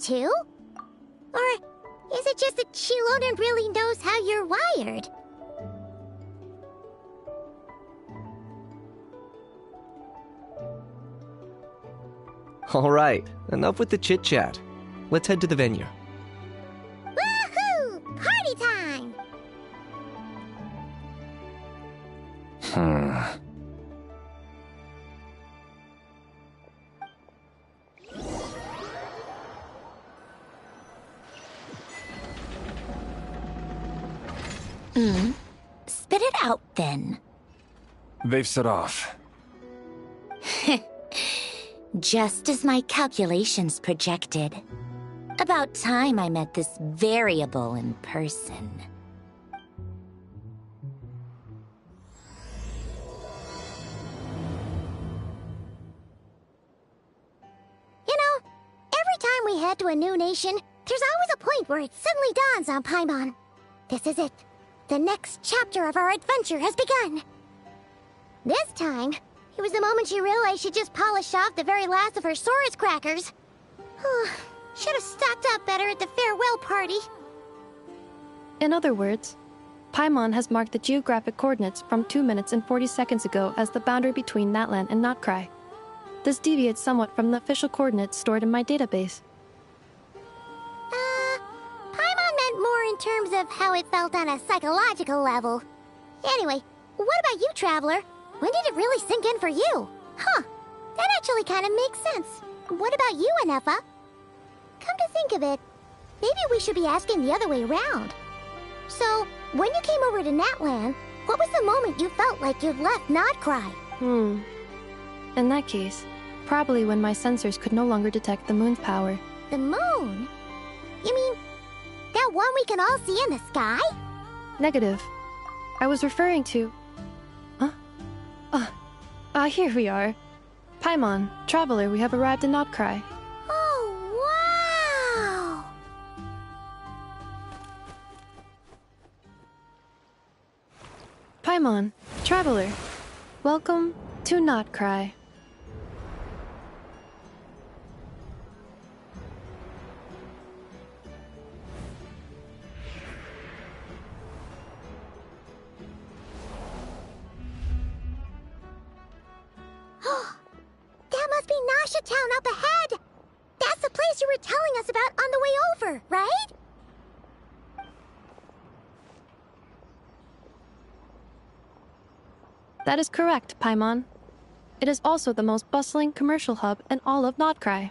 too? Or is it just that Chilona really knows how you're wired? All right, enough with the chit-chat. Let's head to the venue. Woohoo! Party time! Spit it out, then. They've set off. Just as my calculations projected. About time I met this variable in person. You know, every time we head to a new nation, there's always a point where it suddenly dawns on Paimon. This is it. The next chapter of our adventure has begun. This time, it was the moment she realized she just polished off the very last of her Saurus crackers. Should have stocked up better at the farewell party. In other words, Paimon has marked the geographic coordinates from 2 minutes and 40 seconds ago as the boundary between Natlan and Notkrai. This deviates somewhat from the official coordinates stored in my database. Paimon meant more in terms of how it felt on a psychological level. Anyway, what about you, Traveler? When did it really sink in for you? Huh, that actually kind of makes sense. What about you, Anefa? Come to think of it, maybe we should be asking the other way around. So, when you came over to Natlan, what was the moment you felt like you'd left Notkrai? In that case, probably when my sensors could no longer detect the moon's power. The moon? You mean, that one we can all see in the sky? Negative. I was referring to... here we are. Paimon, Traveler, we have arrived in Notkrai. Oh, wow! Paimon, Traveler, welcome to Notkrai. That must be Nasha Town up ahead! That's the place you were telling us about on the way over, right? That is correct, Paimon. It is also the most bustling commercial hub in all of Notkrai.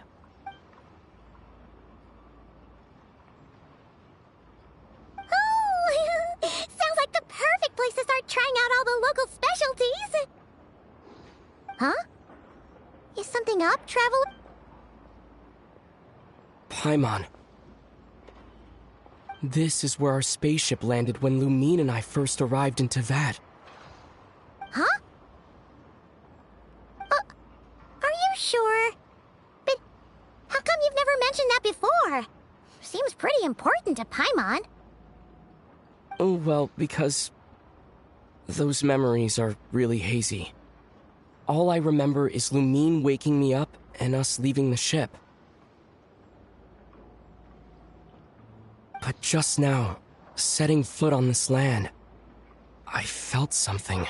Oh, sounds like the perfect place to start trying out all the local specialties! Huh? Is something up, Traveler? Paimon. This is where our spaceship landed when Lumine and I first arrived in Teyvat. Huh? Are you sure? But how come you've never mentioned that before? Seems pretty important to Paimon. Oh, well, because those memories are really hazy. All I remember is Lumine waking me up and us leaving the ship. But just now, setting foot on this land, I felt something.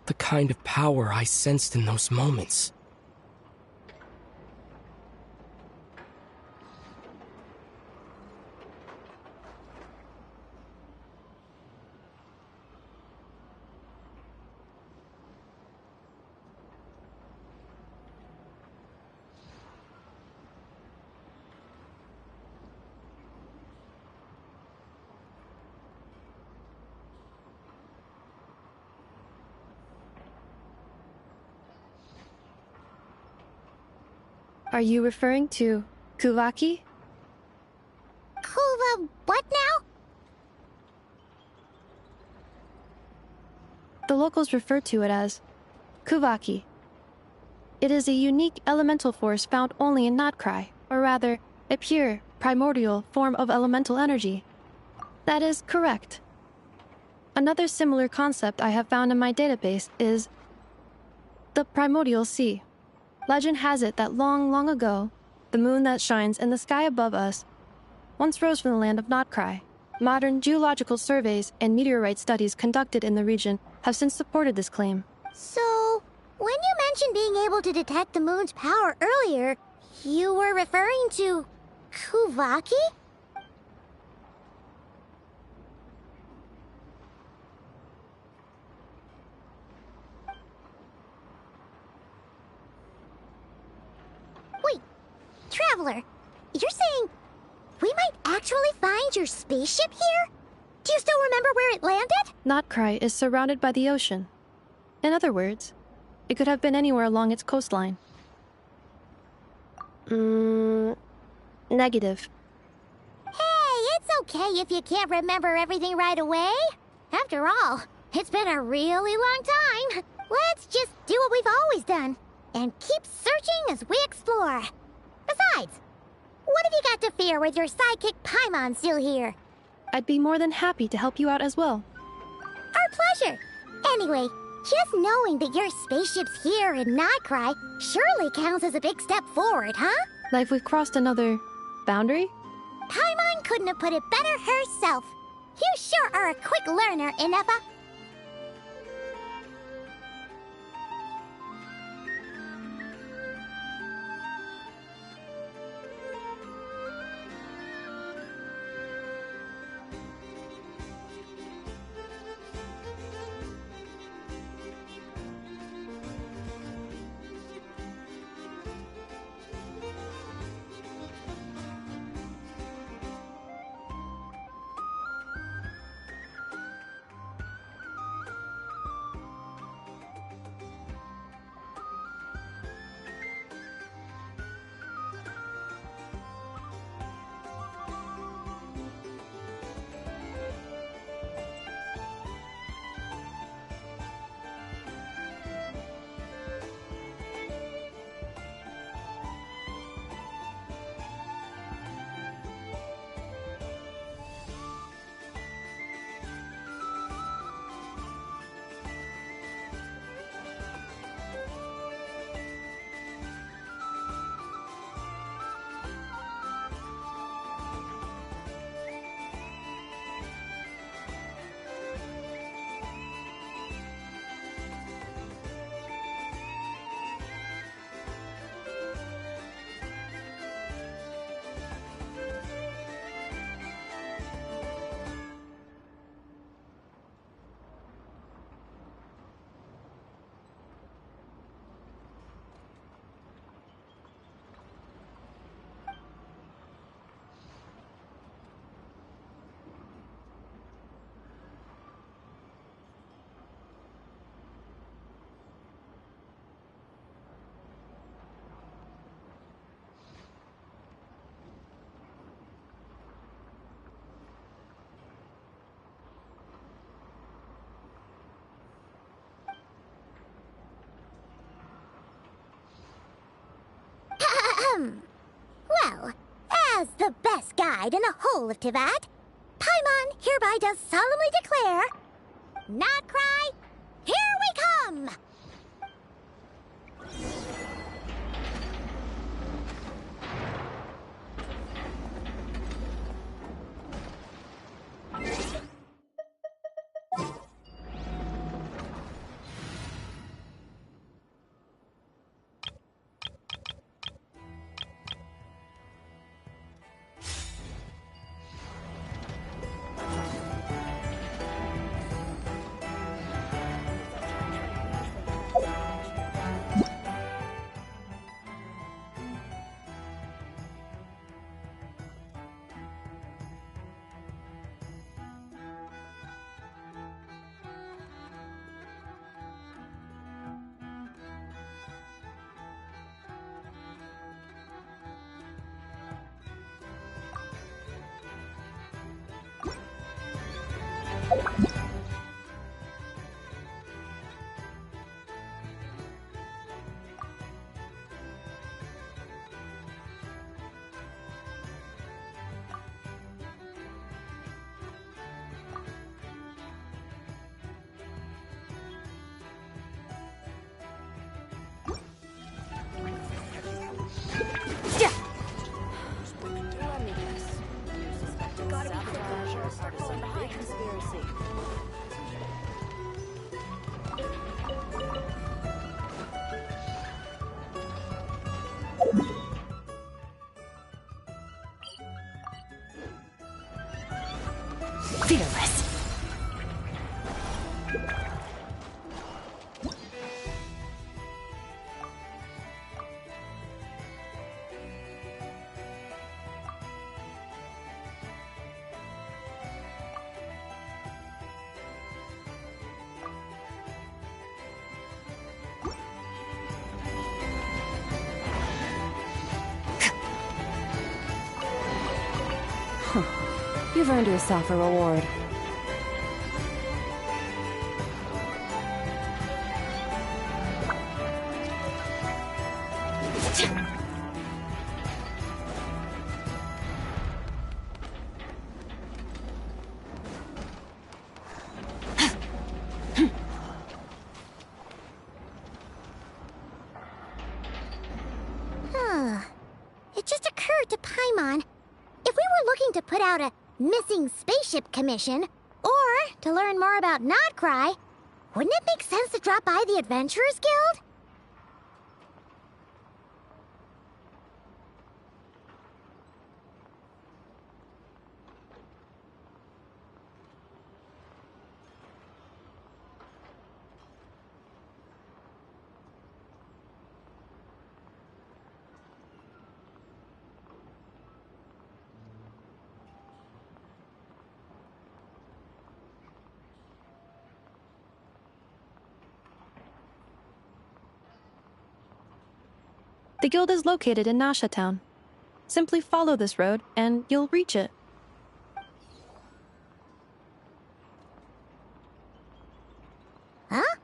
The kind of power I sensed in those moments. Are you referring to Kuvaki? Kuva what now? The locals refer to it as Kuvaki. It is a unique elemental force found only in Notkrai, or rather, a pure, primordial form of elemental energy. That is correct. Another similar concept I have found in my database is the primordial sea. Legend has it that long, long ago, The moon that shines in the sky above us once rose from the land of Notkrai. Modern geological surveys and meteorite studies conducted in the region have since supported this claim. So, when you mentioned being able to detect the moon's power earlier, you were referring to Kuvaki? Wait, Traveler, you're saying we might actually find your spaceship here? Do you still remember where it landed? Notkrai is surrounded by the ocean. In other words, it could have been anywhere along its coastline. Negative. Hey, it's okay if you can't remember everything right away. After all, it's been a really long time. Let's just do what we've always done and keep searching as we explore. Besides, what have you got to fear with your sidekick Paimon still here? I'd be more than happy to help you out as well. Our pleasure. Anyway, just knowing that your spaceship's here in Notkrai surely counts as a big step forward, huh? Like we've crossed another boundary? Paimon couldn't have put it better herself. You sure are a quick learner, Inefa. Well, as the best guide in the whole of Tivat, Paimon hereby does solemnly declare, Notkrai, here we come! Fearless. You've earned yourself a reward. It just occurred to Paimon. If we were looking to put out a missing spaceship commission, or to learn more about Nodcry, wouldn't it make sense to drop by the Adventurers Guild? The guild is located in Nasha Town. Simply follow this road, and you'll reach it. Huh?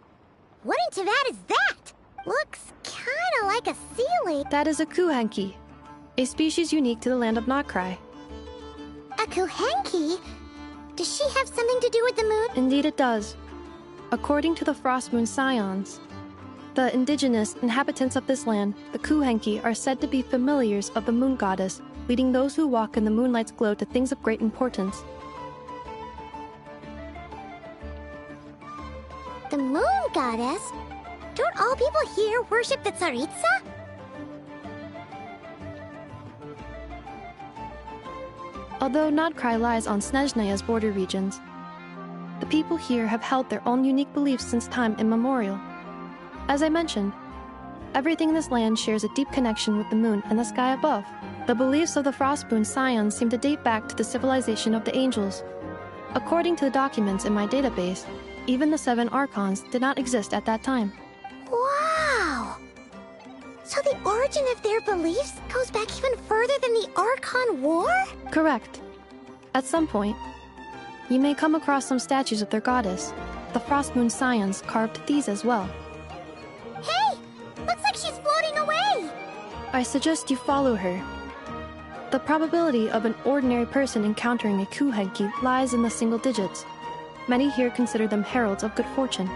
What in Teyvat is that? Looks kinda like a ceiling. That is a kuhenki, a species unique to the land of Nodcry. A kuhenki? Does she have something to do with the moon? Indeed it does. According to the Frost Moon Scions, the indigenous inhabitants of this land, the kuhenki, are said to be familiars of the moon goddess, leading those who walk in the moonlight's glow to things of great importance. The moon goddess? Don't all people here worship the Tsaritsa? Although Nodcry lies on Snezhnaya's border regions, the people here have held their own unique beliefs since time immemorial. As I mentioned, everything in this land shares a deep connection with the moon and the sky above. The beliefs of the Frostmoon Scions seem to date back to the civilization of the angels. According to the documents in my database, even the 7 Archons did not exist at that time. Wow! So the origin of their beliefs goes back even further than the Archon War? Correct. At some point, you may come across some statues of their goddess. The Frostmoon Scions carved these as well. Hey! Looks like she's floating away! I suggest you follow her. The probability of an ordinary person encountering a kuhenki lies in the single digits. Many here consider them heralds of good fortune.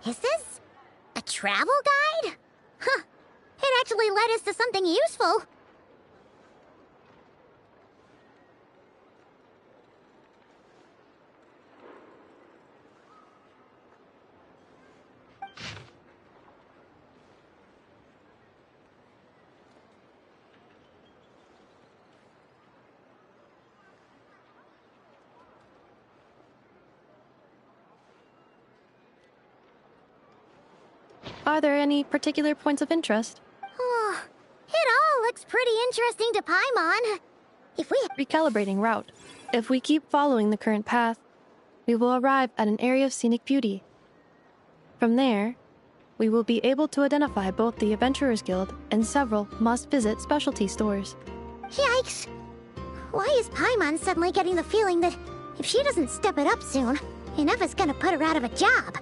Is this a travel guide? Huh. It actually led us to something useful. Are there any particular points of interest? Oh, it all looks pretty interesting to Paimon. If we... Recalibrating route. If we keep following the current path, we will arrive at an area of scenic beauty. From there, we will be able to identify both the Adventurers Guild and several must-visit specialty stores. Yikes! Why is Paimon suddenly getting the feeling that if she doesn't step it up soon, Ineva's gonna put her out of a job?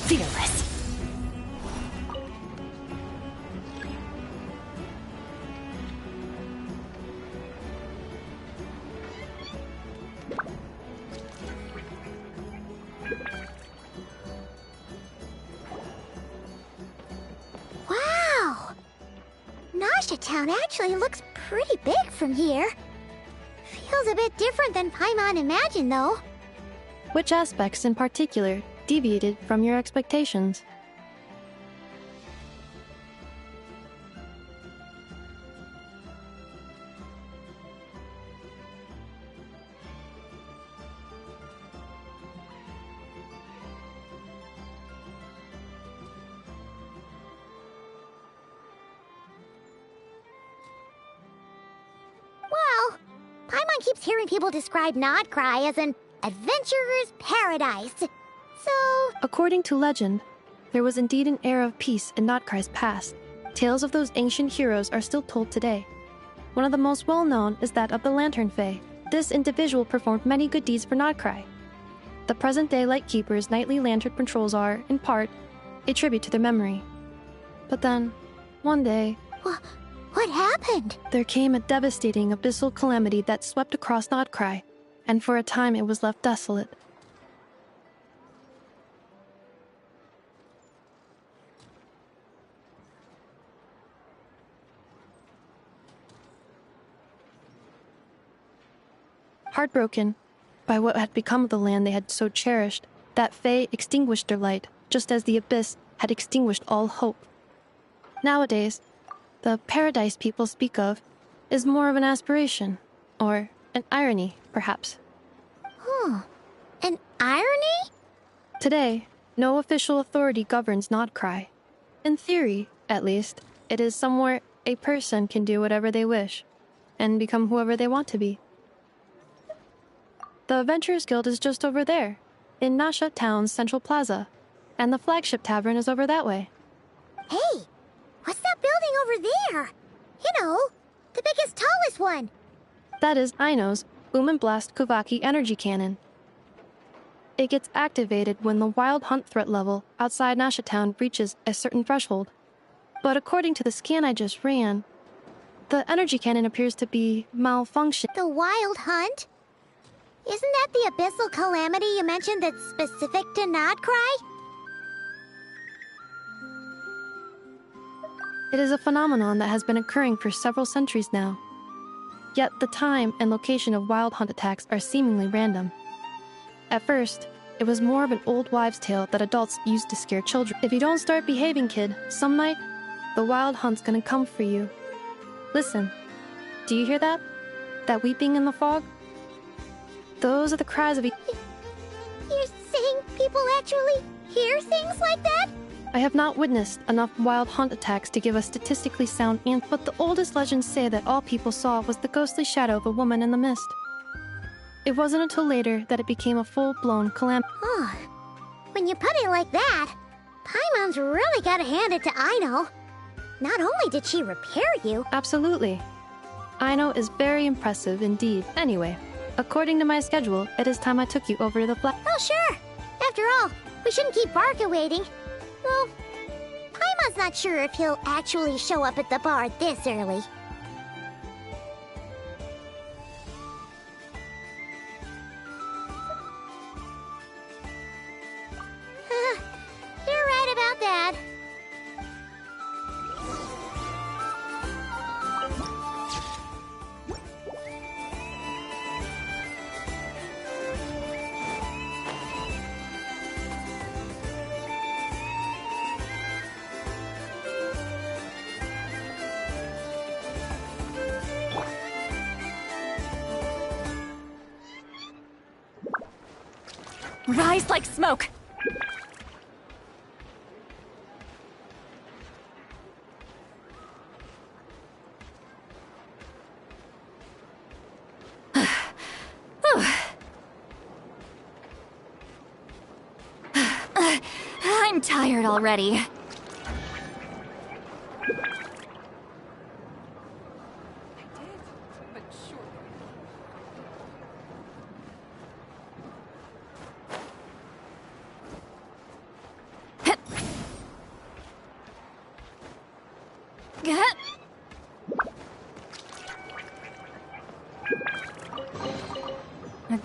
Fearless. Wow! Nasha Town actually looks pretty big from here. Feels a bit different than Paimon imagined, though. Which aspects in particular deviated from your expectations? Well, keeps hearing people describe Nodcry as an adventurer's paradise. So... According to legend, there was indeed an era of peace in Nodcry's past. Tales of those ancient heroes are still told today. One of the most well-known is that of the Lantern Fae. This individual performed many good deeds for Nodcry. The present-day Lightkeeper's nightly lantern patrols are, in part, a tribute to their memory. But then, one day... What happened? There came a devastating abyssal calamity that swept across Nodcry, and for a time it was left desolate. Heartbroken by what had become of the land they had so cherished, that Fae extinguished their light, just as the abyss had extinguished all hope. Nowadays, the paradise people speak of is more of an aspiration, or an irony, perhaps. An irony? Today, no official authority governs Nodcry. In theory, at least, it is somewhere a person can do whatever they wish, and become whoever they want to be. The Adventurers Guild is just over there, in Nasha Town's Central Plaza, and the flagship tavern is over that way. Hey, what's that building over there? You know, the biggest, tallest one. That is Aino's Boom and Blast Kuvaki energy cannon. It gets activated when the wild hunt threat level outside Nasha Town reaches a certain threshold. But according to the scan I just ran, the energy cannon appears to be malfunctioning. The wild hunt? Isn't that the abyssal calamity you mentioned that's specific to Nodcry? It is a phenomenon that has been occurring for several centuries now. Yet the time and location of wild hunt attacks are seemingly random. At first, it was more of an old wives' tale that adults used to scare children. If you don't start behaving, kid, some night, the wild hunt's gonna come for you. Listen, do you hear that? That weeping in the fog? Those are the cries of... You're saying people actually hear things like that? I have not witnessed enough wild hunt attacks to give a statistically sound answer, but the oldest legends say that all people saw was the ghostly shadow of a woman in the mist. It wasn't until later that it became a full-blown calamity. Oh, when you put it like that, Paimon's really gotta hand it to Aino. Not only did she repair you... Absolutely. Aino is very impressive indeed. Anyway, according to my schedule, it is time I took you over to the flat. Oh, sure. After all, we shouldn't keep Barca waiting. Well, Paimon's not sure if he'll actually show up at the bar this early. You're right about that. Rise like smoke! I'm tired already.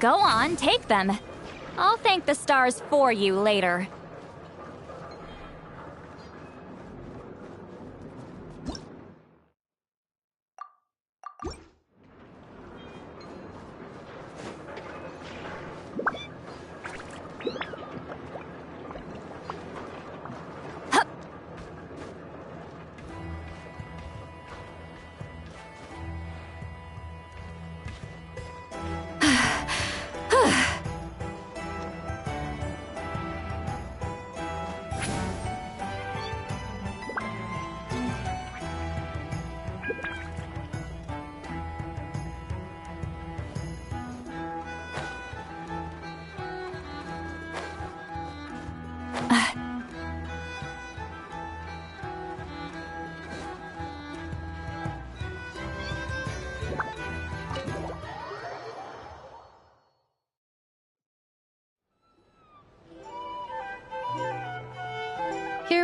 Go on, take them. I'll thank the stars for you later.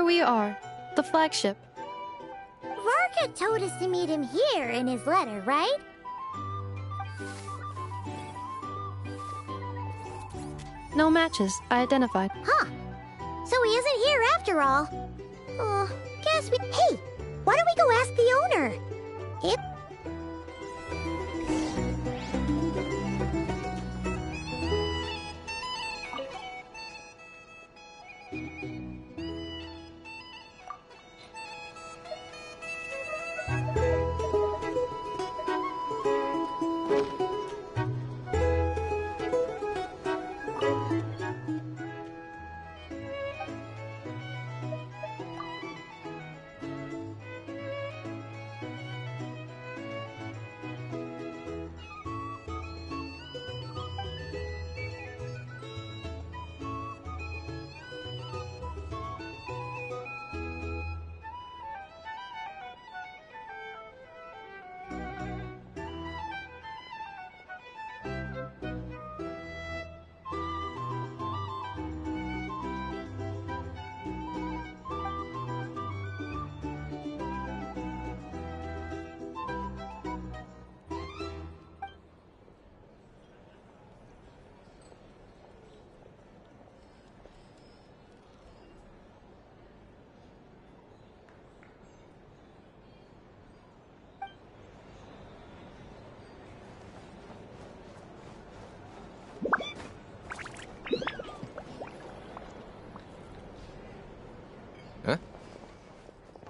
here we are, the flagship. Varka told us to meet him here in his letter, right? No matches identified. Huh. So he isn't here after all. Guess we... Hey, why don't we go ask the owner? If...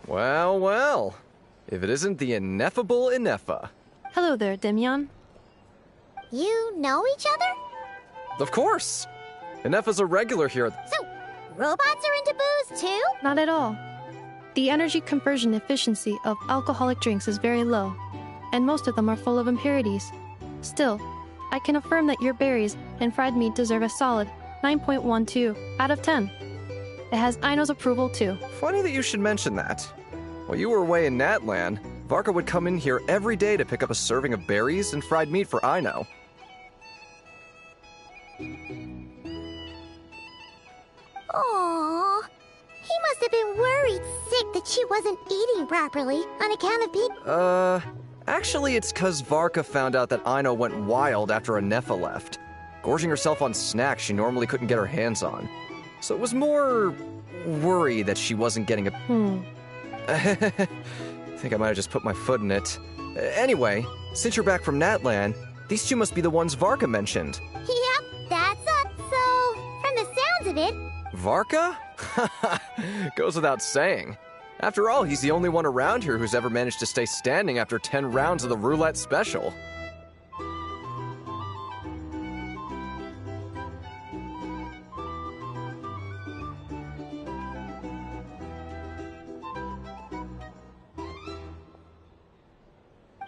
Well, well. If it isn't the ineffable Ineffa. Hello there, Demyon. You know each other? Of course. Ineffa's a regular here. So, robots are into booze too? Not at all. The energy conversion efficiency of alcoholic drinks is very low, and most of them are full of impurities. Still, I can affirm that your berries and fried meat deserve a solid 9.12 out of 10. It has Aino's approval too. Funny that you should mention that. While you were away in Natlan, Varka would come in here every day to pick up a serving of berries and fried meat for Aino. Aww. He must have been worried sick that she wasn't eating properly on account of being... Actually it's 'cause Varka found out that Aino went wild after Ineffa left, gorging herself on snacks she normally couldn't get her hands on. So it was more worry that she wasn't getting a... I think I might have just put my foot in it. Anyway, since you're back from Natlan, these two must be the ones Varka mentioned. Yep, that's us. So, from the sounds of it... Varka? Goes without saying. After all, he's the only one around here who's ever managed to stay standing after 10 rounds of the roulette special.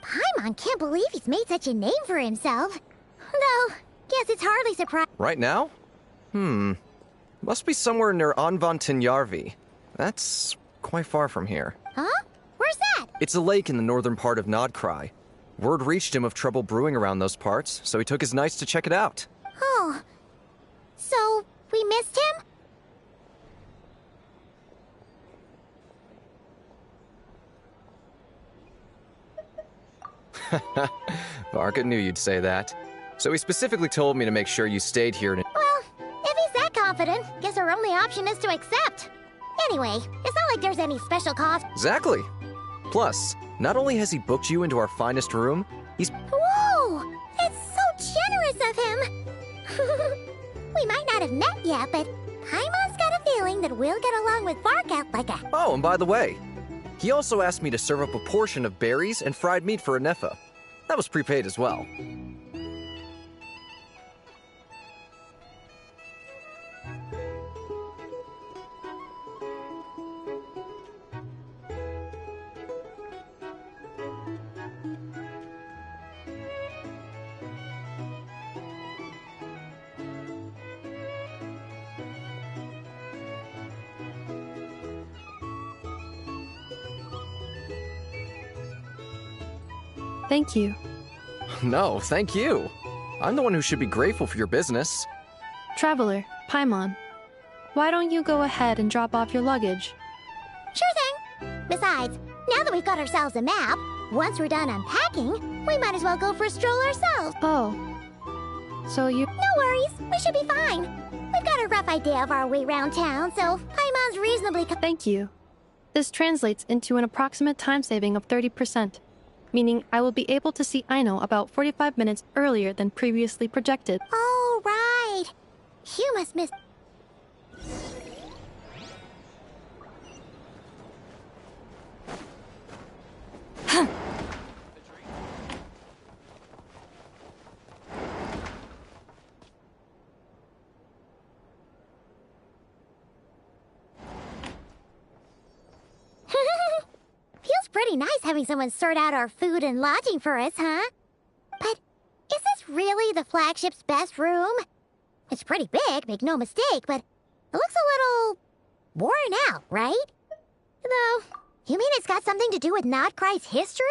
Paimon can't believe he's made such a name for himself. Though, guess it's hardly surprising. Right now? Must be somewhere near Anvantinyarvi. That's quite far from here. Huh? Where's that? It's a lake in the northern part of Nodkrai. Word reached him of trouble brewing around those parts, so he took his knights to check it out. Oh. So, we missed him? Varka knew you'd say that. So he specifically told me to make sure you stayed here to... Well, if he's that confident, guess our only option is to accept. Anyway, it's not like there's any special cause. Exactly. Plus, not only has he booked you into our finest room, he's... Whoa! It's so generous of him! We might not have met yet, but Paimon's got a feeling that we'll get along with Varka like a... Oh, and by the way, he also asked me to serve up a portion of berries and fried meat for Ineffa. That was prepaid as well. Thank you. No, thank you. I'm the one who should be grateful for your business. Traveler, Paimon, why don't you go ahead and drop off your luggage? Besides, now that we've got ourselves a map, once we're done unpacking, we might as well go for a stroll ourselves. Oh. So you... No worries, we should be fine. We've got a rough idea of our way around town, so Paimon's reasonably... Thank you. This translates into an approximate time saving of 30%, meaning I will be able to see Aino about 45 minutes earlier than previously projected. Oh, right. You must miss... Feels pretty nice having someone sort out our food and lodging for us, huh? But is this really the flagship's best room? It's pretty big, make no mistake, but it looks a little worn out, right? Though, you mean it's got something to do with Nodcry's history?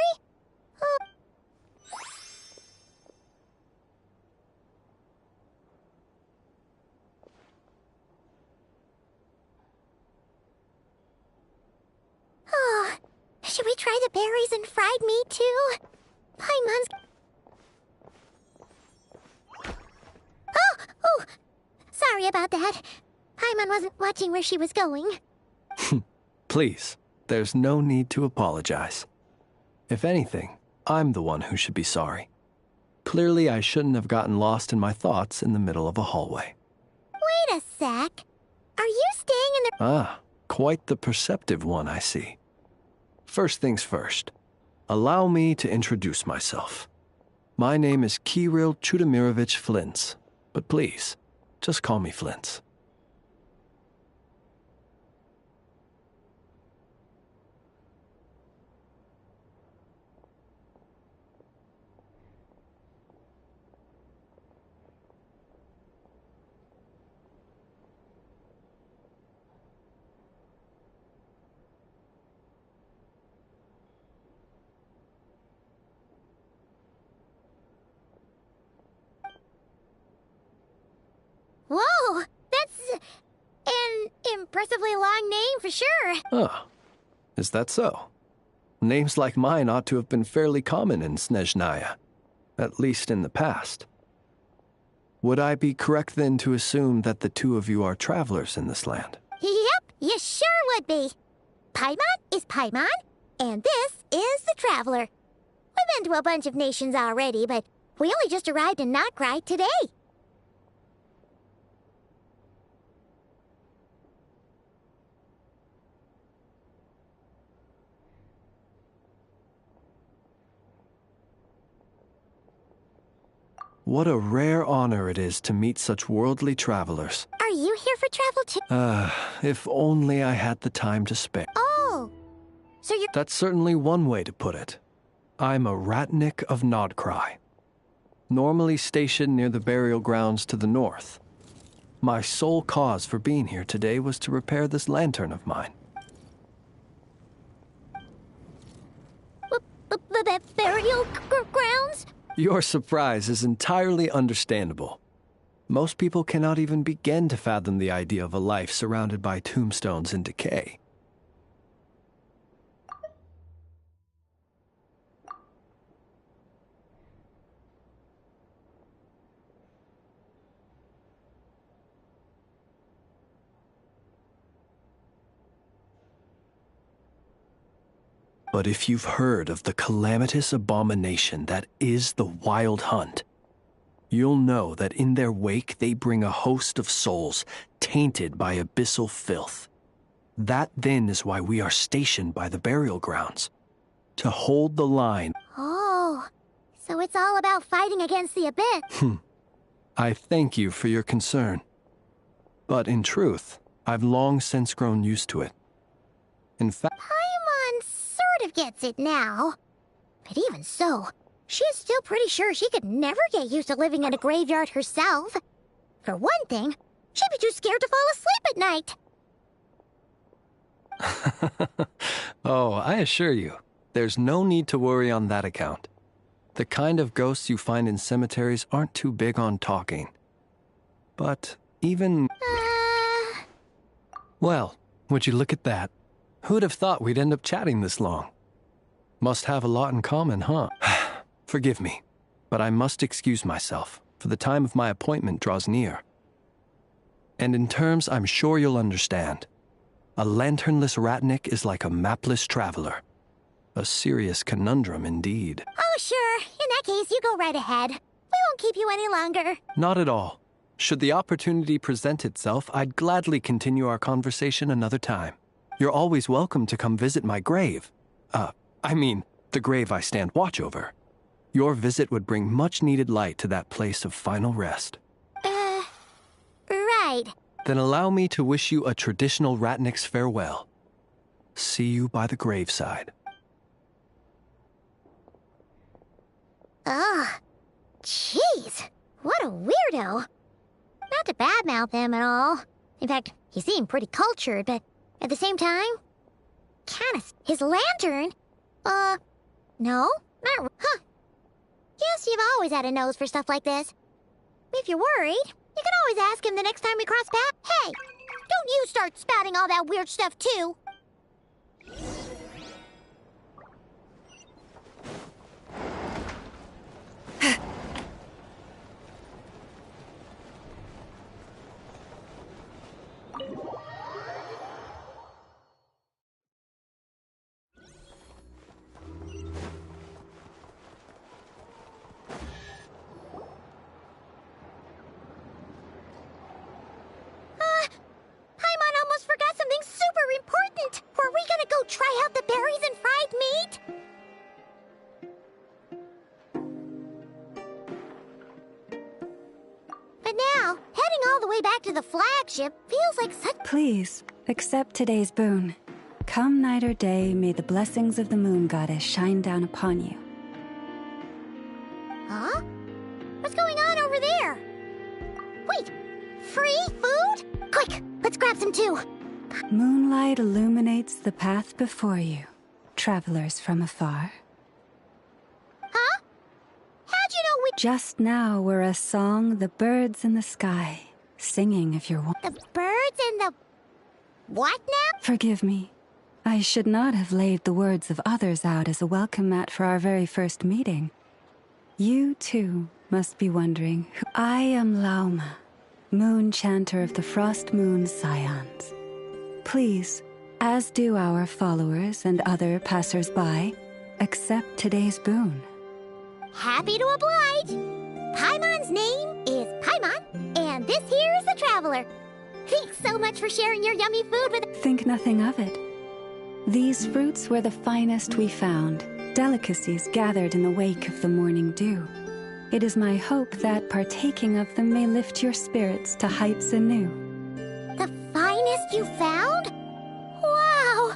Oh, should we try the berries and fried meat too? Paimon's... Oh! Sorry about that. Paimon wasn't watching where she was going. Please, there's no need to apologize. If anything, I'm the one who should be sorry. Clearly, I shouldn't have gotten lost in my thoughts in the middle of a hallway. Wait a sec. Are you staying in the... Ah, quite the perceptive one, I see. First things first, allow me to introduce myself. My name is Kirill Chudamirovich Flintz, but please, just call me Flintz. Whoa! That's an impressively long name for sure. Oh, is that so? Names like mine ought to have been fairly common in Snezhnaya, at least in the past. Would I be correct then to assume that the two of you are travelers in this land? Yep, you sure would be. Paimon is Paimon, and this is the Traveler. We've been to a bunch of nations already, but we only just arrived in Notcry today. What a rare honor it is to meet such worldly travelers. Are you here for travel too? If only I had the time to spare. Oh, so you're... That's certainly one way to put it. I'm a Ratnik of Nodcry, normally stationed near the burial grounds to the north. My sole cause for being here today was to repair this lantern of mine. Burial grounds? Your surprise is entirely understandable. Most people cannot even begin to fathom the idea of a life surrounded by tombstones and decay. But if you've heard of the calamitous abomination that is the Wild Hunt, you'll know that in their wake they bring a host of souls tainted by abyssal filth. That then is why we are stationed by the burial grounds, to hold the line. Oh, so it's all about fighting against the abyss. I thank you for your concern. But in truth, I've long since grown used to it. In fact... Paimon sort of gets it now. But even so, she's still pretty sure she could never get used to living in a graveyard herself. For one thing, she'd be too scared to fall asleep at night. Oh, I assure you, there's no need to worry on that account. The kind of ghosts you find in cemeteries aren't too big on talking. But even... Well, would you look at that? Who'd have thought we'd end up chatting this long? Must have a lot in common, huh? Forgive me, but I must excuse myself, for the time of my appointment draws near. And in terms I'm sure you'll understand, a lanternless ratnik is like a mapless traveler. A serious conundrum indeed. Oh, sure. In that case, you go right ahead. We won't keep you any longer. Not at all. Should the opportunity present itself, I'd gladly continue our conversation another time. You're always welcome to come visit my grave. The grave I stand watch over. Your visit would bring much-needed light to that place of final rest. Right. Then allow me to wish you a traditional ratnik's farewell. See you by the graveside. Ugh. Jeez. What a weirdo. Not to badmouth him at all. In fact, he seemed pretty cultured, but at the same time... His lantern? No? Not... Huh. Guess you've always had a nose for stuff like this. If you're worried, you can always ask him the next time we cross paths. Hey! Don't you start spouting all that weird stuff, too! Paimon almost forgot something super important! Were we gonna go try out the berries and fried meat? But now, heading all the way back to the flagship feels like such... Please, accept today's boon. Come night or day, may the blessings of the moon goddess shine down upon you. Huh? What's going on over there? Wait, free food? Quick, let's grab some too. Moonlight illuminates the path before you, travelers from afar. Huh? How'd you know we... Just now were a song the birds in the sky, singing if you're... The birds in the... What now? Forgive me. I should not have laid the words of others out as a welcome mat for our very first meeting. You, too, must be wondering who... I am Lauma, moon chanter of the Frost Moon Scions. Please, as do our followers and other passers-by, accept today's boon. Happy to oblige. Paimon's name is Paimon, and this here is the Traveler. Thanks so much for sharing your yummy food with... Think nothing of it. These fruits were the finest we found, delicacies gathered in the wake of the morning dew. It is my hope that partaking of them may lift your spirits to heights anew. The finest you found? Wow!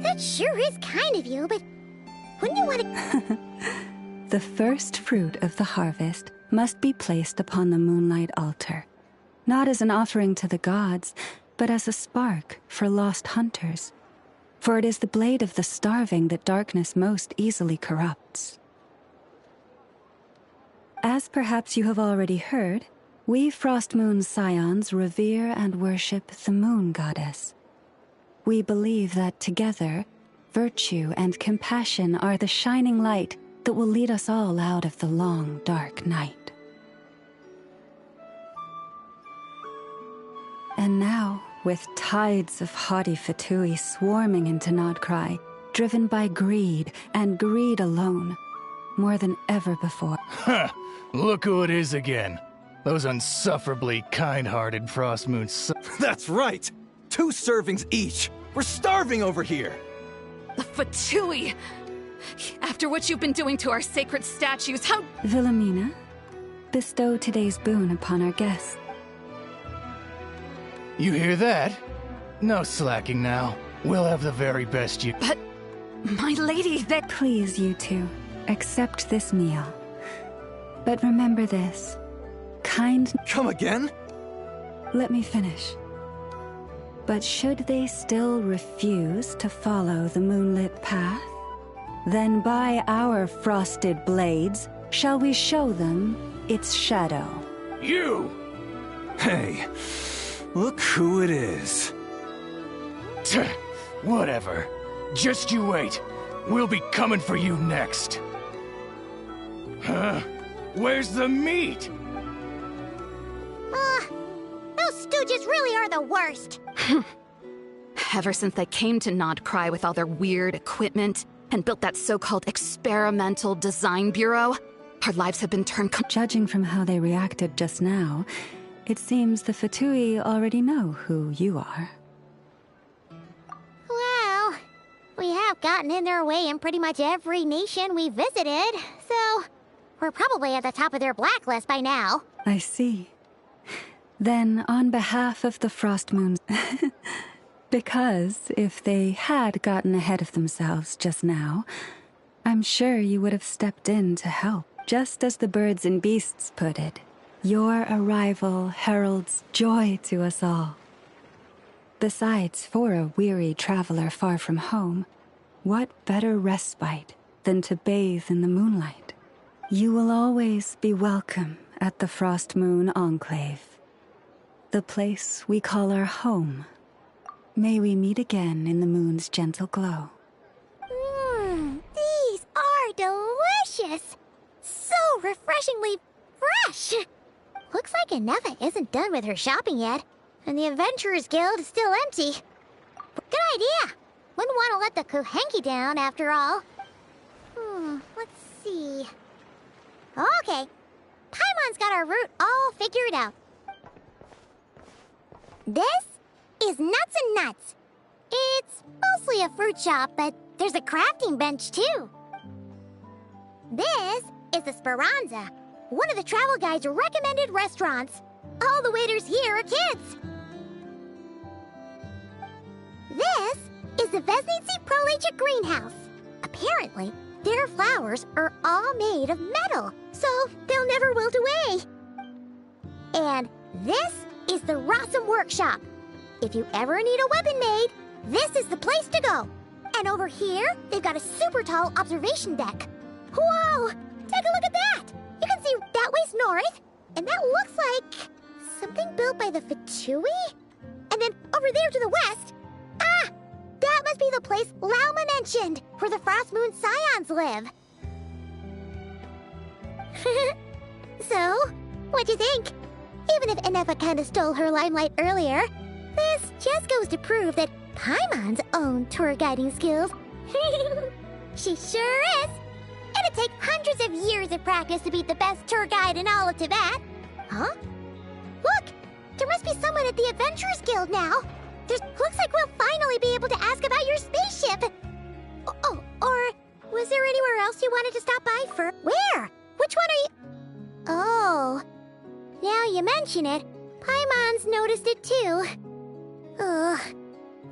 That sure is kind of you, but wouldn't you want to... The first fruit of the harvest must be placed upon the moonlight altar, not as an offering to the gods, but as a spark for lost hunters. For it is the blade of the starving that darkness most easily corrupts. As perhaps you have already heard, we Frost Moon Scions revere and worship the moon goddess. We believe that together, virtue and compassion are the shining light that will lead us all out of the long, dark night. And now, with tides of haughty Fatui swarming into Nodkrai, driven by greed, and greed alone, more than ever before. Huh! Look who it is again. Those unsufferably kind-hearted Frost Moon That's right! 2 servings each! We're starving over here! Fatui! After what you've been doing to our sacred statues, how... Wilhelmina, bestow today's boon upon our guests. You hear that? No slacking now. We'll have the very best you... But... my lady, that... Please, you two, accept this meal. But remember this. Come again? Let me finish. But should they still refuse to follow the moonlit path, then by our frosted blades shall we show them its shadow. You! Hey, look who it is. Whatever. Just you wait. We'll be coming for you next. Huh? Where's the meat? Those stooges really are the worst. Ever since they came to Nod Krai with all their weird equipment and built that so-called experimental design bureau, our lives have been turned Judging from how they reacted just now, it seems the Fatui already know who you are. Well, we have gotten in their way in pretty much every nation we visited, so we're probably at the top of their blacklist by now. I see. Then, on behalf of the Frost Moons... Because if they had gotten ahead of themselves just now, I'm sure you would have stepped in to help. Just as the birds and beasts put it, your arrival heralds joy to us all. Besides, for a weary traveler far from home, what better respite than to bathe in the moonlight? You will always be welcome at the Frost Moon Enclave, the place we call our home. May we meet again in the moon's gentle glow. These are delicious! So refreshingly fresh! Looks like Inefa isn't done with her shopping yet, and the Adventurers Guild is still empty. Good idea! Wouldn't want to let the Kuhenki down, after all. Let's see... Okay, Paimon's got our route all figured out. This is Nuts and Nuts. It's mostly a fruit shop, but there's a crafting bench, too. This is the Speranza, one of the travel guide's recommended restaurants. All the waiters here are kids. This is the Vesnitsi Prolecha Greenhouse. Apparently, their flowers are all made of metal, so they'll never wilt away. And this is the Rossum Workshop. If you ever need a weapon made, this is the place to go. And over here, they've got a super tall observation deck. Whoa! Take a look at that! You can see that way's north, and that looks like something built by the Fatui? And then over there to the west, that must be the place Lauma mentioned, where the Frost Moon Scions live. So, what'd you think? Even if Inefa kinda stole her limelight earlier, this just goes to prove that Paimon's own tour guiding skills. She sure is! It'd take hundreds of years of practice to beat the best tour guide in all of Tibet. Huh? Look! There must be someone at the Adventurers Guild now. Looks like we'll finally be able to ask about your spaceship. Oh, or was there anywhere else you wanted to stop by for? Where? Which one are you? Oh, now you mention it, Paimon's noticed it too. Ugh,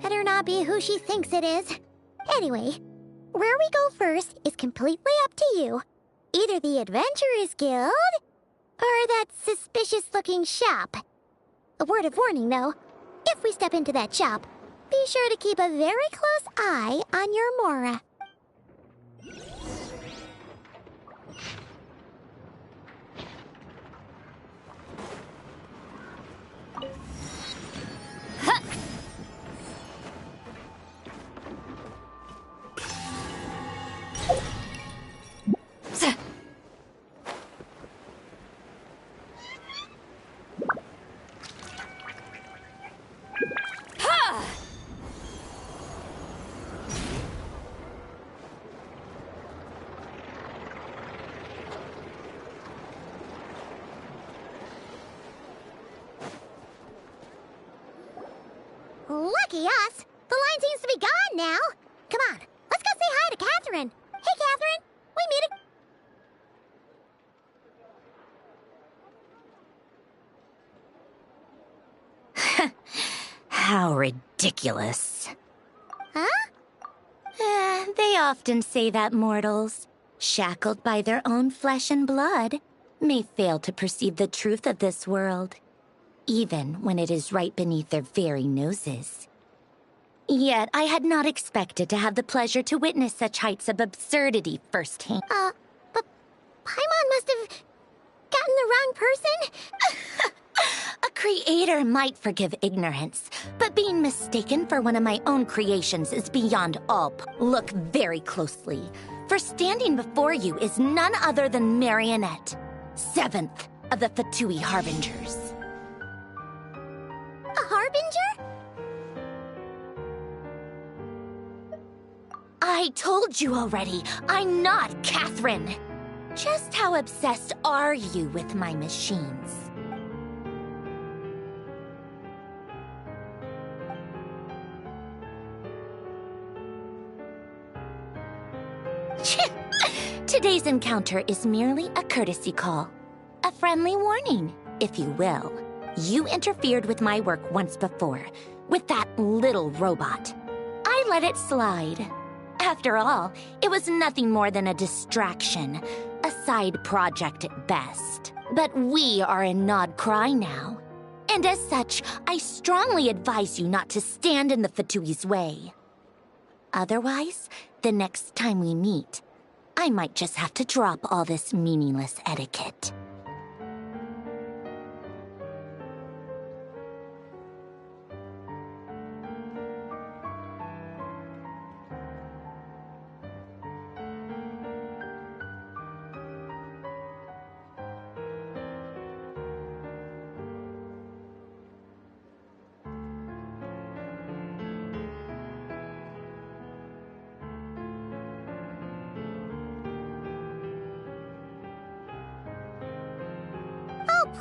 better not be who she thinks it is. Anyway, where we go first is completely up to you. Either the Adventurers Guild, or that suspicious-looking shop. A word of warning, though. If we step into that shop, be sure to keep a very close eye on your Mora. Lucky us! The line seems to be gone now! Come on, let's go say hi to Catherine! Hey, Catherine! We meet again. How ridiculous. Huh? They often say that mortals, shackled by their own flesh and blood, may fail to perceive the truth of this world, even when it is right beneath their very noses. Yet I had not expected to have the pleasure to witness such heights of absurdity firsthand. But Paimon must have gotten the wrong person? A creator might forgive ignorance, but Being mistaken for one of my own creations is beyond all. Look very closely, for standing before you is none other than Marionette, 7th of the Fatui Harbingers. A harbinger? I told you already, I'm not Catherine. Just how obsessed are you with my machines? Today's encounter is merely a courtesy call. A friendly warning, if you will. You interfered with my work once before, with that little robot. I let it slide. After all, it was nothing more than a distraction, a side project at best. But we are in Nod Krai now. And as such, I strongly advise you not to stand in the Fatui's way. Otherwise, the next time we meet, I might just have to drop all this meaningless etiquette.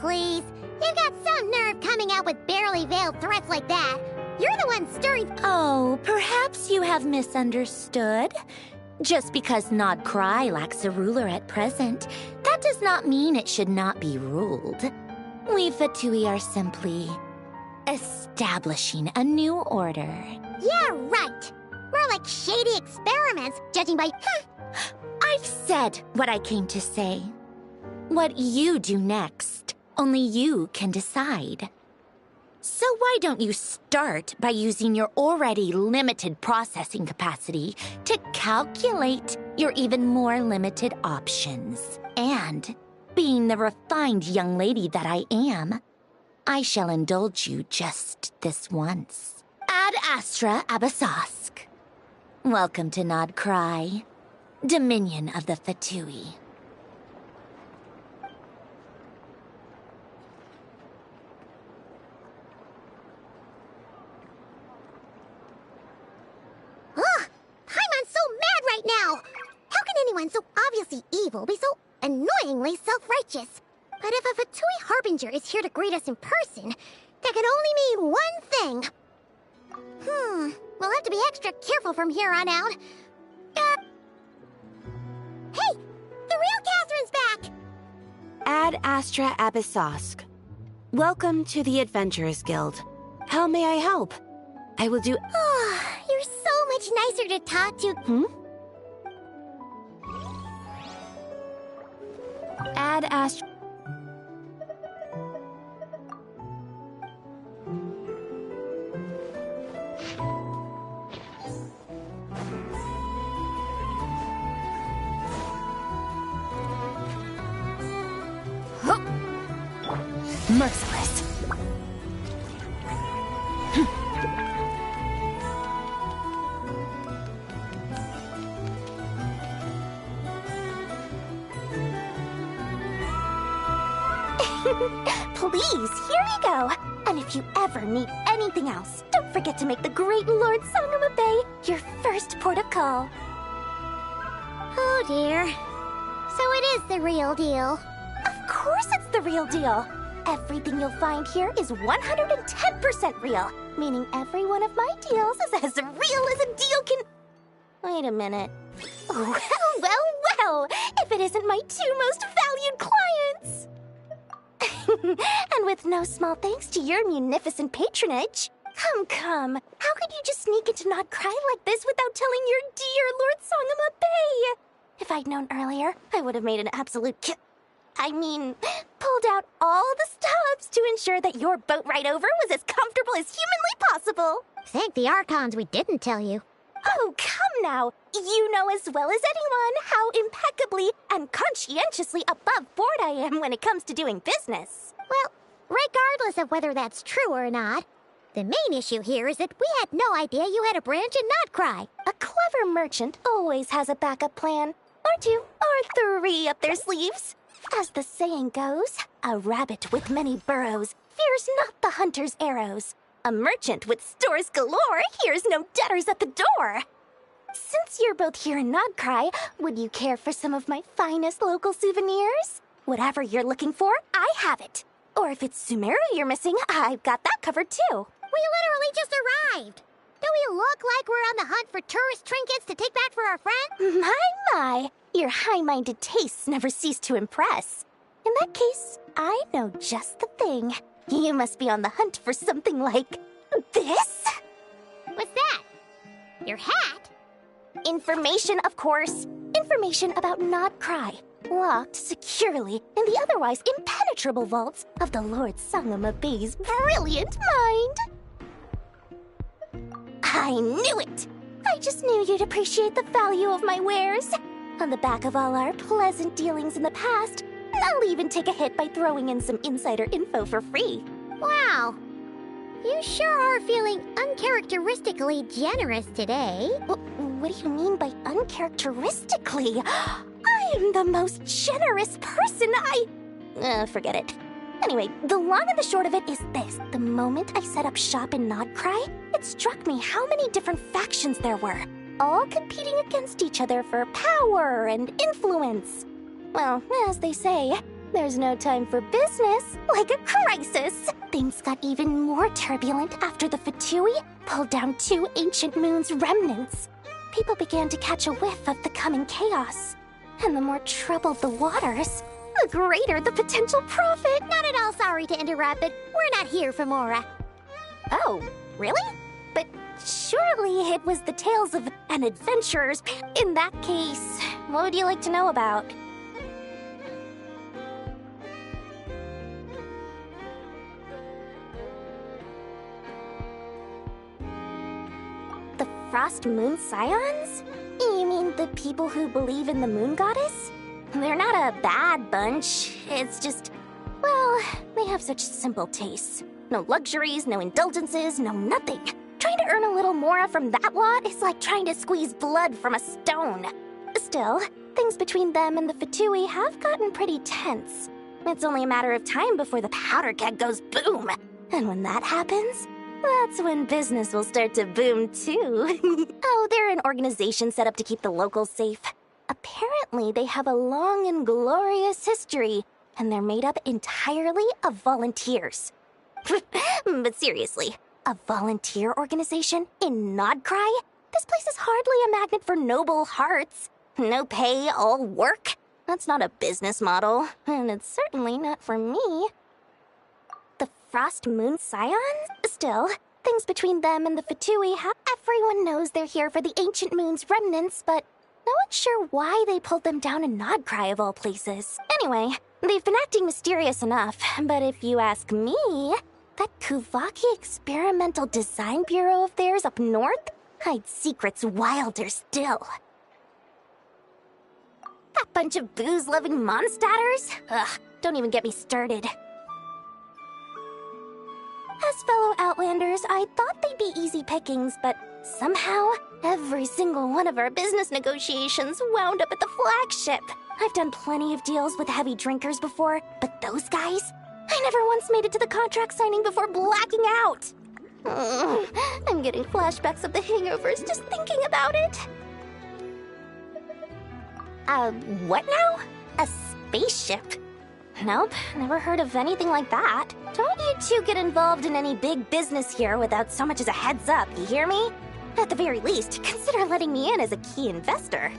Please, you've got some nerve coming out with barely veiled threats like that. You're the one stirring... Oh, perhaps you have misunderstood. Just because Nod Krai lacks a ruler at present, that does not mean it should not be ruled. We Fatui are simply establishing a new order. Yeah, right. More like shady experiments, judging by... I've said what I came to say. What you do next, only you can decide. So why don't you start by using your already limited processing capacity to calculate your even more limited options? And, being the refined young lady that I am, I shall indulge you just this once. Ad Astra Abasask. Welcome to Nod Krai, Dominion of the Fatui. Ugh! Paimon's so mad right now! How can anyone so obviously evil be so annoyingly self-righteous? But if a Fatui Harbinger is here to greet us in person, that can only mean one thing. We'll have to be extra careful from here on out. Hey! The real Catherine's back! Ad Astra Abyssosque. Welcome to the Adventurers Guild. How may I help? I will do... You're so much nicer to talk to. Ad Astra... Merciless. Please, here you go. And if you ever need anything else, don't forget to make the great Lord Sangama Bay your first port of call. Oh dear. So it is the real deal. Of course it's the real deal. Everything you'll find here is 110% real, meaning every one of my deals is as real as a deal can... Wait a minute. Well, if it isn't my two most valued clients! And with no small thanks to your munificent patronage. Come. How could you just sneak into Nod Krai like this without telling your dear Lord Sangama Bay? If I'd known earlier, I would have made an absolute pulled out all the stops to ensure that your boat ride over was as comfortable as humanly possible. Thank the Archons we didn't tell you. Oh, come now. You know as well as anyone how impeccably and conscientiously above board I am when it comes to doing business. Well, regardless of whether that's true or not, The main issue here is that we had no idea you had a branch in Notcry. A clever merchant always has a backup plan, or two, or three up their sleeves. As the saying goes, a rabbit with many burrows fears not the hunter's arrows. A merchant with stores galore hears no debtors at the door. Since you're both here in Nodcry, would you care for some of my finest local souvenirs? Whatever you're looking for, I have it. Or if it's Sumeru you're missing, I've got that covered too. We literally just arrived. Do we look like we're on the hunt for tourist trinkets to take back for our friend? My, your high-minded tastes never cease to impress. In that case, I know just the thing. You must be on the hunt for something like this? What's that? Your hat? Information, of course. Information about Nodcry, locked securely in the otherwise impenetrable vaults of the Lord Sangama Bay's brilliant mind. I knew it! I just knew you'd appreciate the value of my wares. On the back of all our pleasant dealings in the past, I'll even take a hit by throwing in some insider info for free. Wow. You sure are feeling uncharacteristically generous today. What do you mean by uncharacteristically? I am the most generous person forget it. Anyway, the long and the short of it is this. The moment I set up shop in Nodcry, it struck me how many different factions there were, all competing against each other for power and influence. Well, as they say, there's no time for business like a crisis. Things got even more turbulent after the Fatui pulled down 2 ancient moon's remnants. People began to catch a whiff of the coming chaos. And the more troubled the waters, the greater the potential profit. Not at all sorry to interrupt, but we're not here for Mora. Oh, really? But surely it was the tales of an adventurer's... In that case, what would you like to know about? The Frost Moon Scions? You mean the people who believe in the moon goddess? They're not a bad bunch. It's just, well, they have such simple tastes. No luxuries, no indulgences, no nothing. Trying to earn a little more from that lot is like trying to squeeze blood from a stone. Still, things between them and the Fatui have gotten pretty tense. It's only a matter of time before the powder keg goes boom. And when that happens, that's when business will start to boom too. Oh, they're an organization set up to keep the locals safe. Apparently, they have a long and glorious history, and they're made up entirely of volunteers. But seriously, a volunteer organization in Nodcry? This place is hardly a magnet for noble hearts. No pay, all work. That's not a business model, and it's certainly not for me. The Frost Moon Scions? Still, things between them and the Fatui have... Everyone knows they're here for the Ancient Moon's remnants, but no one's sure why they pulled them down in Nodcry of all places. Anyway, they've been acting mysterious enough, but if you ask me, that Kuvaki Experimental Design Bureau of theirs up north hides secrets wilder still. That bunch of booze-loving monstators? Ugh, don't even get me started. As fellow Outlanders, I thought they'd be easy pickings, but somehow, every single one of our business negotiations wound up at the flagship. I've done plenty of deals with heavy drinkers before, but those guys? I never once made it to the contract signing before blacking out. I'm getting flashbacks of the hangovers just thinking about it. What now? A spaceship? Nope, never heard of anything like that. Don't you two get involved in any big business here without so much as a heads up, you hear me? At the very least, consider letting me in as a key investor.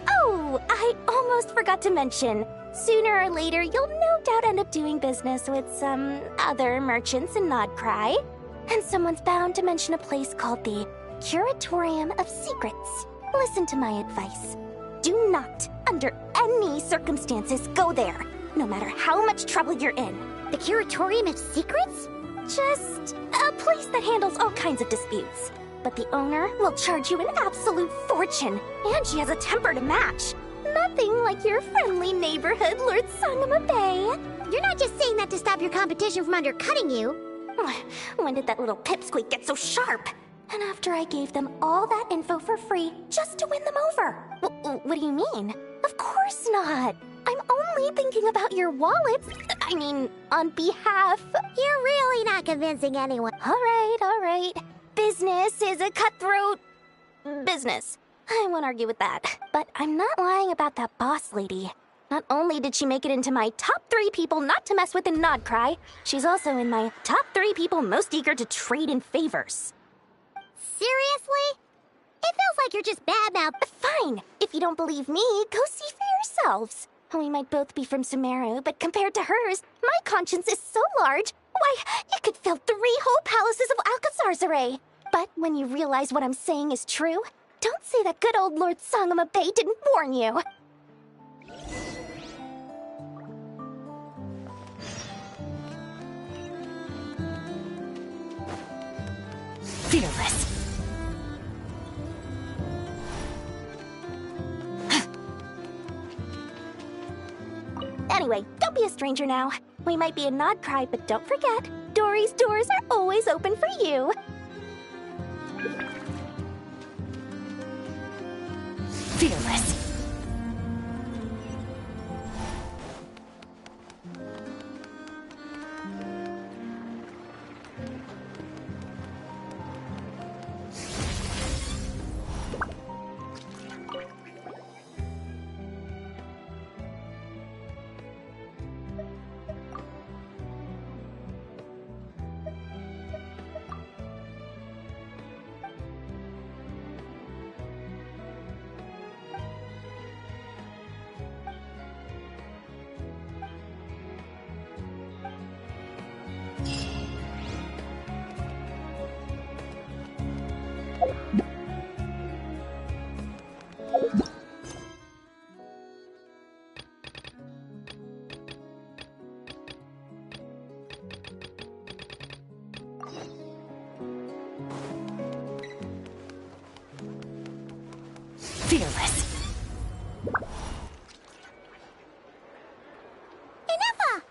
Oh, I almost forgot to mention. Sooner or later, you'll no doubt end up doing business with some other merchants in Nodcry. And someone's bound to mention a place called the Curatorium of Secrets. Listen to my advice. Do not, under any circumstances, go there, no matter how much trouble you're in. The Curatorium of Secrets? Just a place that handles all kinds of disputes. But the owner will charge you an absolute fortune, and she has a temper to match. Nothing like your friendly neighborhood, Lord Sangama Bay. You're not just saying that to stop your competition from undercutting you. When did that little pipsqueak get so sharp? And after I gave them all that info for free just to win them over. What do you mean? Of course not. I'm only thinking about your wallets. I mean, on behalf. You're really not convincing anyone. All right. Business is a cutthroat business. I won't argue with that. But I'm not lying about that boss lady. Not only did she make it into my top 3 people not to mess with in Nodcry, she's also in my top 3 people most eager to trade in favors. Seriously? It feels like you're just bad-mouthed. Fine. If you don't believe me, go see for yourselves. We might both be from Sumeru, but compared to hers, my conscience is so large, why, it could fill 3 whole palaces of Alcazar's. But when you realize what I'm saying is true, don't say that good old Lord Sangama Bay didn't warn you. Fearless. Anyway, don't be a stranger now. We might be a Nodcry, but don't forget, Dory's doors are always open for you. Fearless. Fearless. Enough!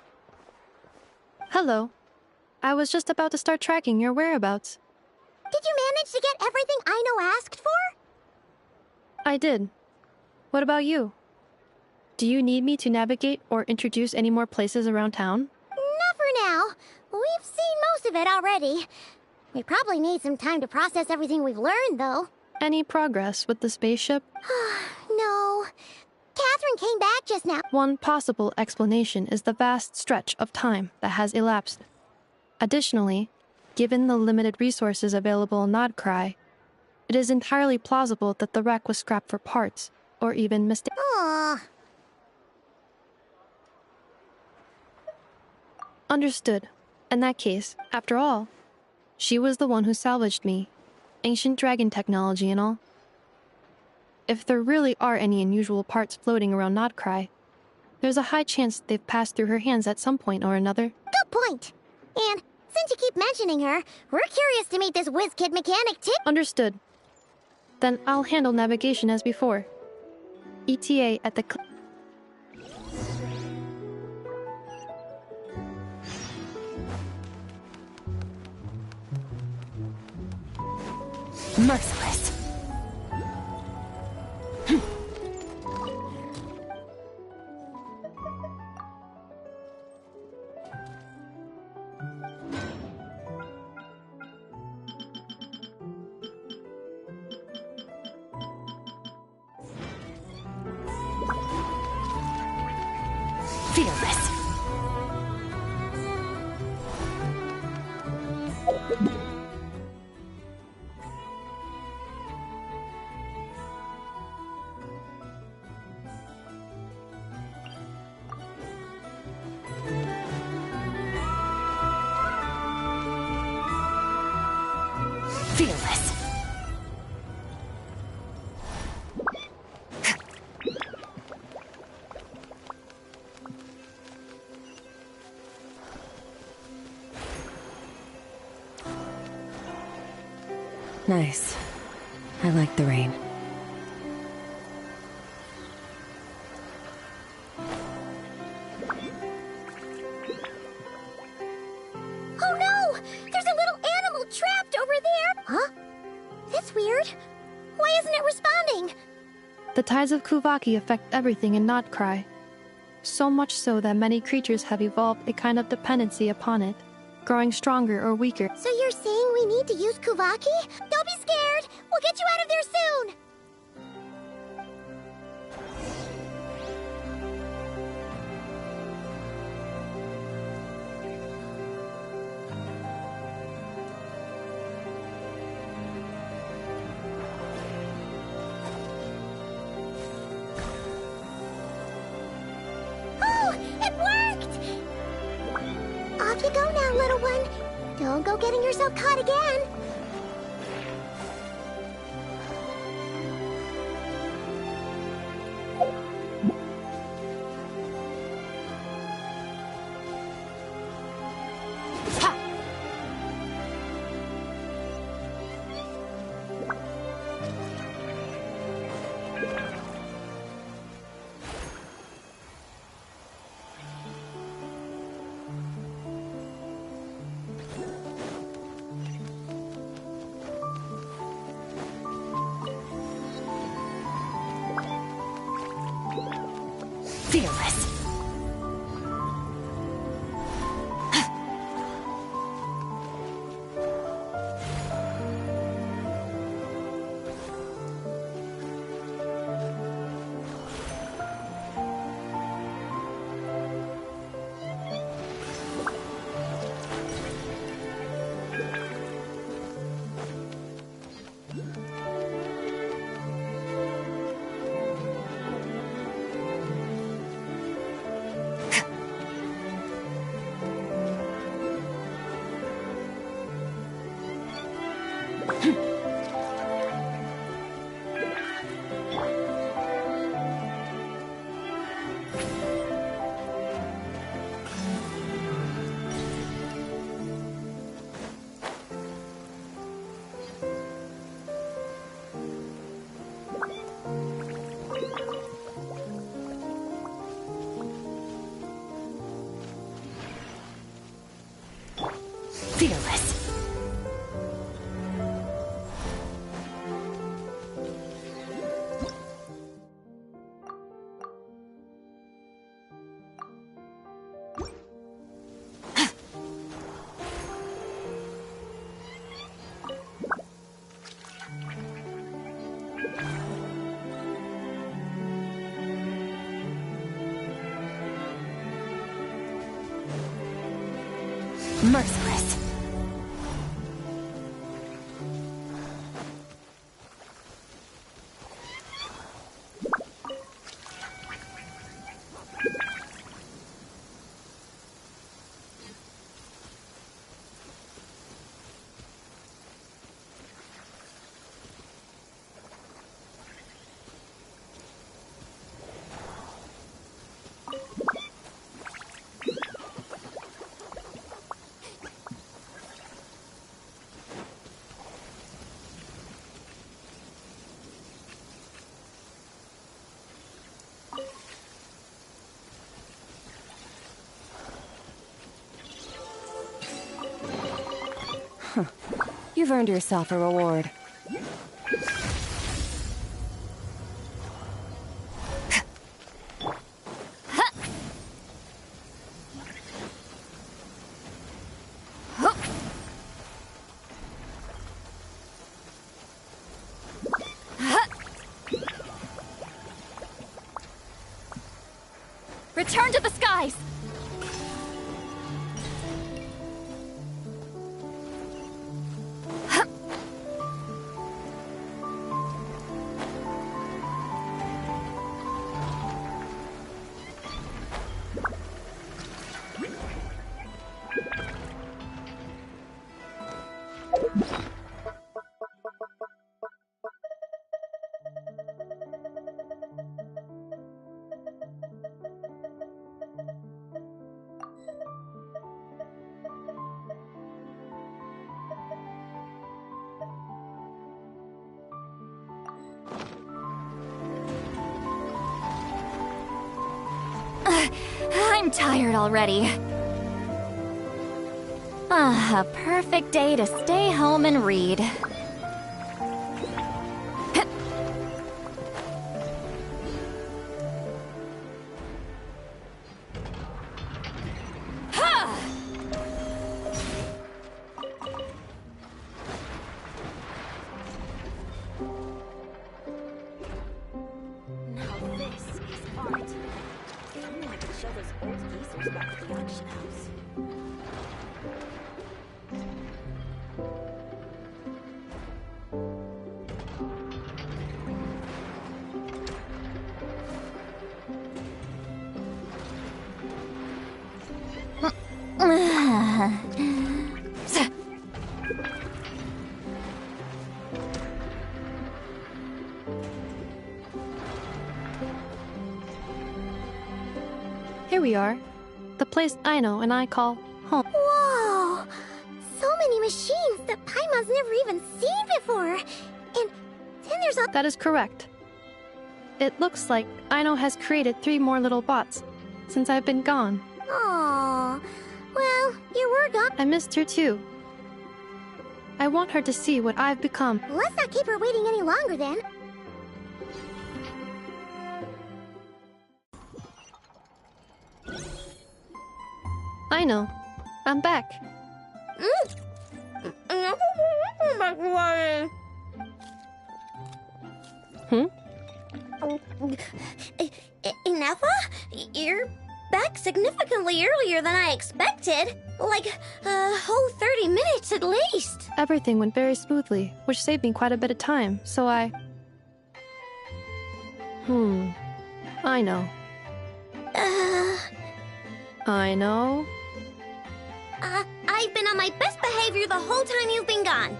Hello. I was just about to start tracking your whereabouts. Did you manage to get everything Aino asked for? I did. What about you? Do you need me to navigate or introduce any more places around town? Not for now. We've seen most of it already. We probably need some time to process everything we've learned, though. Any progress with the spaceship? No. Catherine came back just now. One possible explanation is the vast stretch of time that has elapsed. Additionally, given the limited resources available in Nodcry, it is entirely plausible that the wreck was scrapped for parts, or even mistaken. Understood. In that case, after all, she was the one who salvaged me. Ancient dragon technology and all. If there really are any unusual parts floating around Nodcry, there's a high chance they've passed through her hands at some point or another. Good point. And since you keep mentioning her, we're curious to meet this whiz-kid mechanic too. Understood. Then I'll handle navigation as before. ETA at the... Merciless. Fearless. Fearless. Nice. I like the rain. Oh no! The tides of Kuvaki affect everything in Not Krai. So much so that many creatures have evolved a kind of dependency upon it, growing stronger or weaker. So you're saying we need to use Kuvaki? Don't be scared! We'll get you out of there soon! Off you go now, little one. Don't go getting yourself caught again. Fearless. Fearless. Merciless. You've earned yourself a reward. Return to the skies! I'm tired already. A perfect day to stay home and read. Here we are. The place Aino and I call home. Whoa! So many machines that Paimon's never even seen before. And then there's a... That is correct. It looks like Aino has created 3 more little bots since I've been gone. Aww. Well, you were gone. I missed her too. I want her to see what I've become. Let's not keep her waiting any longer then. Aino, I'm back. Ineffa? You're back significantly earlier than I expected. Like a whole 30 minutes at least. Everything went very smoothly, which saved me quite a bit of time, so I know. I know. I've been on my best behavior the whole time you've been gone.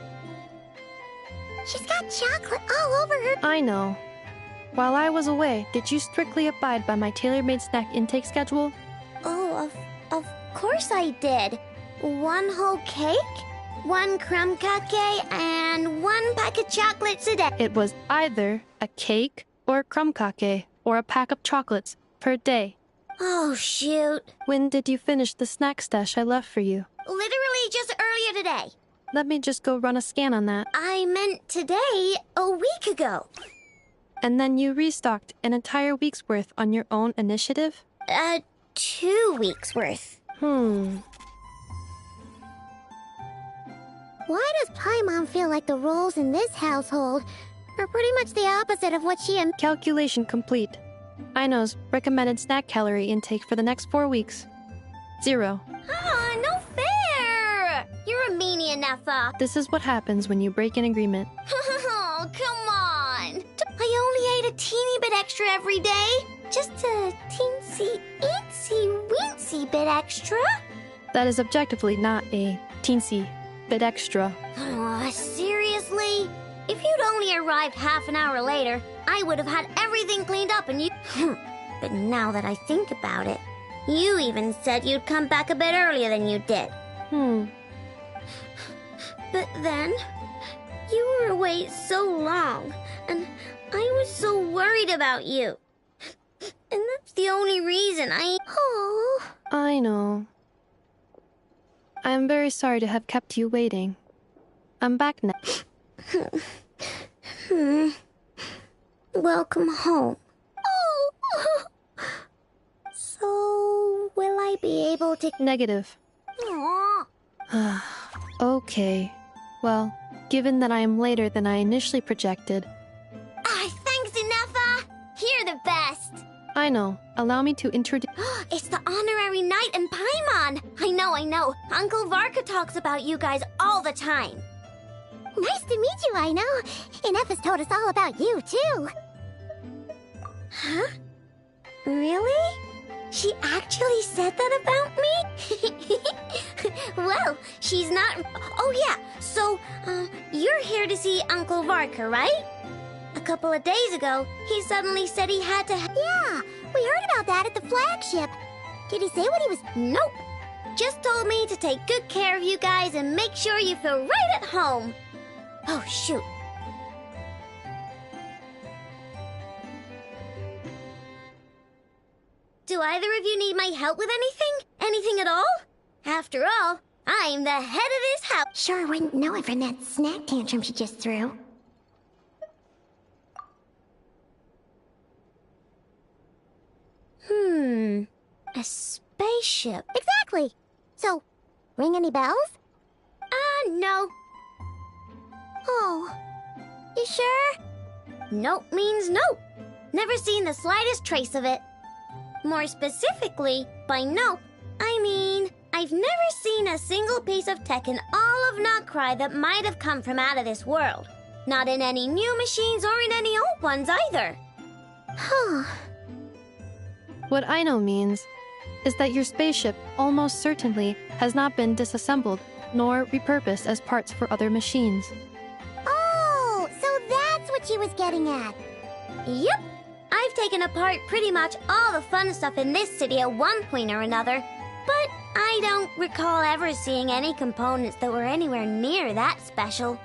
She's got chocolate all over her. I know. While I was away, did you strictly abide by my tailor-made snack intake schedule? Oh, of course I did. 1 whole cake, 1 crumb cake, and 1 pack of chocolates a day. It was either a cake or a crumb cake or a pack of chocolates per day. Oh, shoot. When did you finish the snack stash I left for you? Literally just earlier today. Let me just go run a scan on that. I meant today, a week ago. And then you restocked an entire week's worth on your own initiative? 2 weeks worth. Why does Paimon feel like the roles in this household are pretty much the opposite of what she... Calculation complete. Aino's recommended snack calorie intake for the next 4 weeks. 0. Ah, no fair! You're a meanie, Ineffa. This is what happens when you break an agreement. Oh, come on. I only ate a teeny bit extra every day. Just a teensy, eensy, weensy bit extra. That is objectively not a teensy bit extra. Oh, seriously? If you'd only arrived half an hour later, I would have had everything cleaned up and you... But now that I think about it, you even said you'd come back a bit earlier than you did. But then, you were away so long, and I was so worried about you. And that's the only reason Oh. I know. I am very sorry to have kept you waiting. I'm back now. Welcome home. Oh. So, will I be able to... Negative. Aww. Okay. Well, given that I am later than I initially projected... Thanks, Ineffa! You're the best! I know. Allow me to introduce... It's the honorary knight and Paimon! I know. Uncle Varka talks about you guys all the time. Nice to meet you, Aino. Ineffa's told us all about you, too. Huh? Really? She actually said that about me? Well, she's not... Oh, yeah. So, you're here to see Uncle Varka, right? A couple of days ago, he suddenly said he had to... Yeah, we heard about that at the flagship. Did he say what he was... Nope. Just told me to take good care of you guys and make sure you feel right at home. Oh, shoot. Do either of you need my help with anything? Anything at all? After all, I'm the head of this house. Sure wouldn't know it from that snack tantrum she just threw. A spaceship. Exactly. So, ring any bells? No. Oh. You sure? Nope means nope. Never seen the slightest trace of it. More specifically, by nope, I mean, I've never seen a single piece of tech in all of Not Krai that might have come from out of this world. Not in any new machines or in any old ones either. Huh. What Aino means is that your spaceship almost certainly has not been disassembled nor repurposed as parts for other machines. Oh, so that's what she was getting at. Yep. I've taken apart pretty much all the fun stuff in this city at one point or another, but I don't recall ever seeing any components that were anywhere near that special.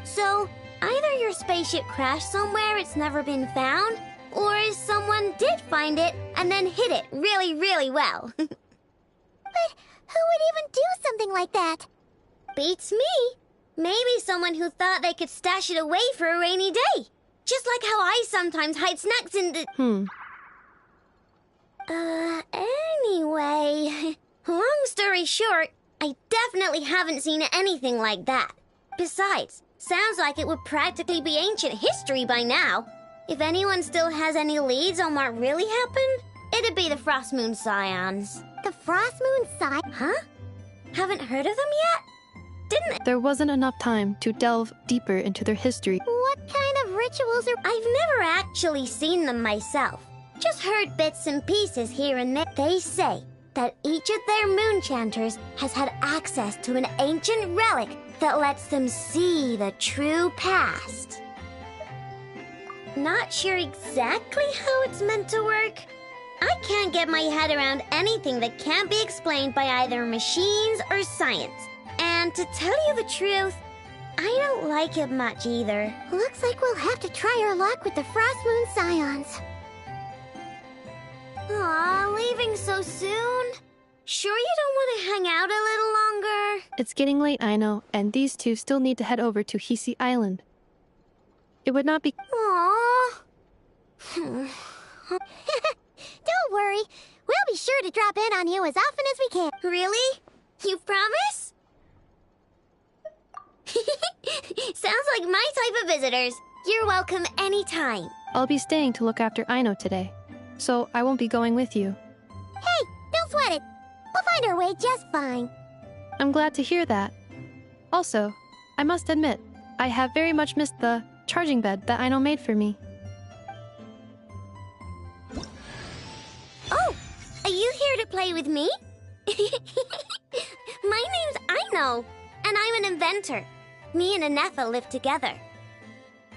So, either your spaceship crashed somewhere it's never been found, or someone did find it and then hid it really, really well. But who would even do something like that? Beats me. Maybe someone who thought they could stash it away for a rainy day. Just like how I sometimes hide snacks in the... Anyway... Long story short, I definitely haven't seen anything like that. Besides, sounds like it would practically be ancient history by now. If anyone still has any leads on what really happened, it'd be the Frost Moon Scions. The Frost Moon Scions? Huh? Haven't heard of them yet? There wasn't enough time to delve deeper into their history. What kind of rituals are... I've never actually seen them myself. Just heard bits and pieces here and there. They say that each of their moon chanters has had access to an ancient relic that lets them see the true past. Not sure exactly how it's meant to work. I can't get my head around anything that can't be explained by either machines or science. And to tell you the truth, I don't like it much either. Looks like we'll have to try our luck with the Frost Moon Scions. Aw, leaving so soon? Sure you don't want to hang out a little longer? It's getting late, I know, and these two still need to head over to Hisi Island. It would not be... Aww. Don't worry. We'll be sure to drop in on you as often as we can. Really? You promise? Sounds like my type of visitors. You're welcome anytime. I'll be staying to look after Aino today, so I won't be going with you. Hey, don't sweat it. We'll find our way just fine. I'm glad to hear that. Also, I must admit, I have very much missed the charging bed that Aino made for me. Oh, are you here to play with me? My name's Aino, and I'm an inventor. Me and Anetha live together.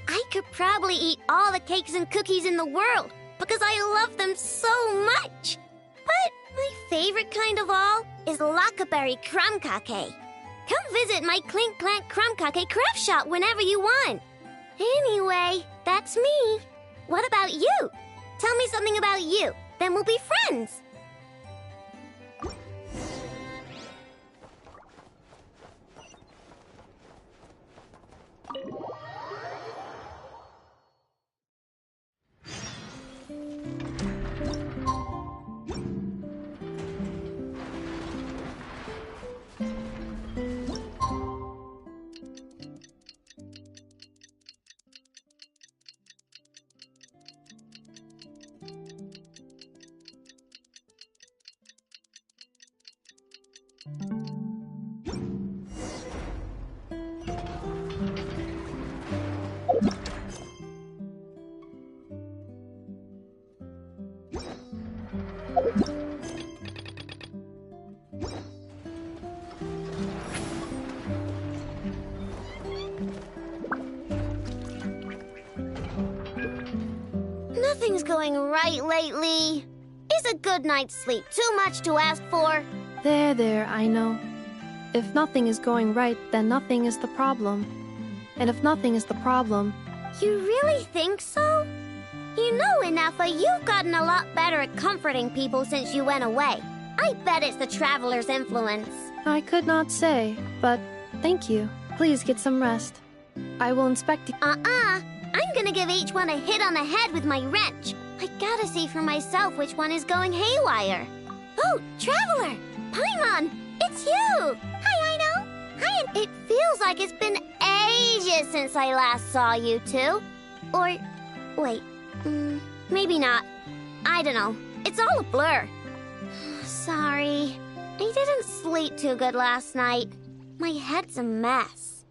I could probably eat all the cakes and cookies in the world because I love them so much. But my favorite kind of all is Lockaberry Crumb Cake. Come visit my Clink Clank Crumb Cake craft shop whenever you want. Anyway, that's me. What about you? Tell me something about you, then we'll be friends. Nothing's going right lately. Is a good night's sleep too much to ask for? There, I know. If nothing is going right, then nothing is the problem. And if nothing is the problem... You really think so? You know, Anetha, you've gotten a lot better at comforting people since you went away. I bet it's the Traveler's influence. I could not say, but thank you. Please get some rest. I will inspect... I'm gonna give each one a hit on the head with my wrench. I gotta see for myself which one is going haywire. Oh, Traveler! Paimon! It's you! Hi, Aino! Hi, it feels like it's been ages since I last saw you two. Or, wait, maybe not. I don't know. It's all a blur. Sorry. I didn't sleep too good last night. My head's a mess.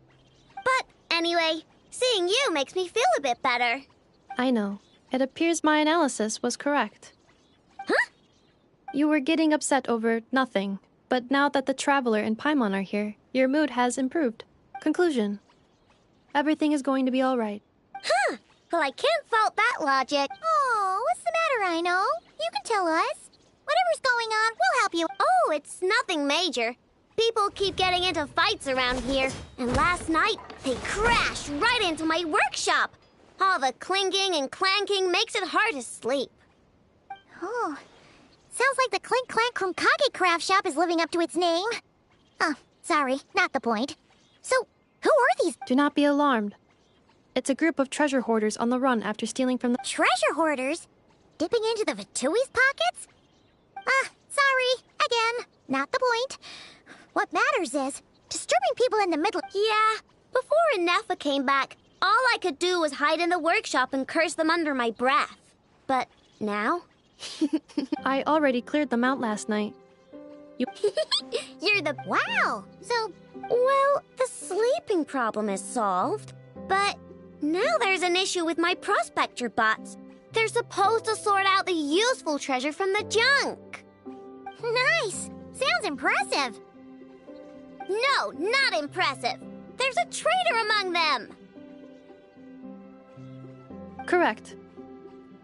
But anyway, seeing you makes me feel a bit better. I know. It appears my analysis was correct. Huh? You were getting upset over nothing, but now that the Traveler and Paimon are here, your mood has improved. Conclusion. Everything is going to be all right. Huh. Well, I can't fault that logic. Oh, what's the matter, Aino? You can tell us. Whatever's going on, we'll help you. Oh, it's nothing major. People keep getting into fights around here, and last night they crashed right into my workshop. All the clinking and clanking makes it hard to sleep. Oh, sounds like the Clink Clank from Kage Craft Shop is living up to its name. Oh, sorry, not the point. So, who are these? Do not be alarmed. It's a group of treasure hoarders on the run after stealing from the... Treasure hoarders? Dipping into the Vitui's pockets? Sorry, again, not the point. What matters is disturbing people in the middle... Yeah, before Inefa came back, all I could do was hide in the workshop and curse them under my breath. But now... I already cleared them out last night. You're the... Wow! So... Well, the sleeping problem is solved. But now there's an issue with my prospector bots. They're supposed to sort out the useful treasure from the junk. Nice! Sounds impressive. No, not impressive. There's a traitor among them. Correct.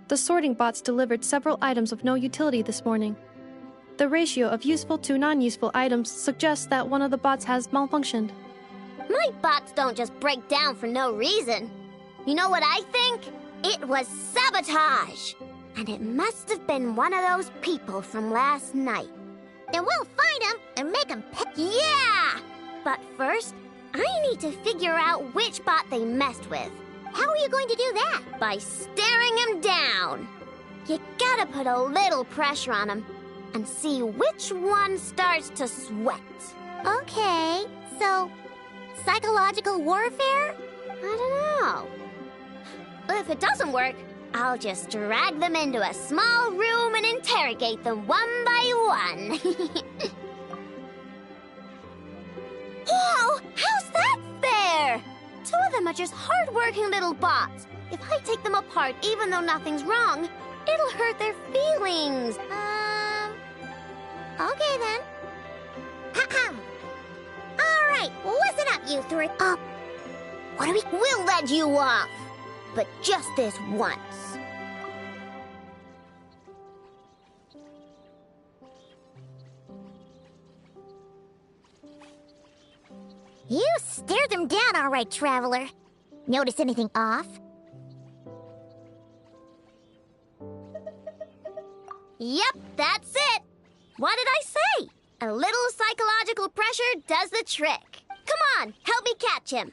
The sorting bots delivered several items of no utility this morning. The ratio of useful to non-useful items suggests that one of the bots has malfunctioned. My bots don't just break down for no reason. You know what I think? It was sabotage. And it must have been one of those people from last night. Then we'll find them and make them pay. Yeah! But first, I need to figure out which bot they messed with. How are you going to do that? By staring him down. You gotta put a little pressure on him and see which one starts to sweat. Okay, so psychological warfare? I don't know. If it doesn't work, I'll just drag them into a small room and interrogate them one by one. Whoa! How's that fair? Two of them are just hard-working little bots. If I take them apart even though nothing's wrong, it'll hurt their feelings. Okay then. All right, listen up, you three. What do we... We'll let you off. But just this once. You stared them down all right, Traveler. Notice anything off? Yep, that's it. What did I say? A little psychological pressure does the trick. Come on, help me catch him.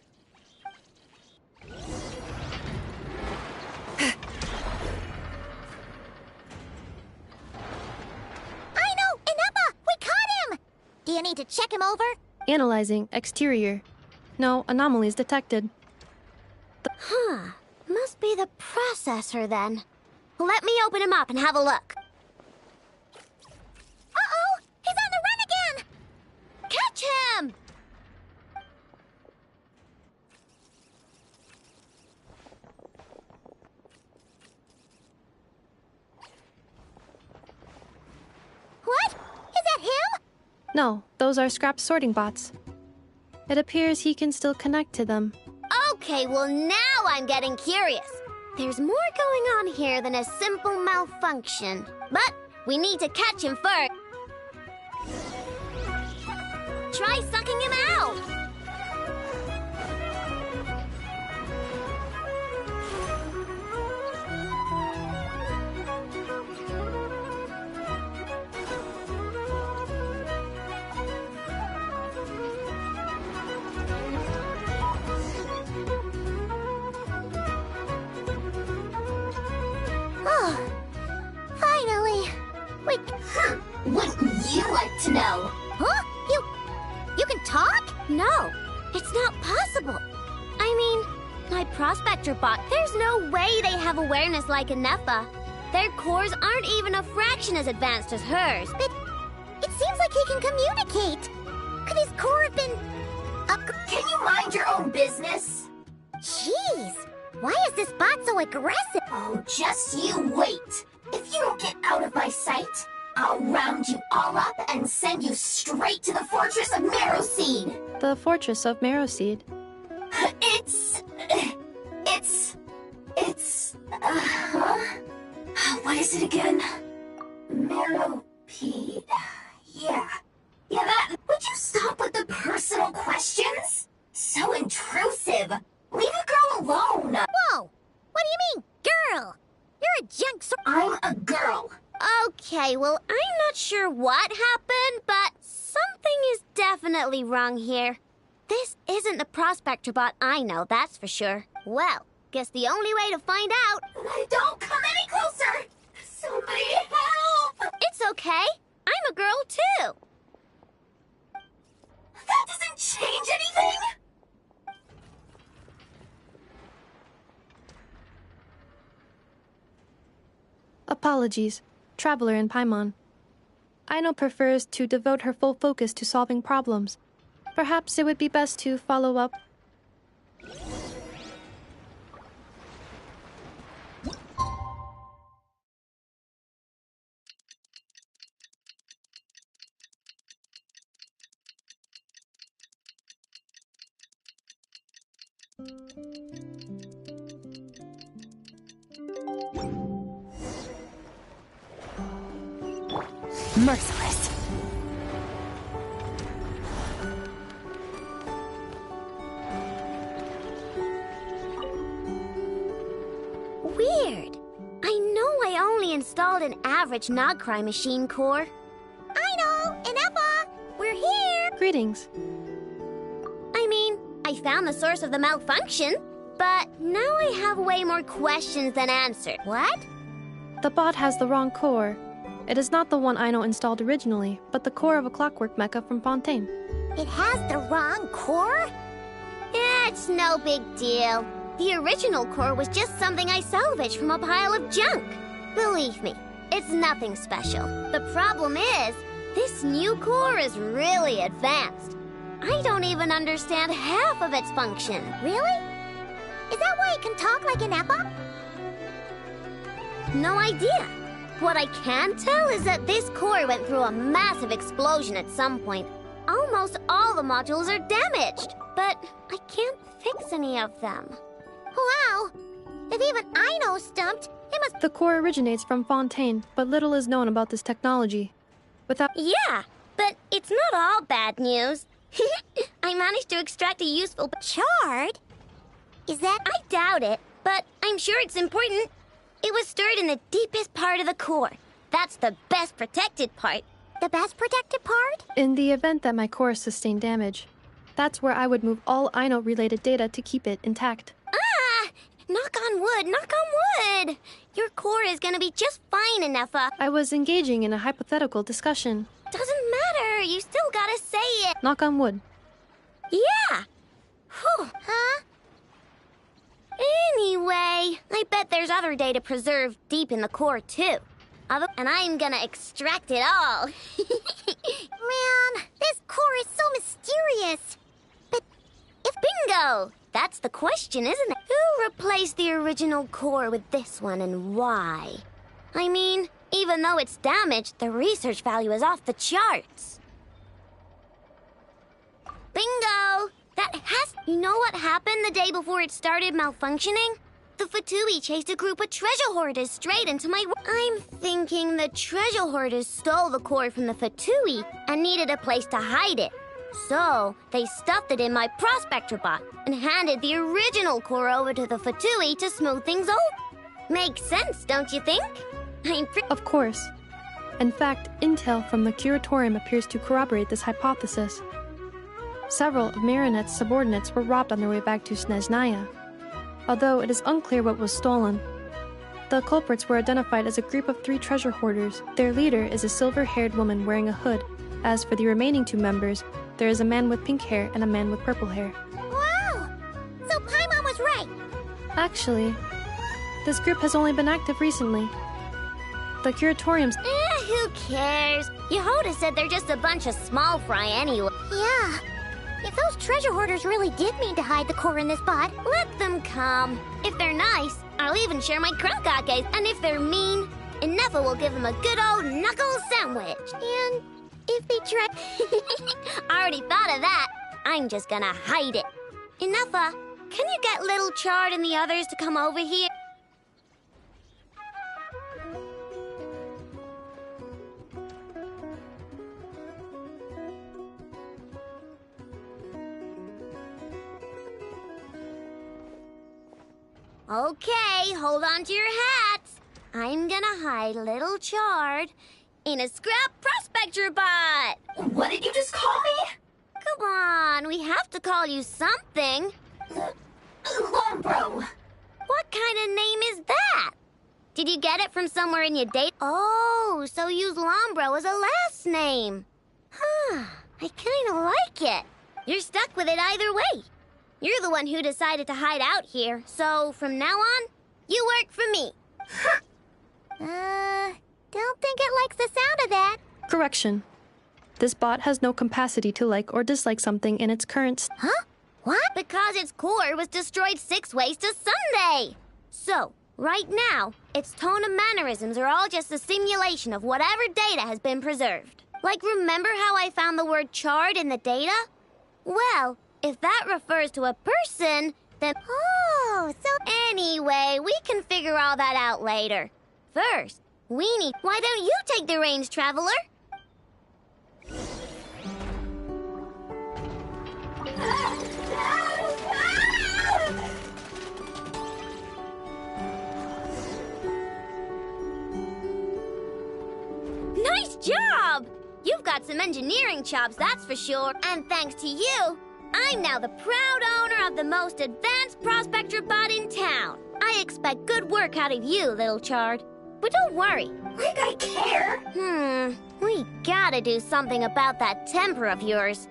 Do you need to check him over? Analyzing exterior. No anomalies detected. Must be the processor then. Let me open him up and have a look. Uh-oh! He's on the run again! Catch him! What? Is that him? No, those are scrap sorting bots. It appears he can still connect to them. Okay, well now I'm getting curious. There's more going on here than a simple malfunction. But we need to catch him first. Try sucking him out! Finally! Wait, Wouldn't you like to know? Huh? You can talk? No, it's not possible. I mean, my prospector bot, there's no way they have awareness like Inefa. Their cores aren't even a fraction as advanced as hers. he can communicate? Could his core have been... Can you mind your own business? Jeez, why is this bot so aggressive? Oh, just you wait. If you don't get out of my sight, I'll round you all up and send you straight to the Fortress of Marrowseed. The Fortress of Marrowseed. What is it again? Marrowpeed. Yeah, that. Would you stop with the personal questions? So intrusive. Leave a girl alone. Whoa! What do you mean, girl? You're a junk I'm a girl. Okay, well, I'm not sure what happened, but something is definitely wrong here. This isn't the prospector bot I know, that's for sure. Well, guess the only way to find out... Don't come any closer! Somebody help! It's okay. I'm a girl, too. That doesn't change anything! Apologies, Traveler in Paimon. Aino prefers to devote her full focus to solving problems. Perhaps it would be best to follow up. Merciless. Weird. I know I only installed an average krai machine core. Aino and Effa, we're here. Greetings. I mean, I found the source of the malfunction, but now I have way more questions than answered. What? The bot has the wrong core. It is not the one Aino installed originally, but the core of a clockwork mecha from Fontaine. It has the wrong core? It's no big deal. The original core was just something I salvaged from a pile of junk. Believe me, it's nothing special. The problem is, this new core is really advanced. I don't even understand half of its function. Really? Is that why it can talk like an Effa? No idea. What I can tell is that this core went through a massive explosion at some point. Almost all the modules are damaged, but I can't fix any of them. Wow! If even Aino's stumped, it must... The core originates from Fontaine, but little is known about this technology. Yeah, but it's not all bad news. I managed to extract a useful shard? Is that... I doubt it, but I'm sure it's important. It was stored in the deepest part of the core. That's the best protected part. The best protected part? In the event that my core sustained damage, that's where I would move all Aino-related data to keep it intact. Knock on wood, knock on wood! Your core is gonna be just fine, Effa. I was engaging in a hypothetical discussion. Doesn't matter, you still gotta say it. Knock on wood. Yeah! Whew. Huh? Anyway, I bet there's other data preserved deep in the core, too. And I'm gonna extract it all. Man, this core is so mysterious. But if bingo! That's the question, isn't it? Who replaced the original core with this one and why? I mean, even though it's damaged, the research value is off the charts. Bingo! That has... You know what happened the day before it started malfunctioning? The Fatui chased a group of treasure hoarders straight into my... I'm thinking the treasure hoarders stole the core from the Fatui and needed a place to hide it. So, they stuffed it in my prospector bot and handed the original core over to the Fatui to smooth things over. Makes sense, don't you think? Of course. In fact, intel from the Curatorium appears to corroborate this hypothesis. Several of Marinette's subordinates were robbed on their way back to Snezhnaya, although it is unclear what was stolen. The culprits were identified as a group of 3 treasure hoarders. Their leader is a silver-haired woman wearing a hood. As for the remaining 2 members, there is a man with pink hair and a man with purple hair. Wow! So Paimon was right! Actually, this group has only been active recently. The Curatorium's... Who cares? Yehoda said they're just a bunch of small fry anyway. Yeah. If those treasure hoarders really did mean to hide the core in this pot, let them come. If they're nice, I'll even share my crackakes. And if they're mean, Inefa will give them a good old knuckle sandwich. And if they try... I already thought of that. I'm just gonna hide it. Inefa, can you get Little Chard and the others to come over here? Okay, hold on to your hats. I'm gonna hide Little Chard in a scrap prospector bot. What did you just call me? Come on, we have to call you something. Lombro. What kind of name is that? Did you get it from somewhere in your date? Oh, so use Lombro as a last name. Huh, I kinda like it. You're stuck with it either way. You're the one who decided to hide out here, so from now on, you work for me. Don't think it likes the sound of that. Correction. This bot has no capacity to like or dislike something in its current... Huh? What? Because its core was destroyed 6 ways to Sunday. So, right now, its tone and mannerisms are all just a simulation of whatever data has been preserved. Like, remember how I found the word chard in the data? Well, if that refers to a person, then... Oh, so... Anyway, we can figure all that out later. First, Weenie, why don't you take the reins, Traveler? Nice job! You've got some engineering chops, that's for sure. And thanks to you, I'm now the proud owner of the most advanced prospector bot in town. I expect good work out of you, Little Chard. But don't worry. Like I care. We gotta do something about that temper of yours.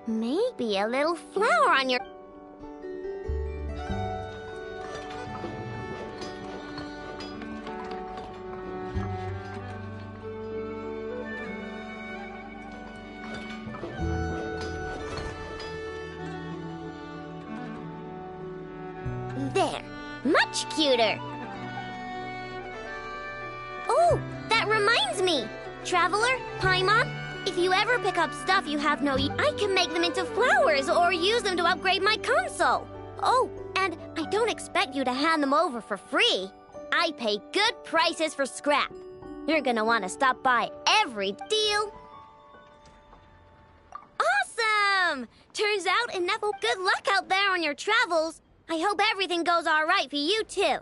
Maybe a little flour on your... There. Much cuter. Oh, that reminds me. Traveler, Paimon, if you ever pick up stuff you have no use, I can make them into flowers or use them to upgrade my console. Oh, and I don't expect you to hand them over for free. I pay good prices for scrap. You're gonna want to stop by every deal. Awesome! Turns out, Ineffable, good luck out there on your travels. I hope everything goes all right for you, too.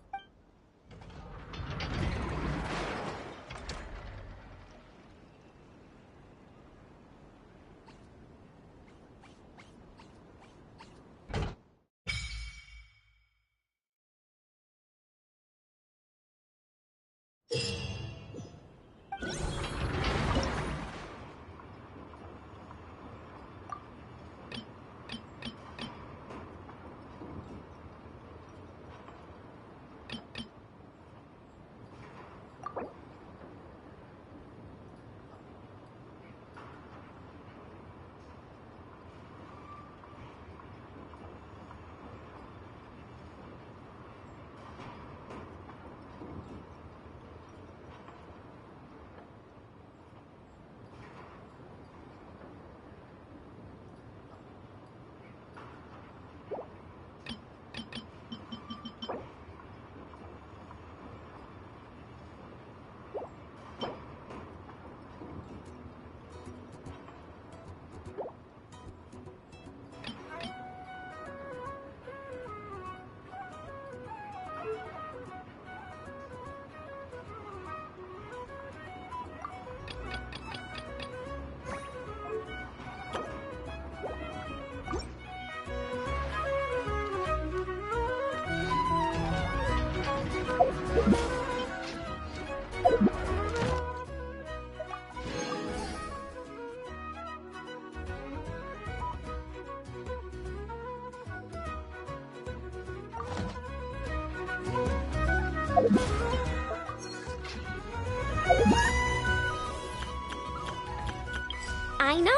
Aino?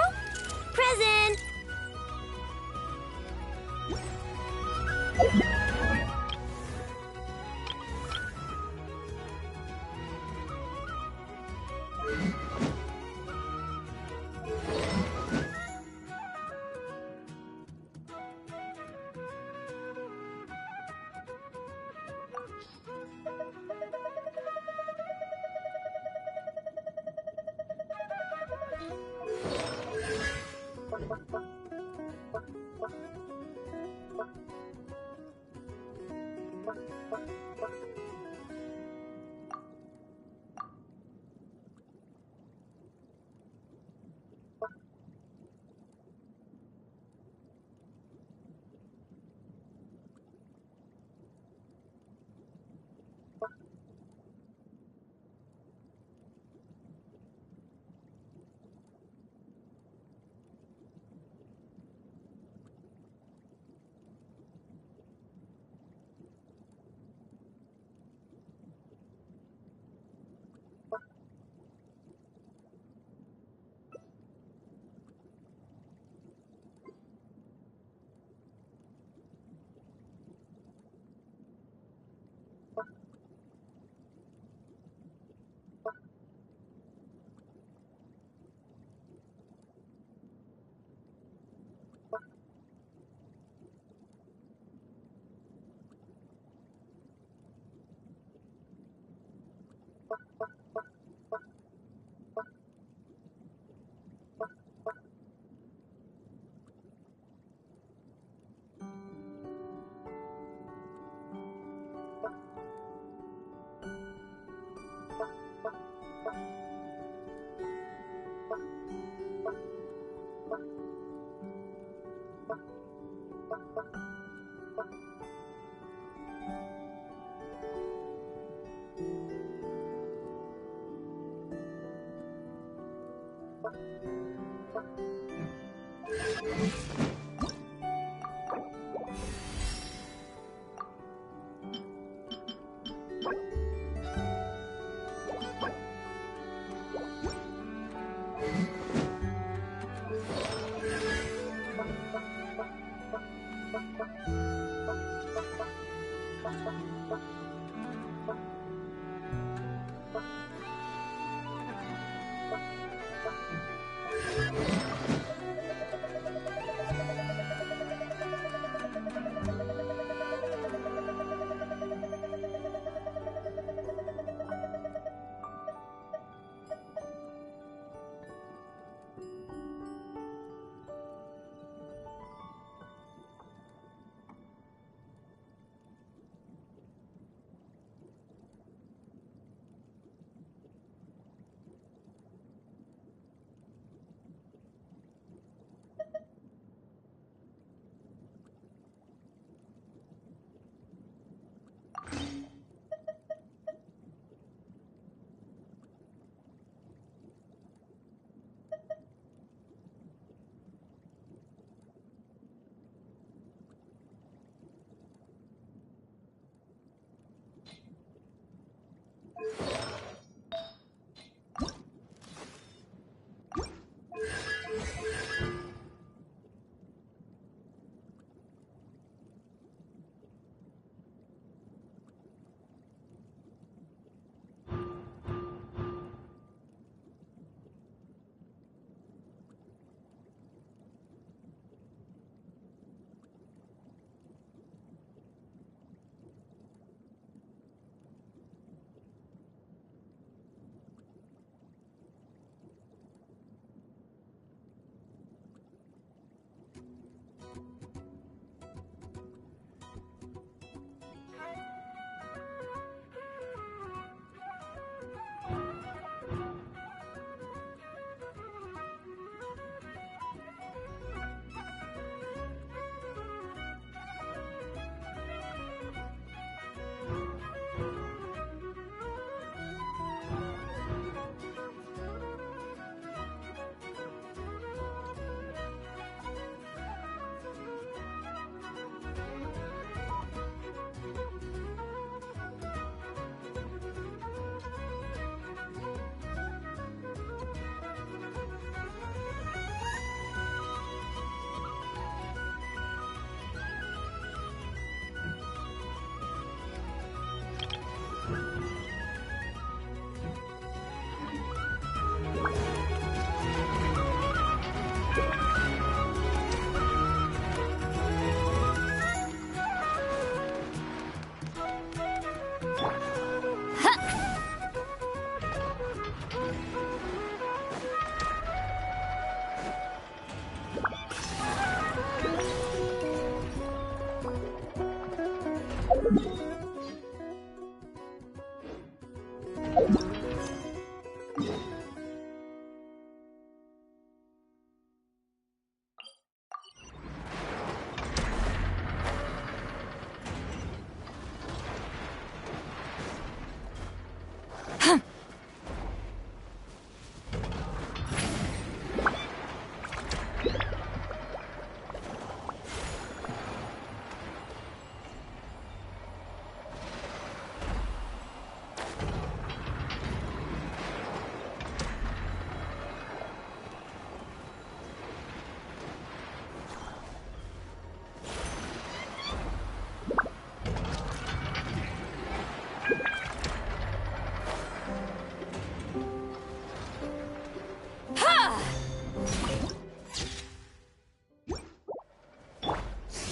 Present!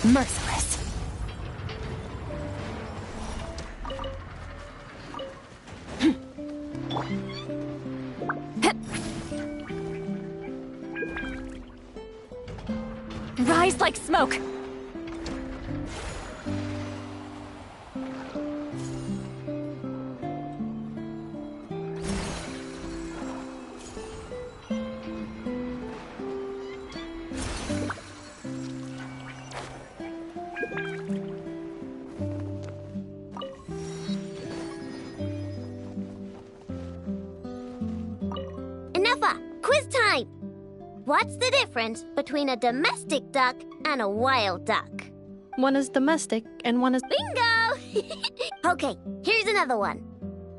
Merciless. Rise like smoke. Quiz time! What's the difference between a domestic duck and a wild duck? One is domestic and one is... Bingo! Okay, here's another one.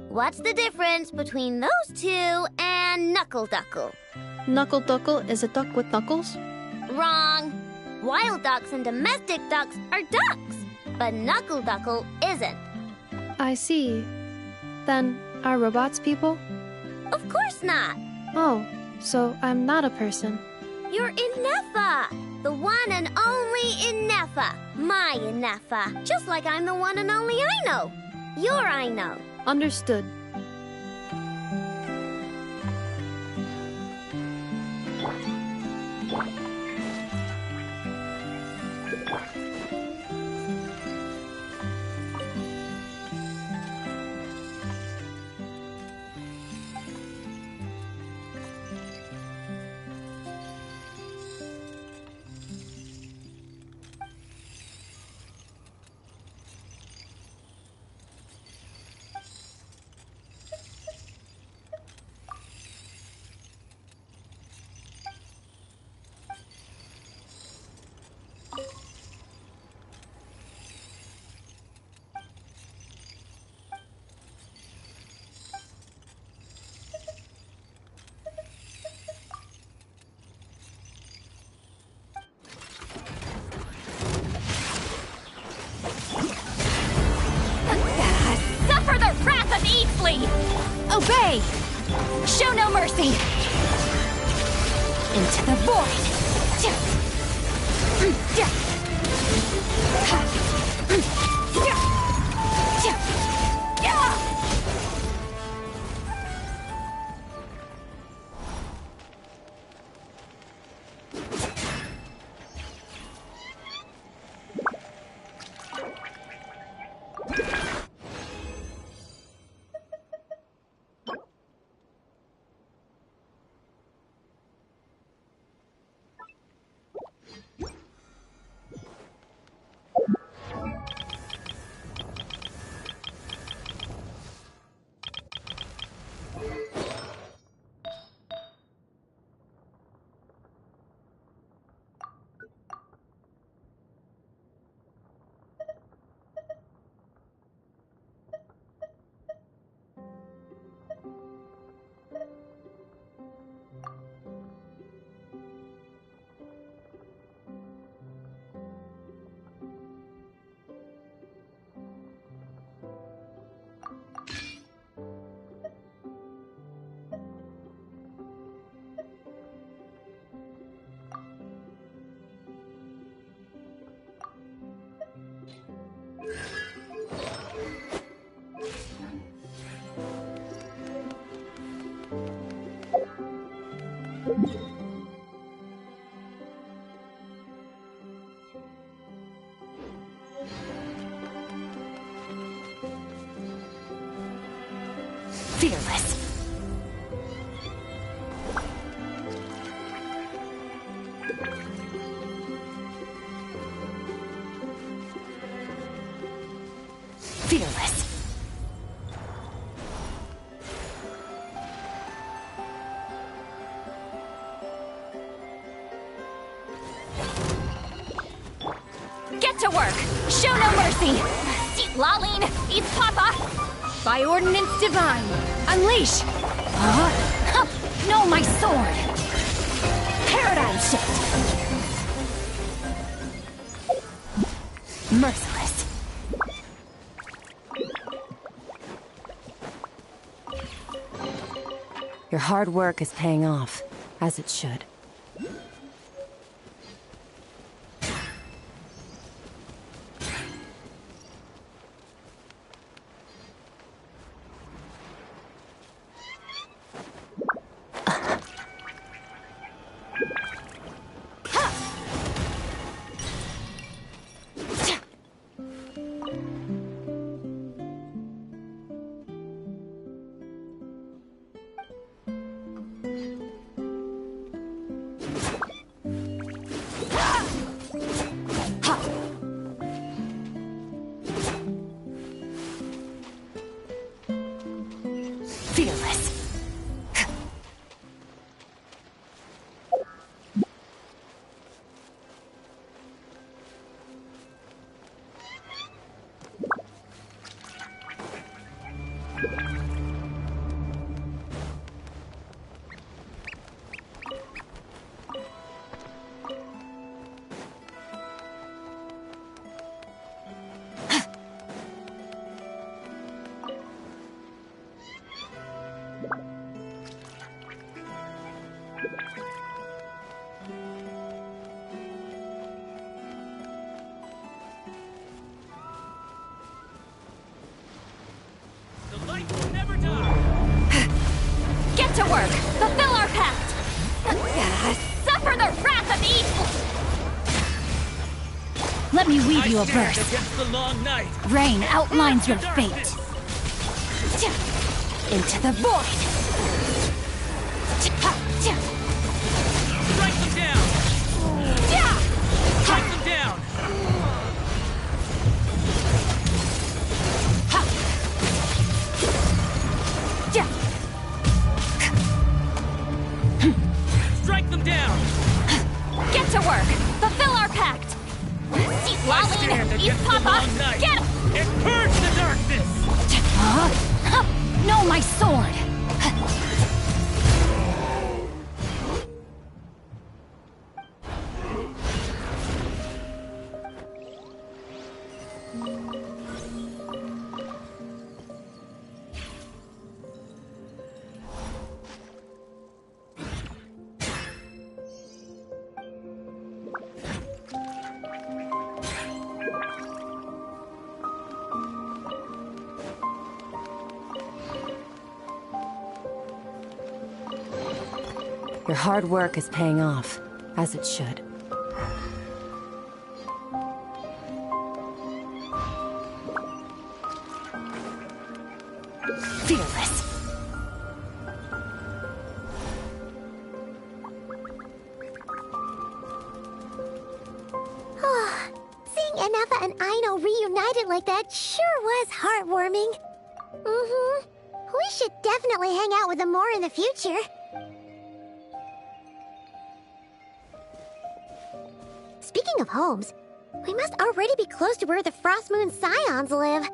What's the difference between those two and knuckle duckle? Knuckle duckle is a duck with knuckles? Wrong! Wild ducks and domestic ducks are ducks, but knuckle duckle isn't. I see. Then, are robots people? Of course not! Oh, so I'm not a person. You're Inefa! The one and only Inefa! My Inefa! Just like I'm the one and only Aino! Your Aino! Understood. Suffer the wrath of Eastly! Obey! Show no mercy! Into the void! Fearless. Fearless. Get to work! Show no mercy! Eat Laline! Eat Papa! By ordinance divine! Unleash! No, my sword! Paradigm shift! Merciless. Your hard work is paying off, as it should. Fearless. Get to work! Fulfill our pact! Suffer the wrath of evil! Let me weave you a verse. Against the long night. Rain outlines your fate. Into the void! Strike them down! Strike them down! Strike them down! Get to work! Fulfill our pact! Eat Laline! Eat Papa! Get him! It purge the darkness! No, my sword! Your hard work is paying off, as it should. Fearless. Seeing Anafa and Aino reunited like that sure was heartwarming. Mm-hmm. We should definitely hang out with them more in the future. Speaking of homes, we must already be close to where the Frost Moon Scions live.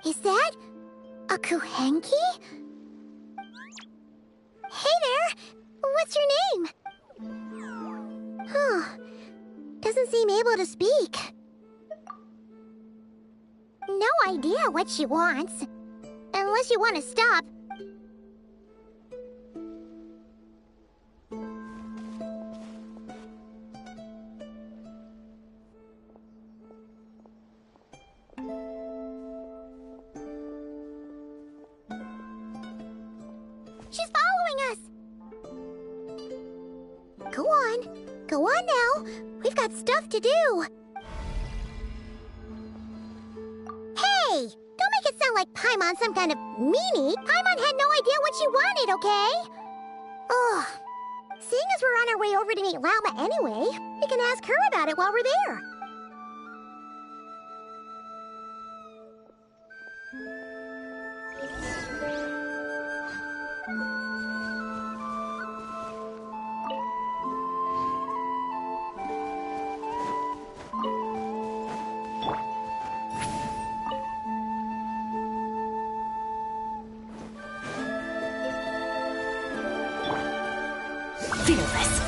Is that a Kuhenki? Hey there! What's your name? Huh. Doesn't seem able to speak. No idea what she wants. Unless you want to stop. She's following us! Go on. Go on now. We've got stuff to do. Hey! Don't make it sound like Paimon's some kind of meanie. Paimon had no idea what she wanted, okay? Ugh. Seeing as we're on our way over to meet Lauma anyway, we can ask her about it while we're there. Feel this.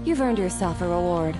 You've earned yourself a reward.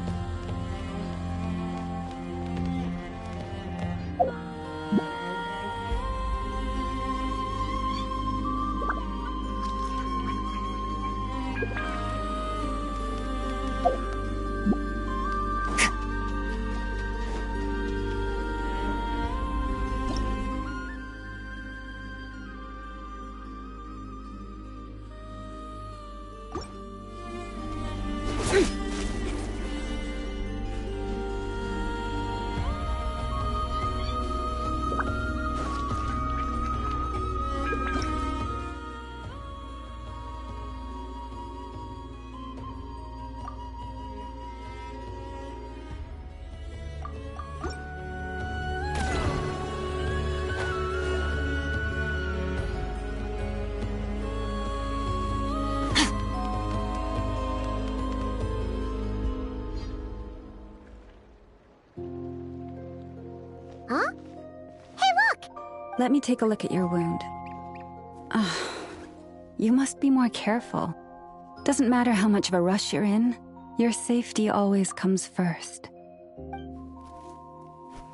Huh? Hey, look! Let me take a look at your wound. You must be more careful. Doesn't matter how much of a rush you're in, your safety always comes first.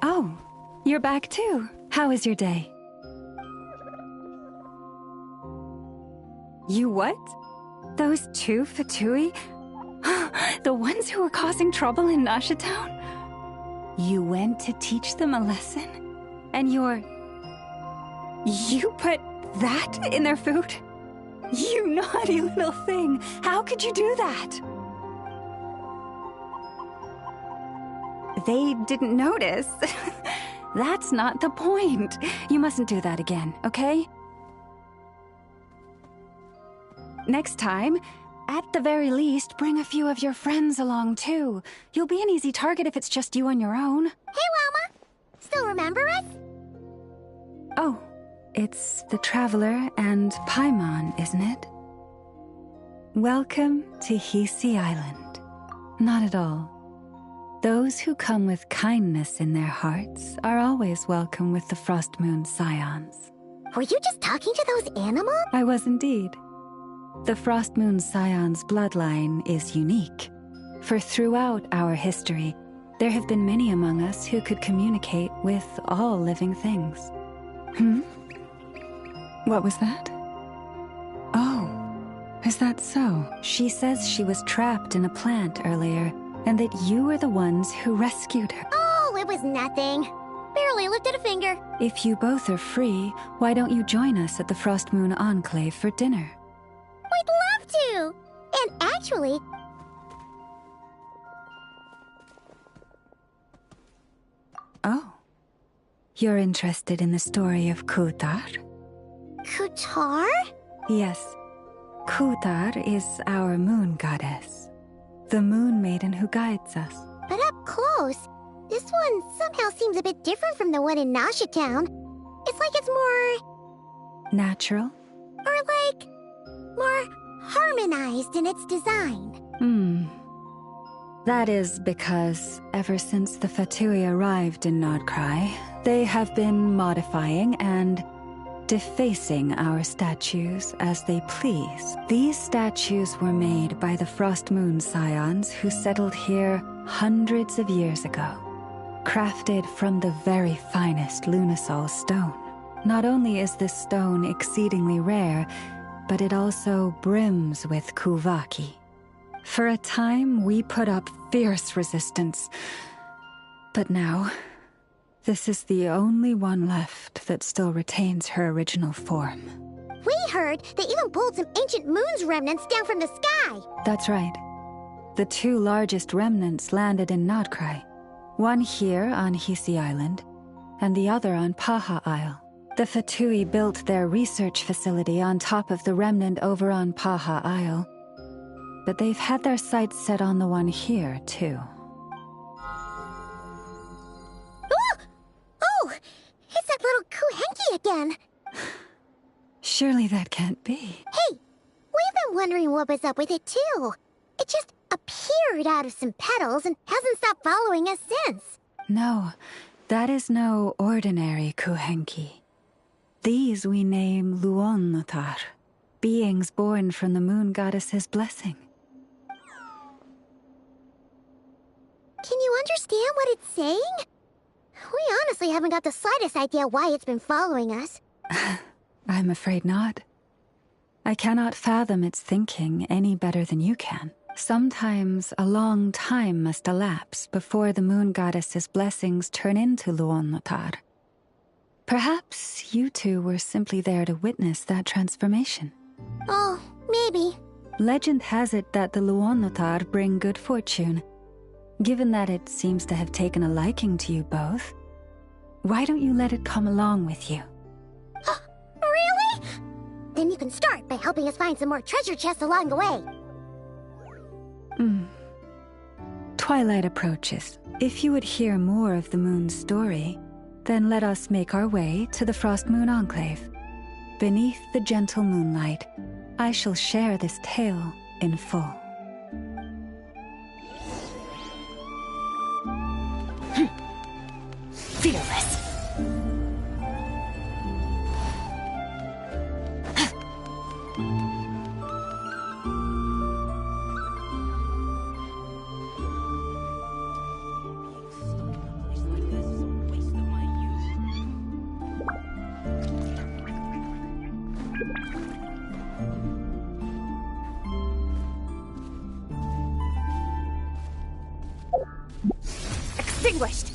Oh, you're back too. How was your day? You what? Those two Fatui? The ones who were causing trouble in Nasha Town? You went to teach them a lesson? And you put that in their food? You naughty little thing! How could you do that? They didn't notice. That's not the point. You mustn't do that again, okay? Next time, at the very least, bring a few of your friends along too. You'll be an easy target if it's just you on your own. Hey, Llama! Still remember us? Oh, it's the Traveler and Paimon, isn't it? Welcome to Hisi Island. Not at all. Those who come with kindness in their hearts are always welcome with the Frost Moon Scions. Were you just talking to those animals? I was indeed. The Frost Moon Scions bloodline is unique, for throughout our history, there have been many among us who could communicate with all living things. What was that? Oh, is that so? She says she was trapped in a plant earlier, and that you were the ones who rescued her. Oh, it was nothing. Barely lifted a finger. If you both are free, why don't you join us at the Frost Moon Enclave for dinner? We'd love to! And actually... Oh. You're interested in the story of Kutar? Kutar? Yes. Kutar is our moon goddess. The moon maiden who guides us. But up close, this one somehow seems a bit different from the one in Nasha Town. It's like it's more... natural? Or like... more harmonized in its design. That is because ever since the Fatui arrived in Nordkrai, they have been modifying and defacing our statues as they please. These statues were made by the Frost Moon Scions who settled here hundreds of years ago, crafted from the very finest Lunasol stone. Not only is this stone exceedingly rare, but it also brims with Kuvaki. For a time, we put up fierce resistance. But now, this is the only one left that still retains her original form. We heard they even pulled some ancient moon's remnants down from the sky. That's right. The two largest remnants landed in Nordkrai. One here on Hisi Island, and the other on Paha Isle. The Fatui built their research facility on top of the remnant over on Paha Isle. But they've had their sights set on the one here, too. Oh! It's that little Kuhenki again! Surely that can't be. Hey! We've been wondering what was up with it, too. It just appeared out of some petals and hasn't stopped following us since. No, that is no ordinary Kuhenki. These we name Luonnotar, beings born from the moon goddess's blessing. Can you understand what it's saying? We honestly haven't got the slightest idea why it's been following us. I'm afraid not. I cannot fathom its thinking any better than you can. Sometimes a long time must elapse before the moon goddess's blessings turn into Luonnotar. Perhaps you two were simply there to witness that transformation. Oh, maybe. Legend has it that the Luonnotar bring good fortune. Given that it seems to have taken a liking to you both, why don't you let it come along with you? Really? Then you can start by helping us find some more treasure chests along the way. Twilight approaches. If you would hear more of the moon's story, then let us make our way to the Frost Moon Enclave. Beneath the gentle moonlight, I shall share this tale in full. Fearless. extinguished.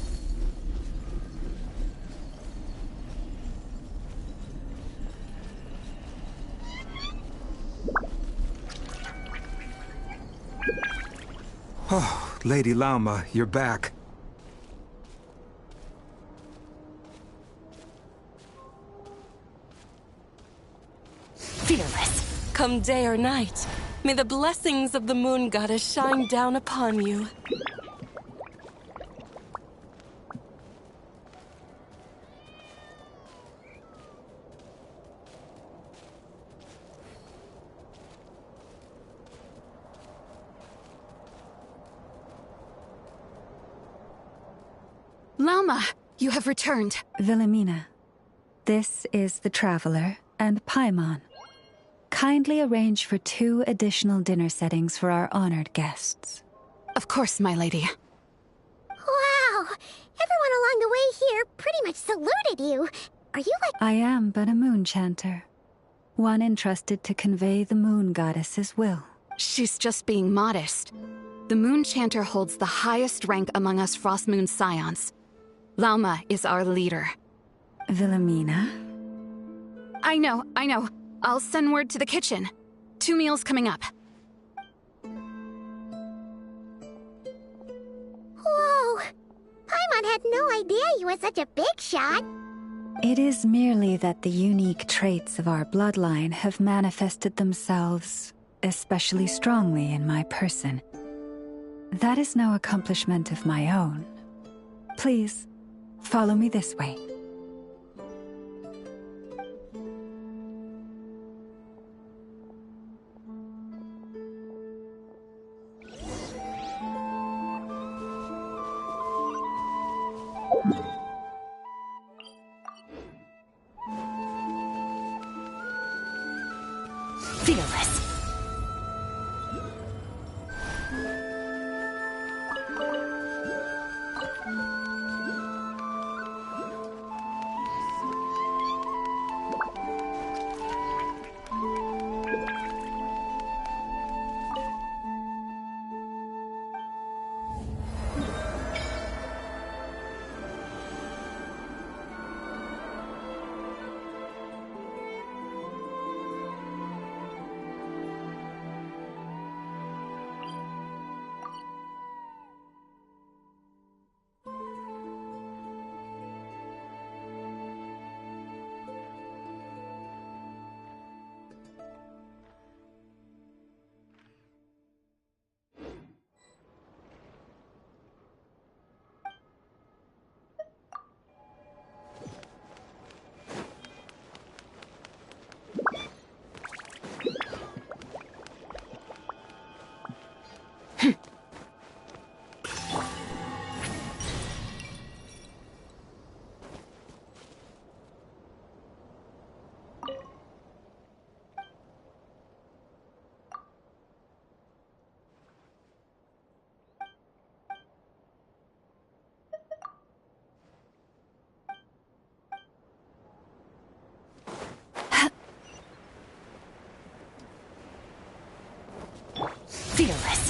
Oh, Lady Lauma, you're back. Fearless, come day or night, may the blessings of the moon goddess shine down upon you. Lauma, you have returned. Wilhelmina, this is the Traveler and Paimon. Kindly arrange for 2 additional dinner settings for our honored guests. Of course, my lady. Wow! Everyone along the way here pretty much saluted you. Are you like— I am but a moon chanter, one entrusted to convey the moon goddess's will. She's just being modest. The moon chanter holds the highest rank among us Frost Moon Scions. Lauma is our leader. Wilhelmina? I know. I'll send word to the kitchen. 2 meals coming up. Whoa! Paimon had no idea you were such a big shot. It is merely that the unique traits of our bloodline have manifested themselves especially strongly in my person. That is no accomplishment of my own. Please, follow me this way. Fearless. Fearless.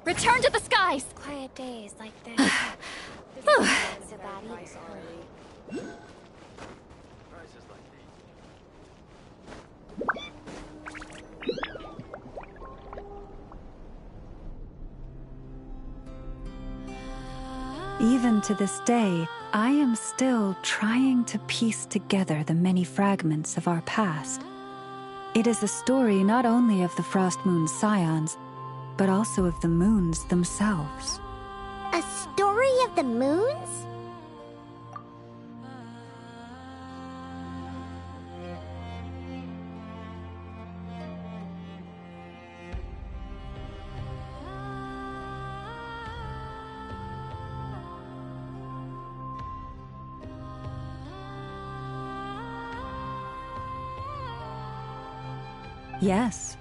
Return to the skies! Quiet days like this. So bad either. Even to this day, I am still trying to piece together the many fragments of our past. It is a story not only of the Frost Moon Scions, but also of the moons themselves. A story of the moons? Yes.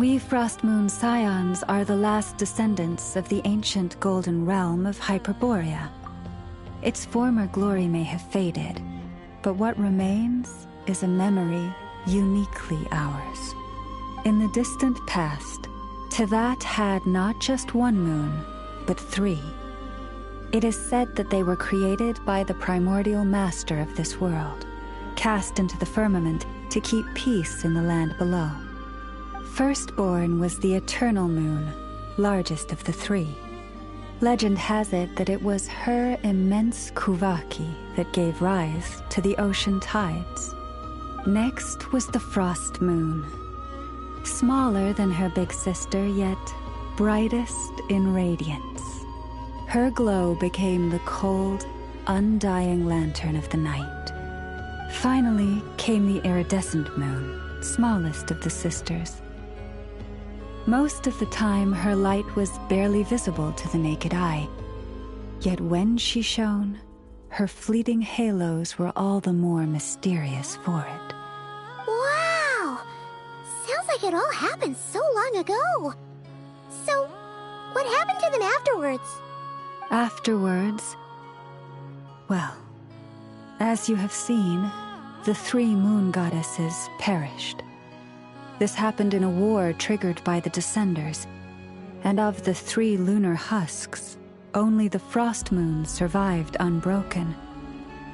We Frost Moon Scions are the last descendants of the ancient golden realm of Hyperborea. Its former glory may have faded, but what remains is a memory uniquely ours. In the distant past, Teyvat had not just one moon, but 3. It is said that they were created by the primordial master of this world, cast into the firmament to keep peace in the land below. Firstborn was the eternal moon, largest of the 3. Legend has it that it was her immense kuvaki that gave rise to the ocean tides. Next was the frost moon, smaller than her big sister, yet brightest in radiance. Her glow became the cold, undying lantern of the night. Finally came the iridescent moon, smallest of the sisters. Most of the time, her light was barely visible to the naked eye. Yet when she shone, her fleeting halos were all the more mysterious for it. Wow! Sounds like it all happened so long ago. So, what happened to them afterwards? Afterwards, well, as you have seen, the 3 moon goddesses perished. This happened in a war triggered by the Descenders, and of the 3 lunar husks, only the frost moon survived unbroken,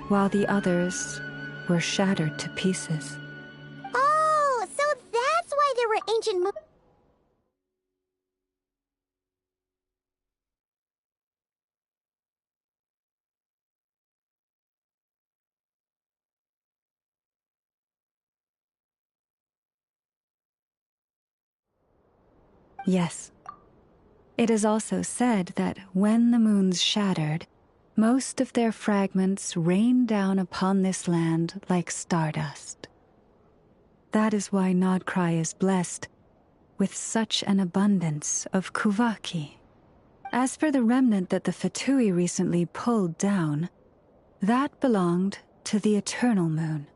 while the others were shattered to pieces. Oh, so that's why there were ancient moons. Yes. It is also said that when the moons shattered, most of their fragments rained down upon this land like stardust. That is why Nodkrai is blessed with such an abundance of kuvaki. As for the remnant that the Fatui recently pulled down, that belonged to the eternal moon.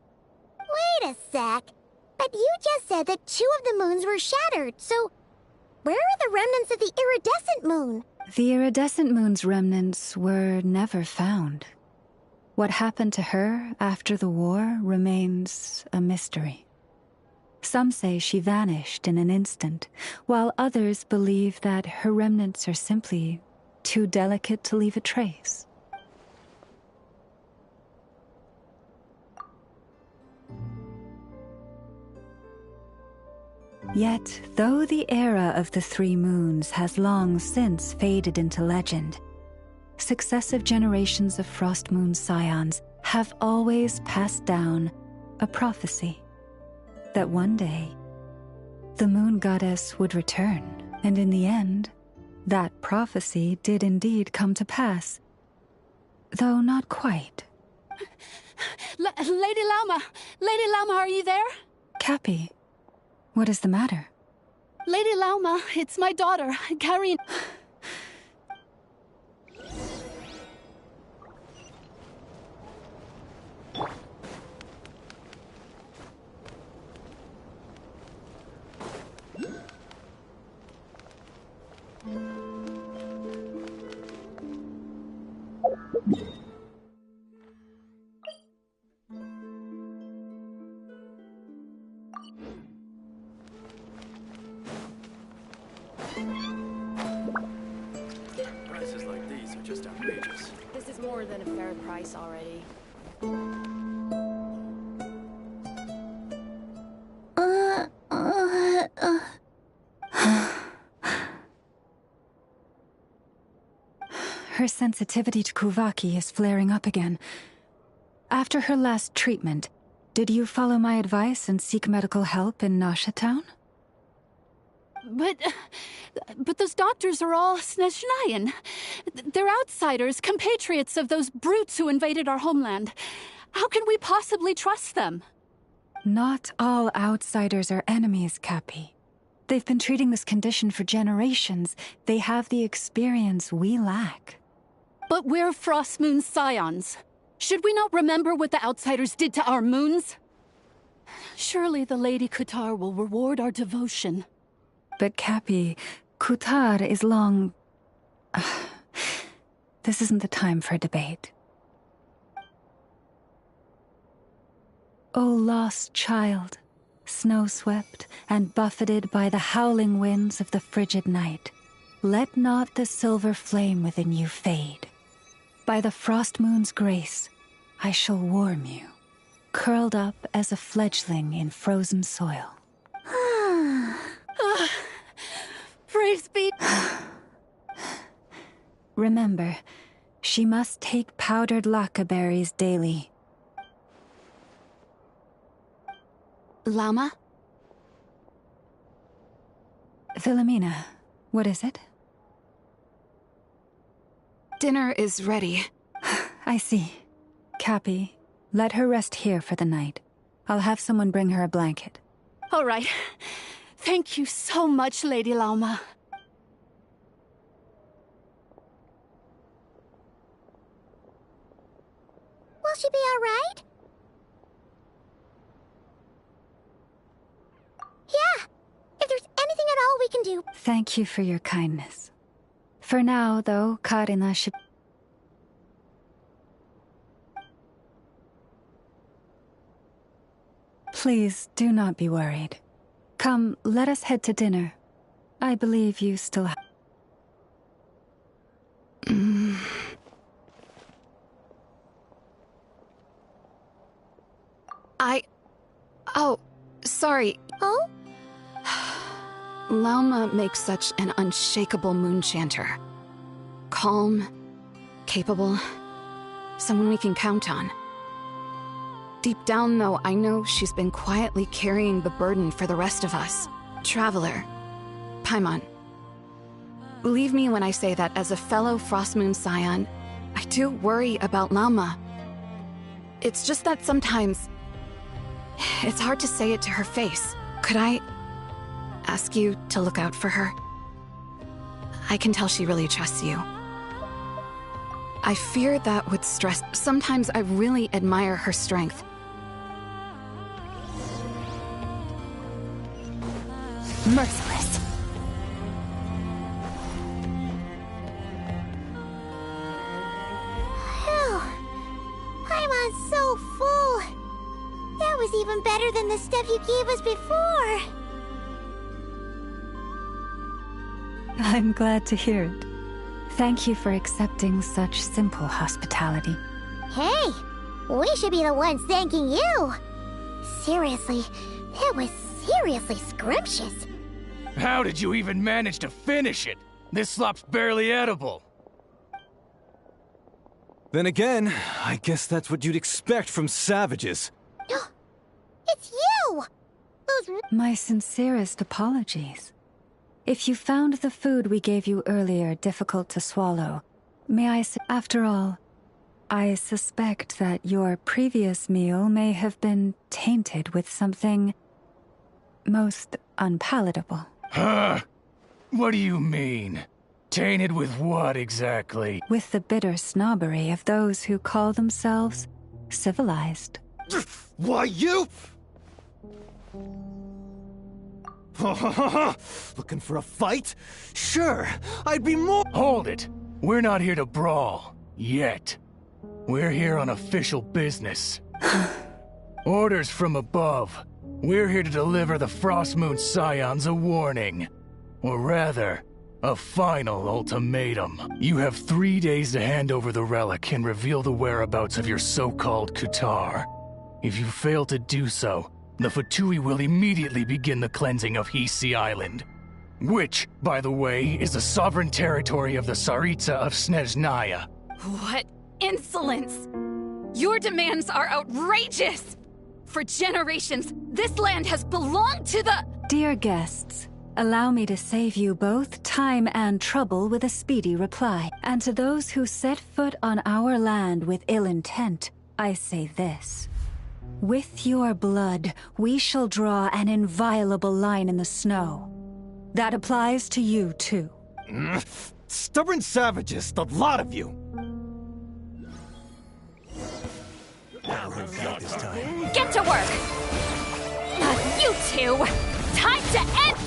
Wait a sec. But you just said that 2 of the moons were shattered, so where are the remnants of the iridescent moon? The iridescent moon's remnants were never found. What happened to her after the war remains a mystery. Some say she vanished in an instant, while others believe that her remnants are simply too delicate to leave a trace. Yet, though the era of the 3 moons has long since faded into legend, successive generations of Frost Moon Scions have always passed down a prophecy that one day the moon goddess would return, and in the end, that prophecy did indeed come to pass, though not quite. Lady Lauma! Lady Lauma, are you there? Cappy, what is the matter? Lady Lauma, it's my daughter, Karine. Prices like these are just outrageous. This is more than a fair price already. Her sensitivity to kuvaki is flaring up again. After her last treatment, did you follow my advice and seek medical help in Nasha Town? But those doctors are all Snezhnayan. They're outsiders, compatriots of those brutes who invaded our homeland. How can we possibly trust them? Not all outsiders are enemies, Cappy. They've been treating this condition for generations. They have the experience we lack. But we're Frost Moon Scions. Should we not remember what the outsiders did to our moons? Surely the Lady Kutar will reward our devotion. But Cappy, Kutar is long... This isn't the time for debate. O lost child, snow-swept and buffeted by the howling winds of the frigid night, let not the silver flame within you fade. By the frost moon's grace, I shall warm you, curled up as a fledgling in frozen soil. Praise be. Remember, she must take powdered laka berries daily. Llama? Philomena, what is it? Dinner is ready. I see. Cappy, let her rest here for the night. I'll have someone bring her a blanket. All right. Thank you so much, Lady Llama. Will she be all right? Yeah! If there's anything at all we can do... Thank you for your kindness. For now, though, Karina should... Please, do not be worried. Come, let us head to dinner. I believe you still have... Oh, sorry. Oh? Llama makes such an unshakable moon chanter. Calm, capable, someone we can count on. Deep down, though, I know she's been quietly carrying the burden for the rest of us. Traveler, Paimon. Believe me when I say that as a fellow Frost Moon Scion, I do worry about Llama. It's just that sometimes... it's hard to say it to her face. Could I ask you to look out for her? I can tell she really trusts you. I fear that with stress, sometimes I really admire her strength. Merciless. Phew. I'm so full. That was even better than the stuff you gave us before. I'm glad to hear it. Thank you for accepting such simple hospitality. Hey, we should be the ones thanking you. Seriously, that was seriously scrumptious. How did you even manage to finish it? This slop's barely edible. Then again, I guess that's what you'd expect from savages. It's you! Those... My sincerest apologies. If you found the food we gave you earlier difficult to swallow, may I after all, I suspect that your previous meal may have been tainted with something most unpalatable. Huh? What do you mean? Tainted with what exactly? With the bitter snobbery of those who call themselves civilized. Why, you... Looking for a fight? Sure, I'd be more— Hold it! We're not here to brawl. Yet. We're here on official business. Orders from above. We're here to deliver the Frost Moon Scions a warning. Or rather, a final ultimatum. You have 3 days to hand over the relic and reveal the whereabouts of your so-called Kutar. If you fail to do so, the Fatui will immediately begin the cleansing of Hisi Island. Which, by the way, is the sovereign territory of the Tsaritsa of Snezhnaya. What insolence! Your demands are outrageous! For generations, this land has belonged to the— Dear guests, allow me to save you both time and trouble with a speedy reply. And to those who set foot on our land with ill intent, I say this. With your blood, we shall draw an inviolable line in the snow. That applies to you, too. Stubborn savages, the lot of you! Get to work! You two! Time to end—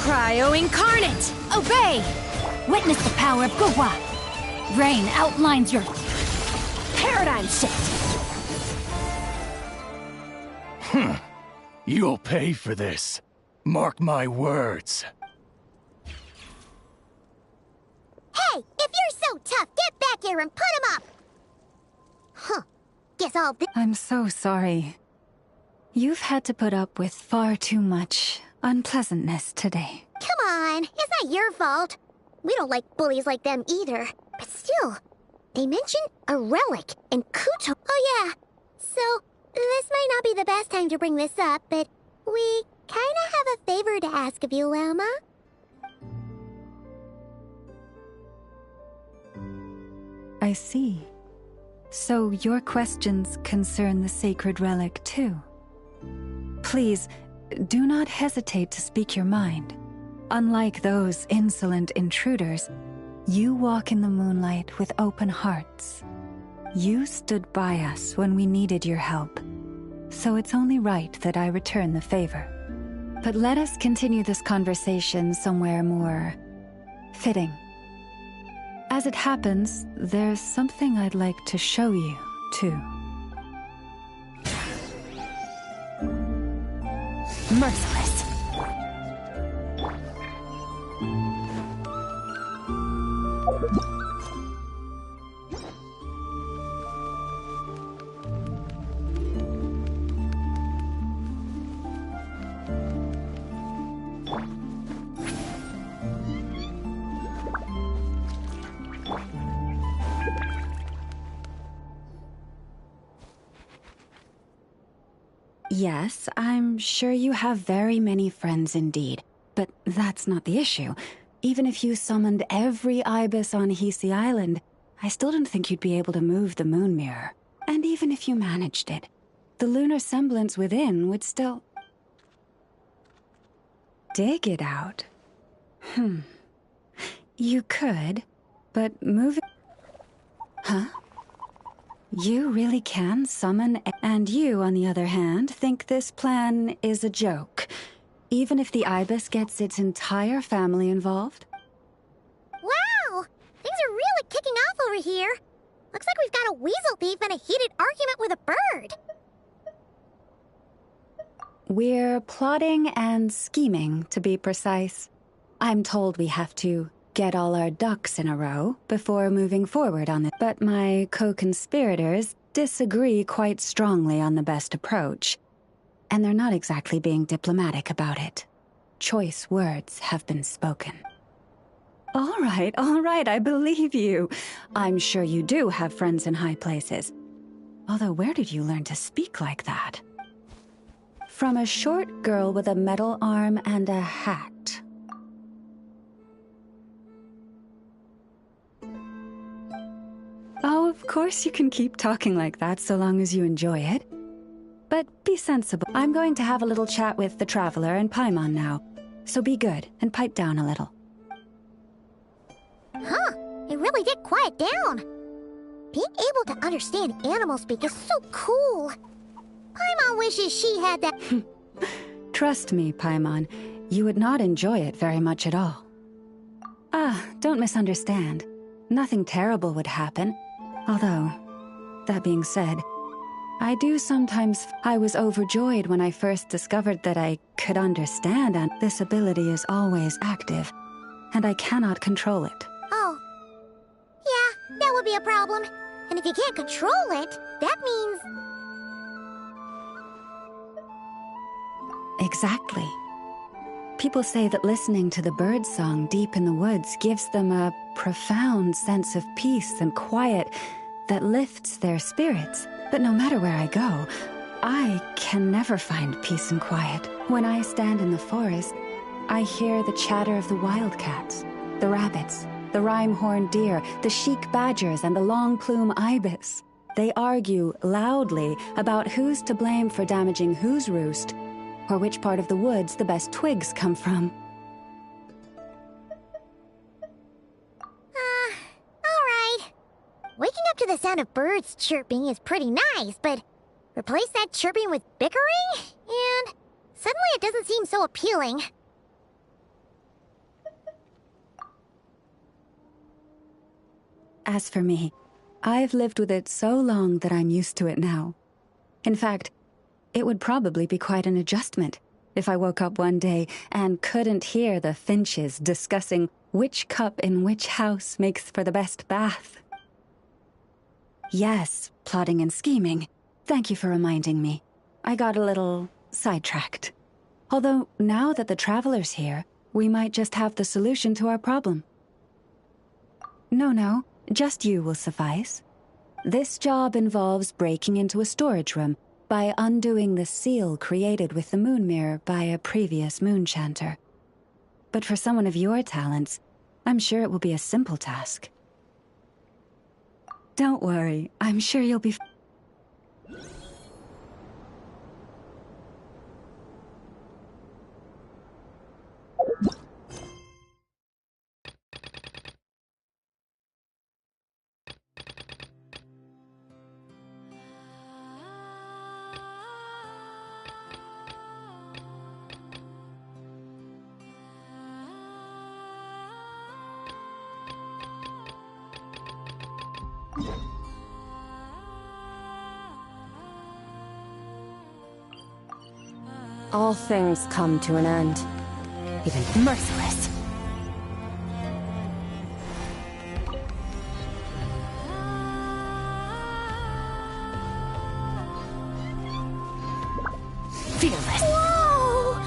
Cryo incarnate! Obey! Witness the power of Guhua! Rain outlines your paradigm shift! You'll pay for this. Mark my words. Hey, if you're so tough, get back here and put him up! Huh. Guess all this— I'm so sorry. You've had to put up with far too much unpleasantness today. Come on, it's not your fault. We don't like bullies like them either. But still, they mentioned a relic and Kuto. Oh yeah, so this might not be the best time to bring this up, but we kinda have a favor to ask of you, Lauma. I see. So your questions concern the sacred relic too. Please, do not hesitate to speak your mind. Unlike those insolent intruders, you walk in the moonlight with open hearts. You stood by us when we needed your help, so it's only right that I return the favor. But let us continue this conversation somewhere more fitting. As it happens, there's something I'd like to show you, too. Merciless. Yes, I'm sure you have very many friends indeed, but that's not the issue. Even if you summoned every ibis on Hisi Island, I still don't think you'd be able to move the moon mirror. And even if you managed it, the lunar semblance within would still... dig it out. You could, but moving... Huh? You really can summon, and you, on the other hand, think this plan is a joke, even if the ibis gets its entire family involved? Wow! Things are really kicking off over here. Looks like we've got a weasel thief and a heated argument with a bird. We're plotting and scheming, to be precise. I'm told we have to get all our ducks in a row before moving forward on it. But my co-conspirators disagree quite strongly on the best approach. And they're not exactly being diplomatic about it. Choice words have been spoken. All right, I believe you. I'm sure you do have friends in high places. Although, where did you learn to speak like that? From a short girl with a metal arm and a hat. Oh, of course you can keep talking like that so long as you enjoy it. But be sensible. I'm going to have a little chat with the Traveler and Paimon now. So be good and pipe down a little. Huh, it really did quiet down. Being able to understand animal speak is so cool. Paimon wishes she had that. Trust me, Paimon, you would not enjoy it very much at all. Don't misunderstand. Nothing terrible would happen. Although, that being said, I do sometimes... I was overjoyed when I first discovered that I could understand, and this ability is always active, and I cannot control it. Oh. Yeah, that would be a problem. And if you can't control it, that means... Exactly. People say that listening to the bird song deep in the woods gives them a profound sense of peace and quiet that lifts their spirits. But no matter where I go, I can never find peace and quiet. When I stand in the forest, I hear the chatter of the wildcats, the rabbits, the rhyme-horned deer, the chic badgers, and the long-plume ibis. They argue loudly about who's to blame for damaging whose roost, or which part of the woods the best twigs come from. Alright. Waking up to the sound of birds chirping is pretty nice, but replace that chirping with bickering? And suddenly it doesn't seem so appealing. As for me, I've lived with it so long that I'm used to it now. In fact, it would probably be quite an adjustment if I woke up one day and couldn't hear the finches discussing which cup in which house makes for the best bath. Yes, plotting and scheming. Thank you for reminding me. I got a little sidetracked. Although, now that the Traveler's here, we might just have the solution to our problem. No, just you will suffice. This job involves breaking into a storage room by undoing the seal created with the moon mirror by a previous moon chanter. But for someone of your talents, I'm sure it will be a simple task. Don't worry, I'm sure you'll be... All things come to an end, even merciless. Fearless. Whoa!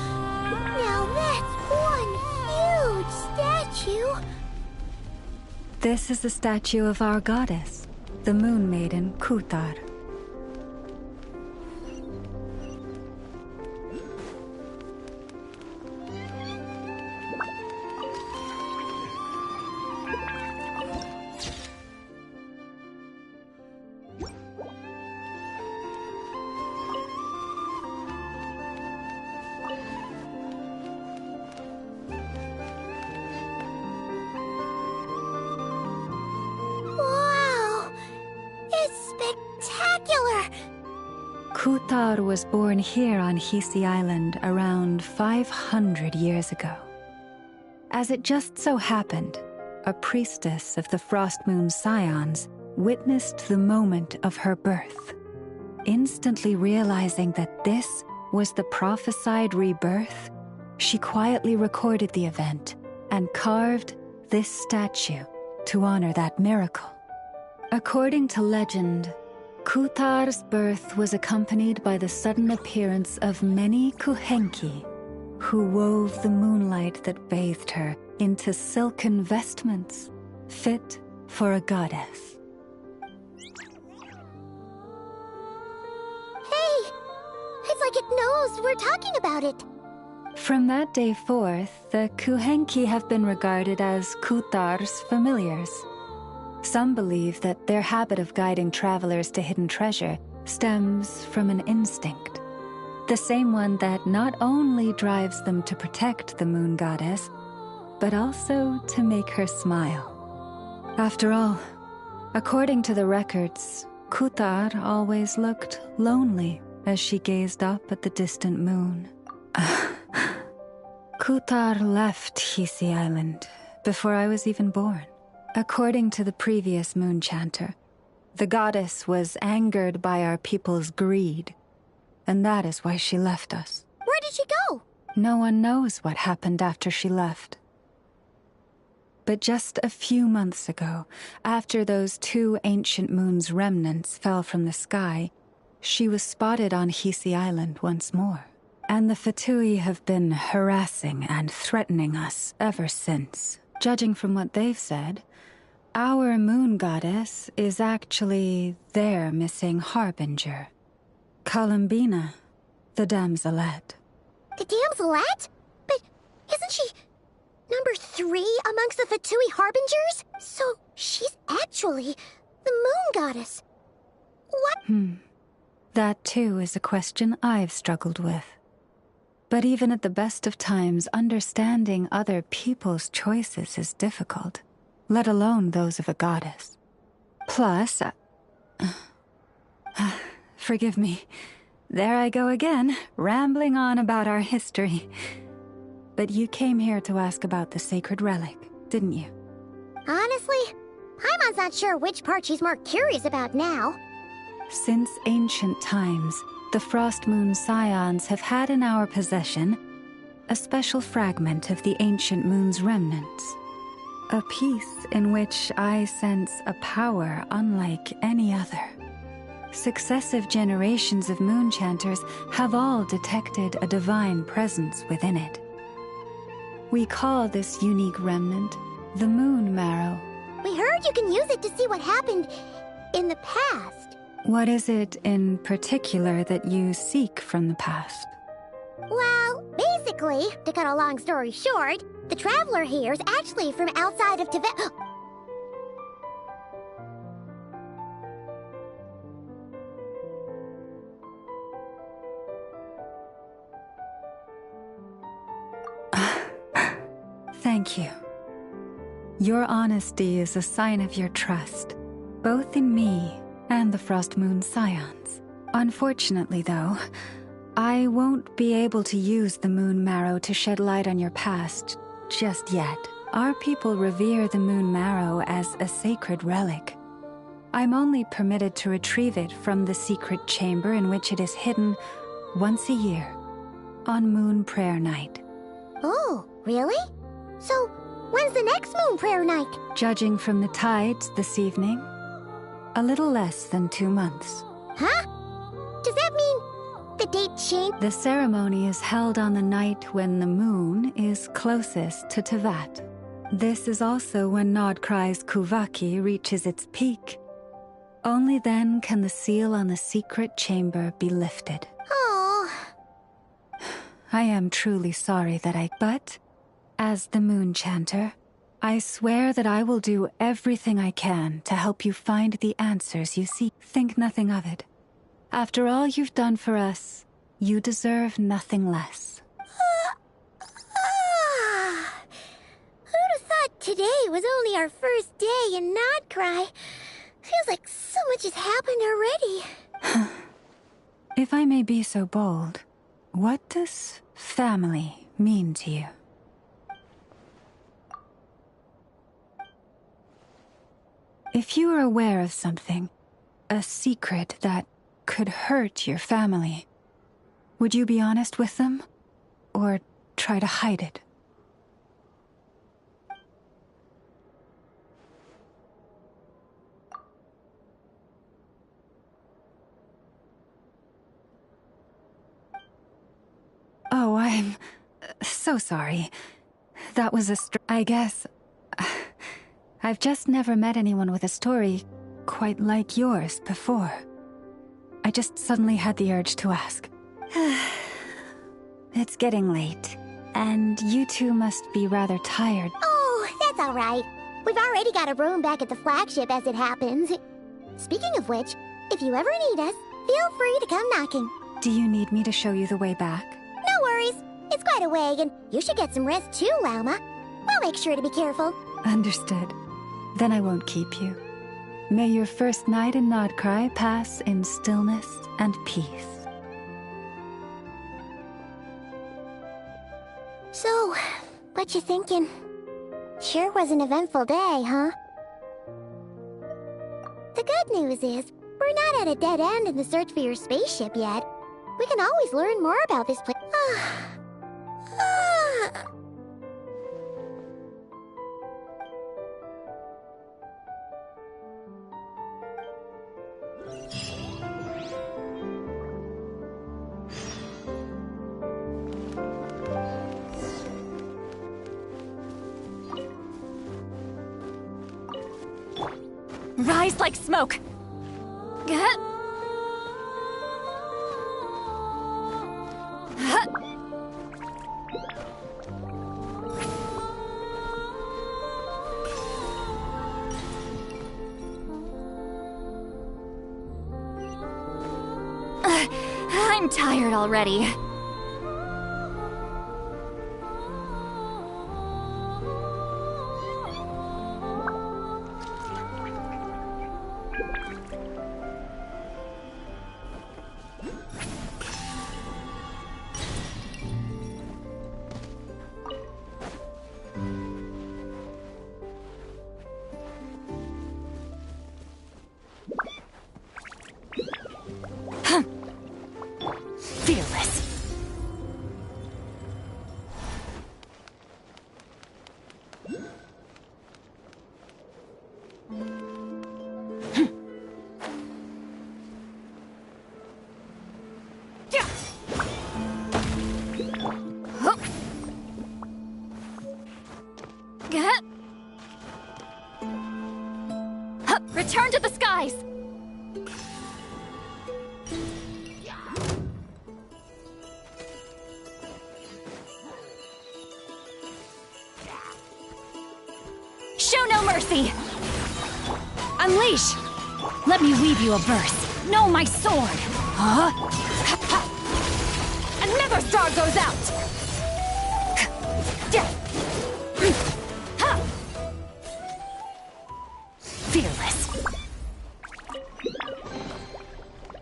Now that's one huge statue. This is the statue of our goddess, the Moon Maiden Kutar. Kutar was born here on Hisi Island around 500 years ago. As it just so happened, a priestess of the Frost Moon Scions witnessed the moment of her birth. Instantly realizing that this was the prophesied rebirth, she quietly recorded the event and carved this statue to honor that miracle. According to legend, Kutar's birth was accompanied by the sudden appearance of many Kuhenki, who wove the moonlight that bathed her into silken vestments fit for a goddess. Hey! It's like it knows we're talking about it. From that day forth, the Kuhenki have been regarded as Kutar's familiars. Some believe that their habit of guiding travelers to hidden treasure stems from an instinct. The same one that not only drives them to protect the moon goddess, but also to make her smile. After all, according to the records, Kutar always looked lonely as she gazed up at the distant moon. Kutar left Hisi Island before I was even born. According to the previous moon chanter, the goddess was angered by our people's greed, and that is why she left us. Where did she go? No one knows what happened after she left. But just a few months ago, after those 2 ancient moon's remnants fell from the sky, she was spotted on Hisi Island once more. And the Fatui have been harassing and threatening us ever since. Judging from what they've said, our moon goddess is actually their missing harbinger, Columbina, the damselette. The damselette? But isn't she number 3 amongst the Fatui harbingers? So she's actually the moon goddess. What? That too is a question I've struggled with. But even at the best of times, understanding other people's choices is difficult, let alone those of a goddess. Plus, forgive me, there I go again, rambling on about our history. But you came here to ask about the sacred relic, didn't you? Honestly, Paimon's not sure which part she's more curious about now. Since ancient times, the Frost Moon Scions have had in our possession a special fragment of the ancient moon's remnants. A piece in which I sense a power unlike any other. Successive generations of moonchanters have all detected a divine presence within it. We call this unique remnant the Moon Marrow. We heard you can use it to see what happened in the past. What is it in particular that you seek from the past? Well, basically, to cut a long story short, the traveler here is actually from outside of Tibet. Thank you. Your honesty is a sign of your trust, both in me and the Frost Moon Scions. Unfortunately, though, I won't be able to use the Moon Marrow to shed light on your past just yet. Our people revere the Moon Marrow as a sacred relic. I'm only permitted to retrieve it from the secret chamber in which it is hidden once a year, on Moon Prayer Night. Oh, really? So, when's the next Moon Prayer Night? Judging from the tides this evening, a little less than 2 months. Huh? Does that mean the date changed? The ceremony is held on the night when the moon is closest to Tevat. This is also when Nodkrai's Kuvaki reaches its peak. Only then can the seal on the secret chamber be lifted. Oh. I am truly sorry that But, as the Moon Chanter, I swear that I will do everything I can to help you find the answers you seek. Think nothing of it. After all you've done for us, you deserve nothing less. Who'd have thought today was only our first day in Nodkrai? Feels like so much has happened already. If I may be so bold, what does family mean to you? If you are aware of something, a secret that could hurt your family, would you be honest with them? Or try to hide it? Oh, I'm so sorry. That was I guess... I've just never met anyone with a story quite like yours before. I just suddenly had the urge to ask. It's getting late, and you two must be rather tired. Oh, that's all right. We've already got a room back at the flagship as it happens. Speaking of which, if you ever need us, feel free to come knocking. Do you need me to show you the way back? No worries. It's quite a way, and you should get some rest too, Lauma. We'll make sure to be careful. Understood. Then I won't keep you. May your first night in Nodkrai pass in stillness and peace. So, what you thinking? Sure was an eventful day, huh? The good news is, we're not at a dead end in the search for your spaceship yet. We can always learn more about this place. Rise like smoke! I'm tired already. Return to the skies! Show no mercy! Unleash! Let me weave you a verse. Know my sword! Huh? Another star goes out! Fearless.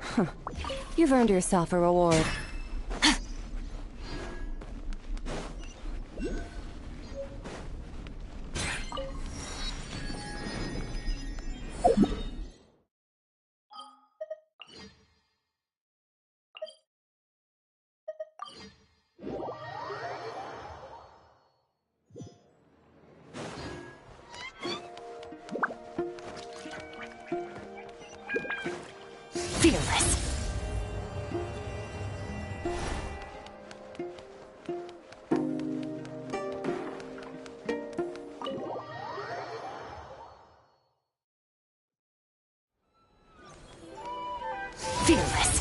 Huh. You've earned yourself a reward. Fearless. Fearless.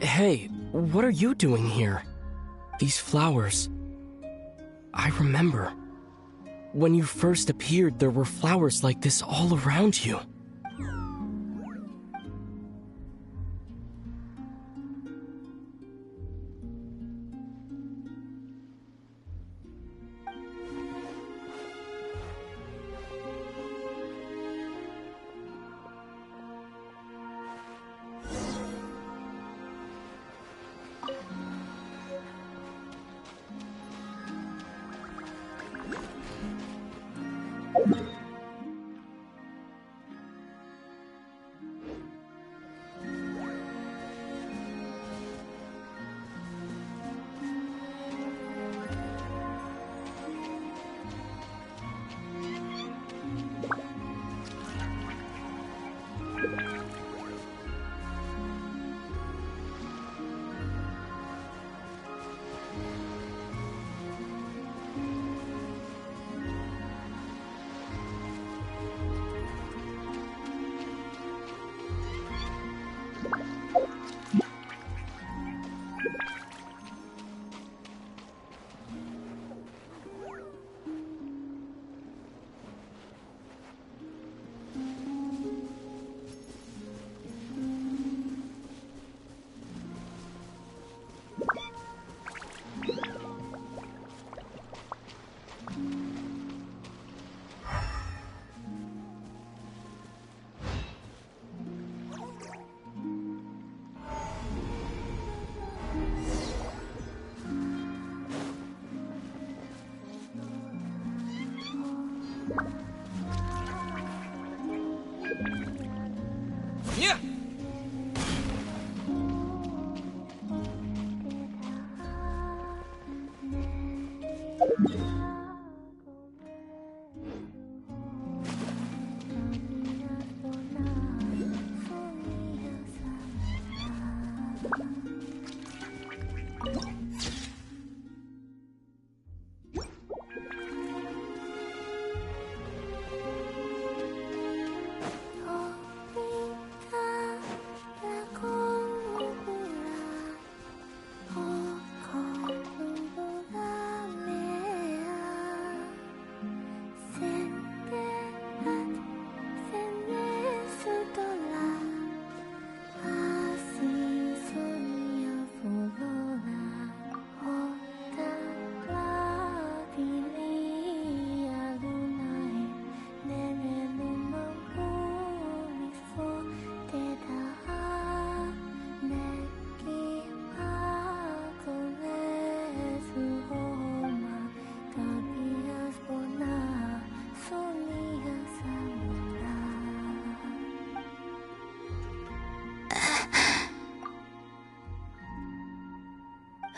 Hey, what are you doing here? These flowers. I remember. When you first appeared, there were flowers like this all around you.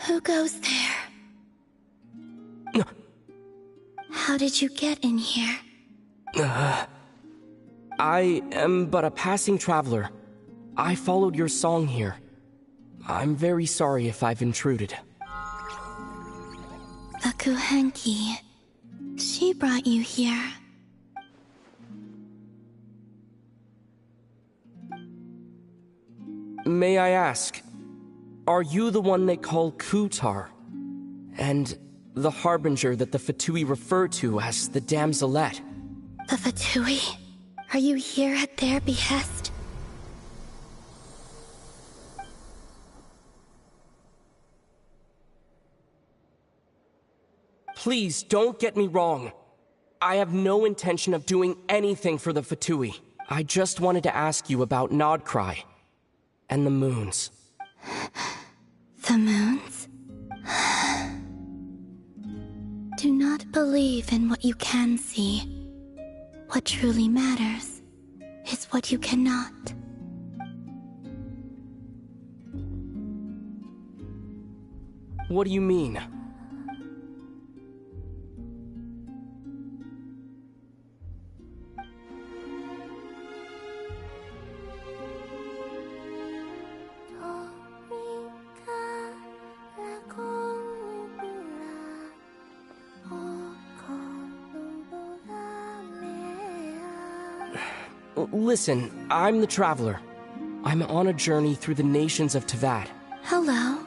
Who goes there? How did you get in here? I am but a passing traveler. I followed your song here. I'm very sorry if I've intruded. The Kuhenki. She brought you here. May I ask, are you the one they call Kutar? And the harbinger that the Fatui refer to as the Damselette? The Fatui? Are you here at their behest? Please, don't get me wrong. I have no intention of doing anything for the Fatui. I just wanted to ask you about Nodkrai and the moons. The moons? Do not believe in what you can see. What truly matters is what you cannot. What do you mean? Listen, I'm the Traveler. I'm on a journey through the nations of Teyvat. Hello.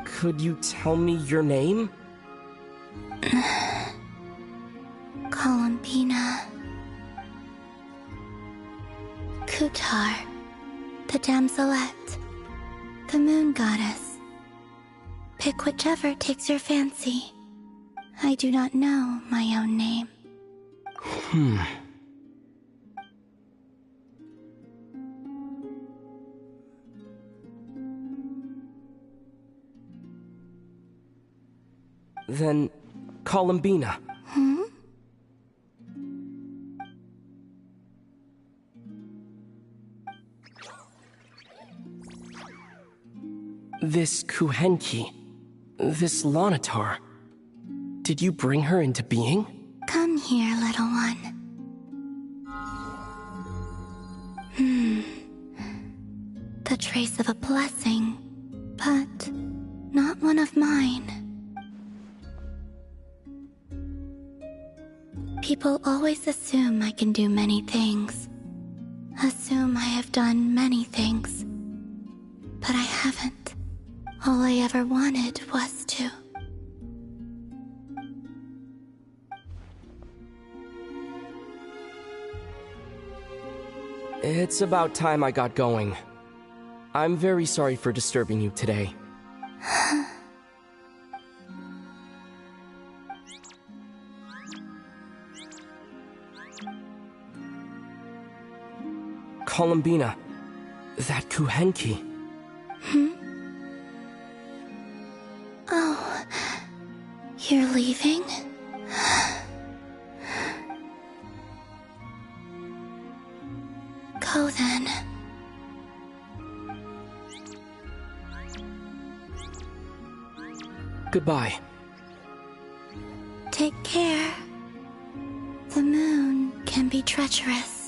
Could you tell me your name? Columbina. Kutar, the Damselette, the Moon Goddess. Pick whichever takes your fancy. I do not know my own name. Then, Columbina. This Kuhenki, this Lanatar, did you bring her into being? Come here, little one. The trace of a blessing, but not one of mine. People always assume I can do many things. Assume I have done many things. But I haven't. All I ever wanted was to. It's about time I got going. I'm very sorry for disturbing you today. Columbina, that Kuhenki. Oh, You're leaving? Go then. Goodbye. Take care. The moon can be treacherous.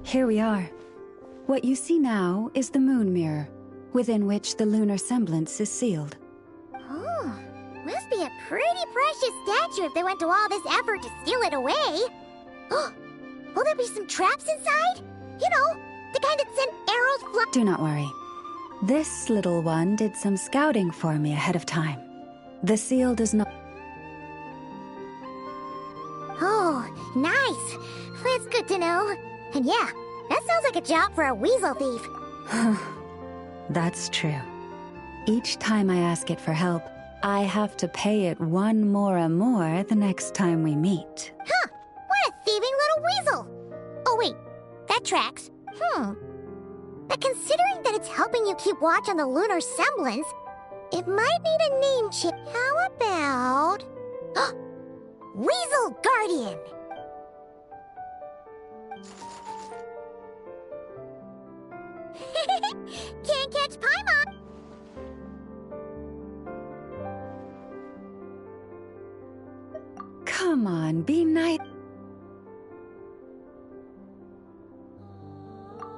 Here we are. What you see now is the moon mirror, within which the lunar semblance is sealed. Oh, must be a pretty precious statue if they went to all this effort to steal it away. Will there be some traps inside? You know, the kind that send arrows flying. Do not worry. This little one did some scouting for me ahead of time. The seal does not... Oh, nice. That's good to know. And yeah, that sounds like a job for a weasel thief. That's true. Each time I ask it for help, I have to pay it one more the next time we meet. Huh, what a thieving little weasel. Oh wait, that tracks. But considering that it's helping you keep watch on the lunar semblance, it might need a name change. How about... Weasel Guardian! Can't catch Paimon! Come on, be nice.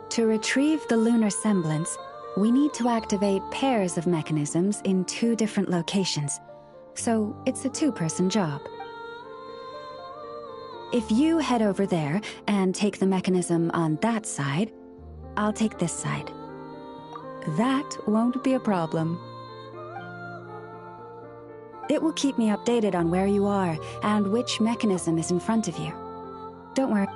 To retrieve the lunar semblance, we need to activate pairs of mechanisms in 2 different locations. So it's a 2-person job. If you head over there and take the mechanism on that side, I'll take this side. That won't be a problem. It will keep me updated on where you are and which mechanism is in front of you. Don't worry.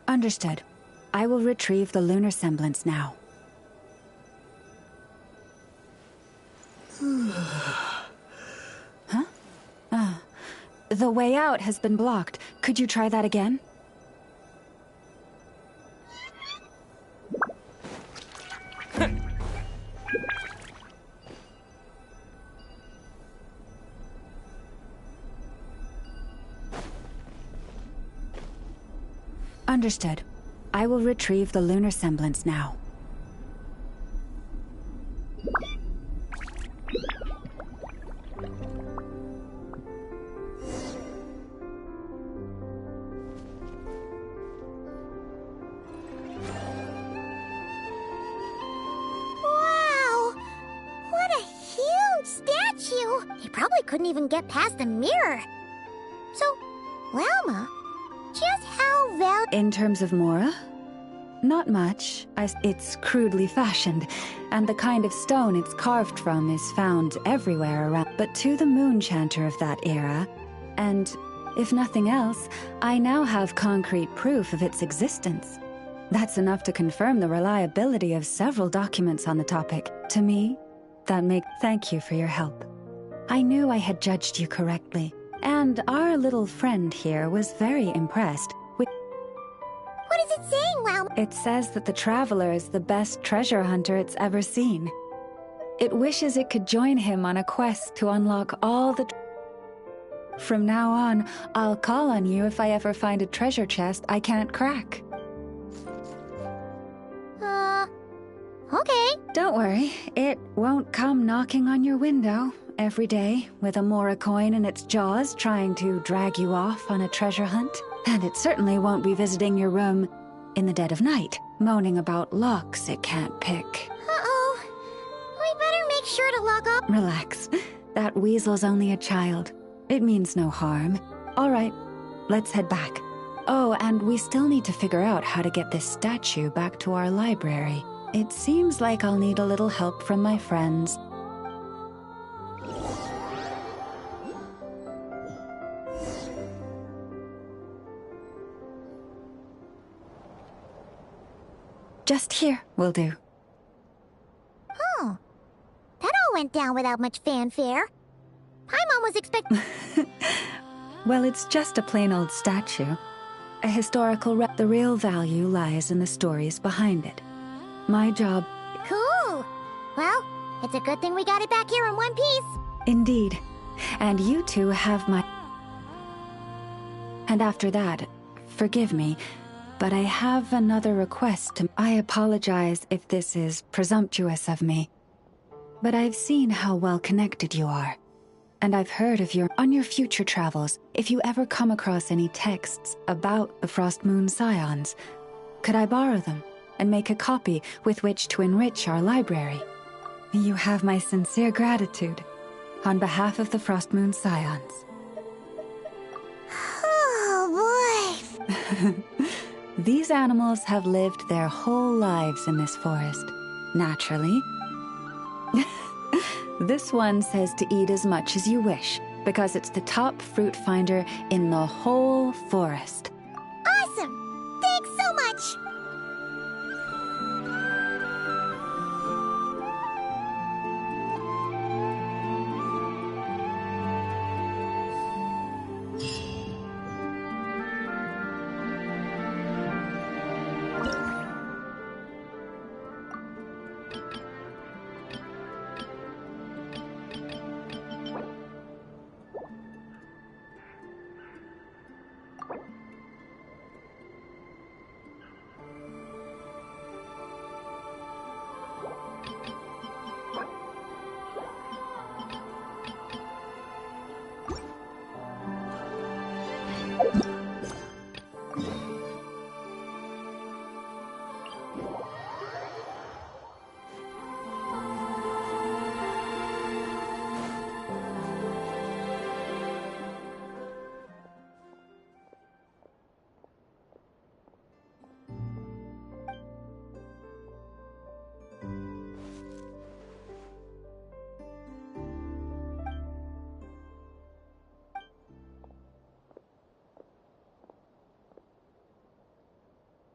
Understood. I will retrieve the lunar semblance now. Huh? The way out has been blocked. Could you try that again? Understood. I will retrieve the lunar semblance now. Wow! What a huge statue! He probably couldn't even get past the mirror. So, Lauma, just how In terms of Mora? Not much. It's crudely fashioned, and the kind of stone it's carved from is found everywhere around. But to the moon chanter of that era, and if nothing else, I now have concrete proof of its existence. That's enough to confirm the reliability of several documents on the topic. To me, thank you for your help. I knew I had judged you correctly, and our little friend here was very impressed with... What is it saying, Wow? It says that the Traveler is the best treasure hunter it's ever seen. It wishes it could join him on a quest to unlock all the... From now on, I'll call on you if I ever find a treasure chest I can't crack. Okay. Don't worry, it won't come knocking on your window every day with a Mora coin in its jaws trying to drag you off on a treasure hunt. And it certainly won't be visiting your room in the dead of night, moaning about locks it can't pick. Uh-oh. We better make sure to lock up. Relax. That weasel's only a child. It means no harm. All right, let's head back. Oh, and we still need to figure out how to get this statue back to our library. It seems like I'll need a little help from my friends. Just here will do. Oh. That all went down without much fanfare. Paimon was expecting... Well, it's just a plain old statue. A historical The real value lies in the stories behind it. My job... Cool. Well, it's a good thing we got it back here in one piece. Indeed. And you two have my... And after that, forgive me, but I have another request. I apologize if this is presumptuous of me, but I've seen how well connected you are. And I've heard of on your future travels, if you ever come across any texts about the Frost Moon Scions, could I borrow them and make a copy with which to enrich our library? You have my sincere gratitude on behalf of the Frost Moon Scions. Oh, boy. These animals have lived their whole lives in this forest, naturally. This one says to eat as much as you wish, because it's the top fruit finder in the whole forest. Awesome! Thanks so much!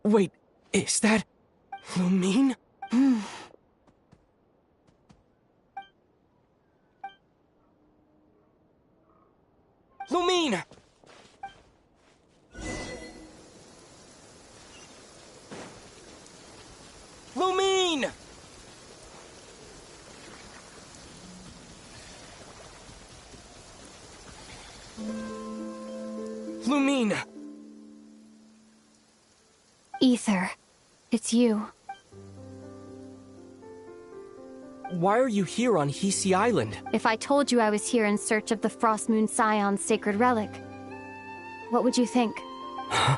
Wait, is that... Lumine? Lumine! Lumine! Lumine! Ether, it's you. Why are you here on Hisi Island? If I told you I was here in search of the Frost Moon Scion's sacred relic, what would you think? Huh?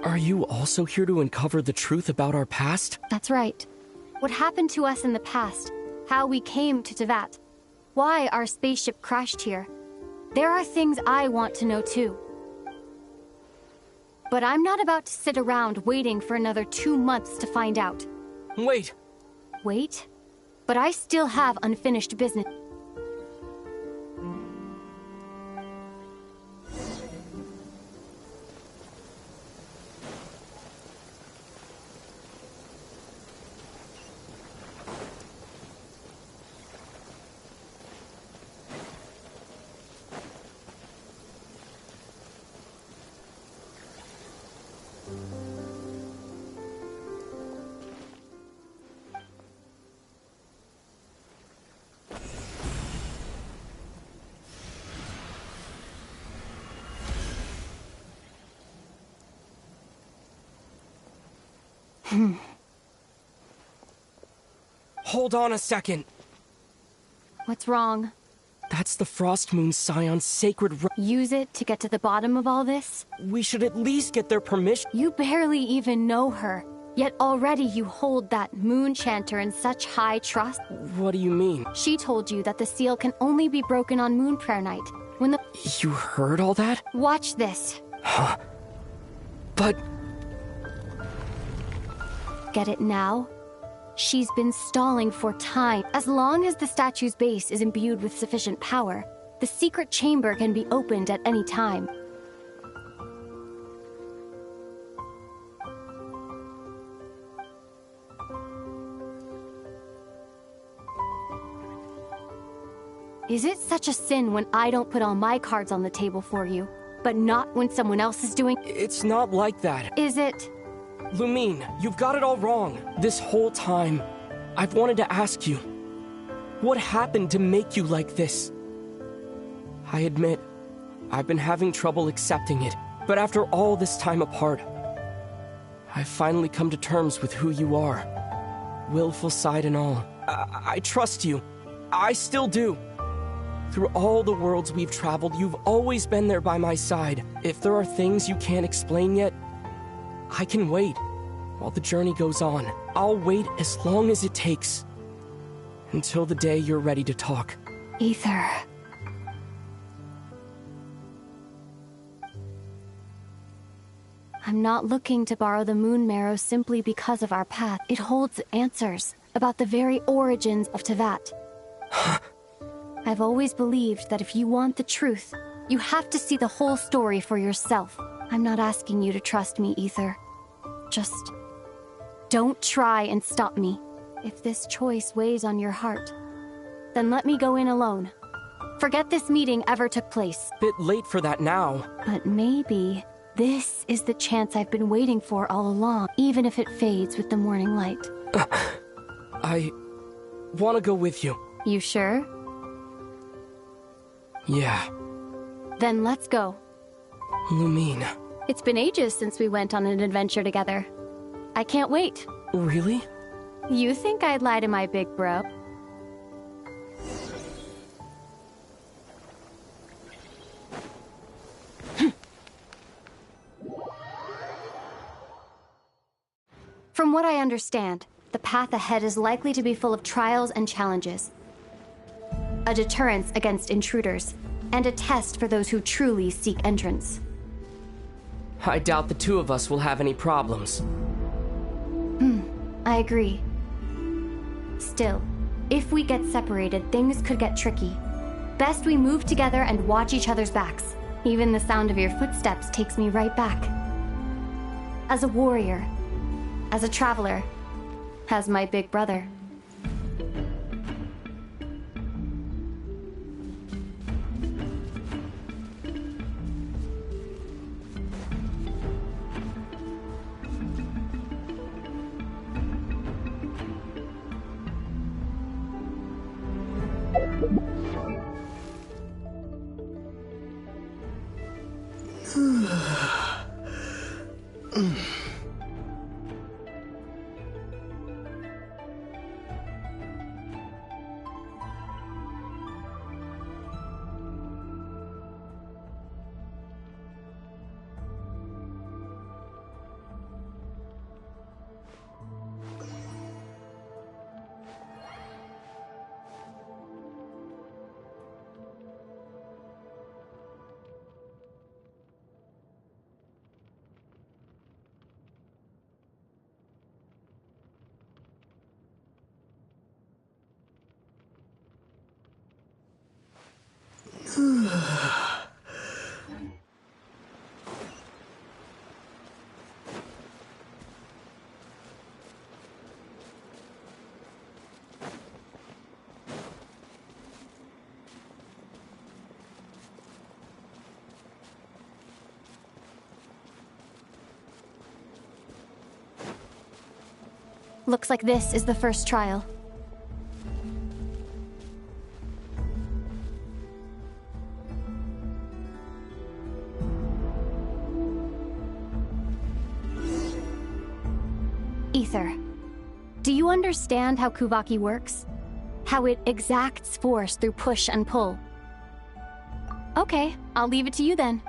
Are you also here to uncover the truth about our past? That's right. What happened to us in the past, how we came to Teyvat, why our spaceship crashed here. There are things I want to know too. But I'm not about to sit around waiting for another 2 months to find out. Wait! Wait? But I still have unfinished business. Hold on a second. What's wrong? That's the Frost Moon Scion's sacred Use it to get to the bottom of all this? We should at least get their permission. You barely even know her. Yet already you hold that moon chanter in such high trust. What do you mean? She told you that the seal can only be broken on Moon Prayer Night. When the... You heard all that? Watch this. Huh? But... Get it now? She's been stalling for time. As long as the statue's base is imbued with sufficient power, the secret chamber can be opened at any time. Is it such a sin when I don't put all my cards on the table for you, but not when someone else is doing? It's not like that. Is it? Lumine, you've got it all wrong. This whole time, I've wanted to ask you, what happened to make you like this? I admit, I've been having trouble accepting it, but after all this time apart, I've finally come to terms with who you are. Willful side and all. I trust you. I still do. Through all the worlds we've traveled, you've always been there by my side. If there are things you can't explain yet, I can wait while the journey goes on. I'll wait as long as it takes. Until the day you're ready to talk. Ether. I'm not looking to borrow the Moon Marrow simply because of our path. It holds answers about the very origins of Teyvat. I've always believed that if you want the truth, you have to see the whole story for yourself. I'm not asking you to trust me, Ether. Just don't try and stop me. If this choice weighs on your heart, then let me go in alone. Forget this meeting ever took place. Bit late for that now. But maybe this is the chance I've been waiting for all along, even if it fades with the morning light. I want to go with you. You sure? Yeah. Then let's go. Lumine. It's been ages since we went on an adventure together. I can't wait. Really? You think I'd lie to my big bro? From what I understand, the path ahead is likely to be full of trials and challenges. A deterrence against intruders, and a test for those who truly seek entrance. I doubt the two of us will have any problems. I agree. Still, if we get separated, things could get tricky. Best we move together and watch each other's backs. Even the sound of your footsteps takes me right back. As a warrior, as a traveler, as my big brother. Looks like this is the first trial. Ether, do you understand how Kuvaki works? How it exacts force through push and pull? Okay, I'll leave it to you then.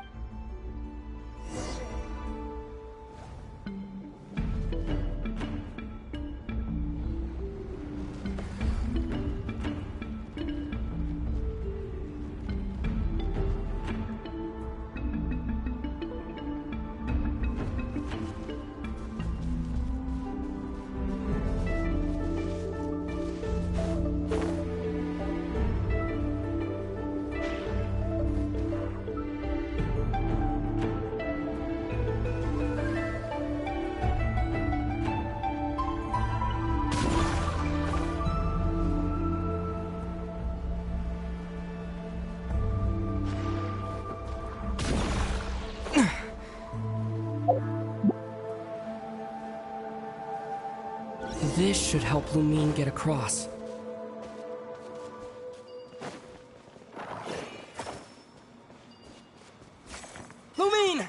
This should help Lumine get across. Lumine!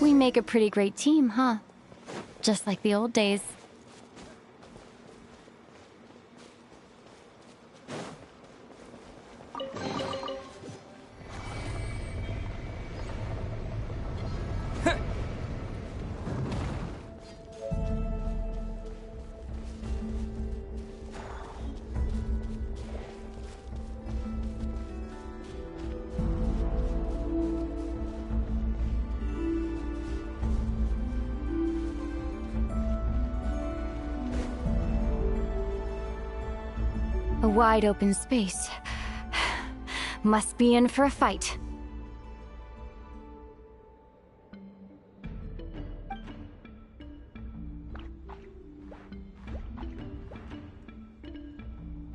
We make a pretty great team, huh? Just like the old days. A wide open space. Must be in for a fight.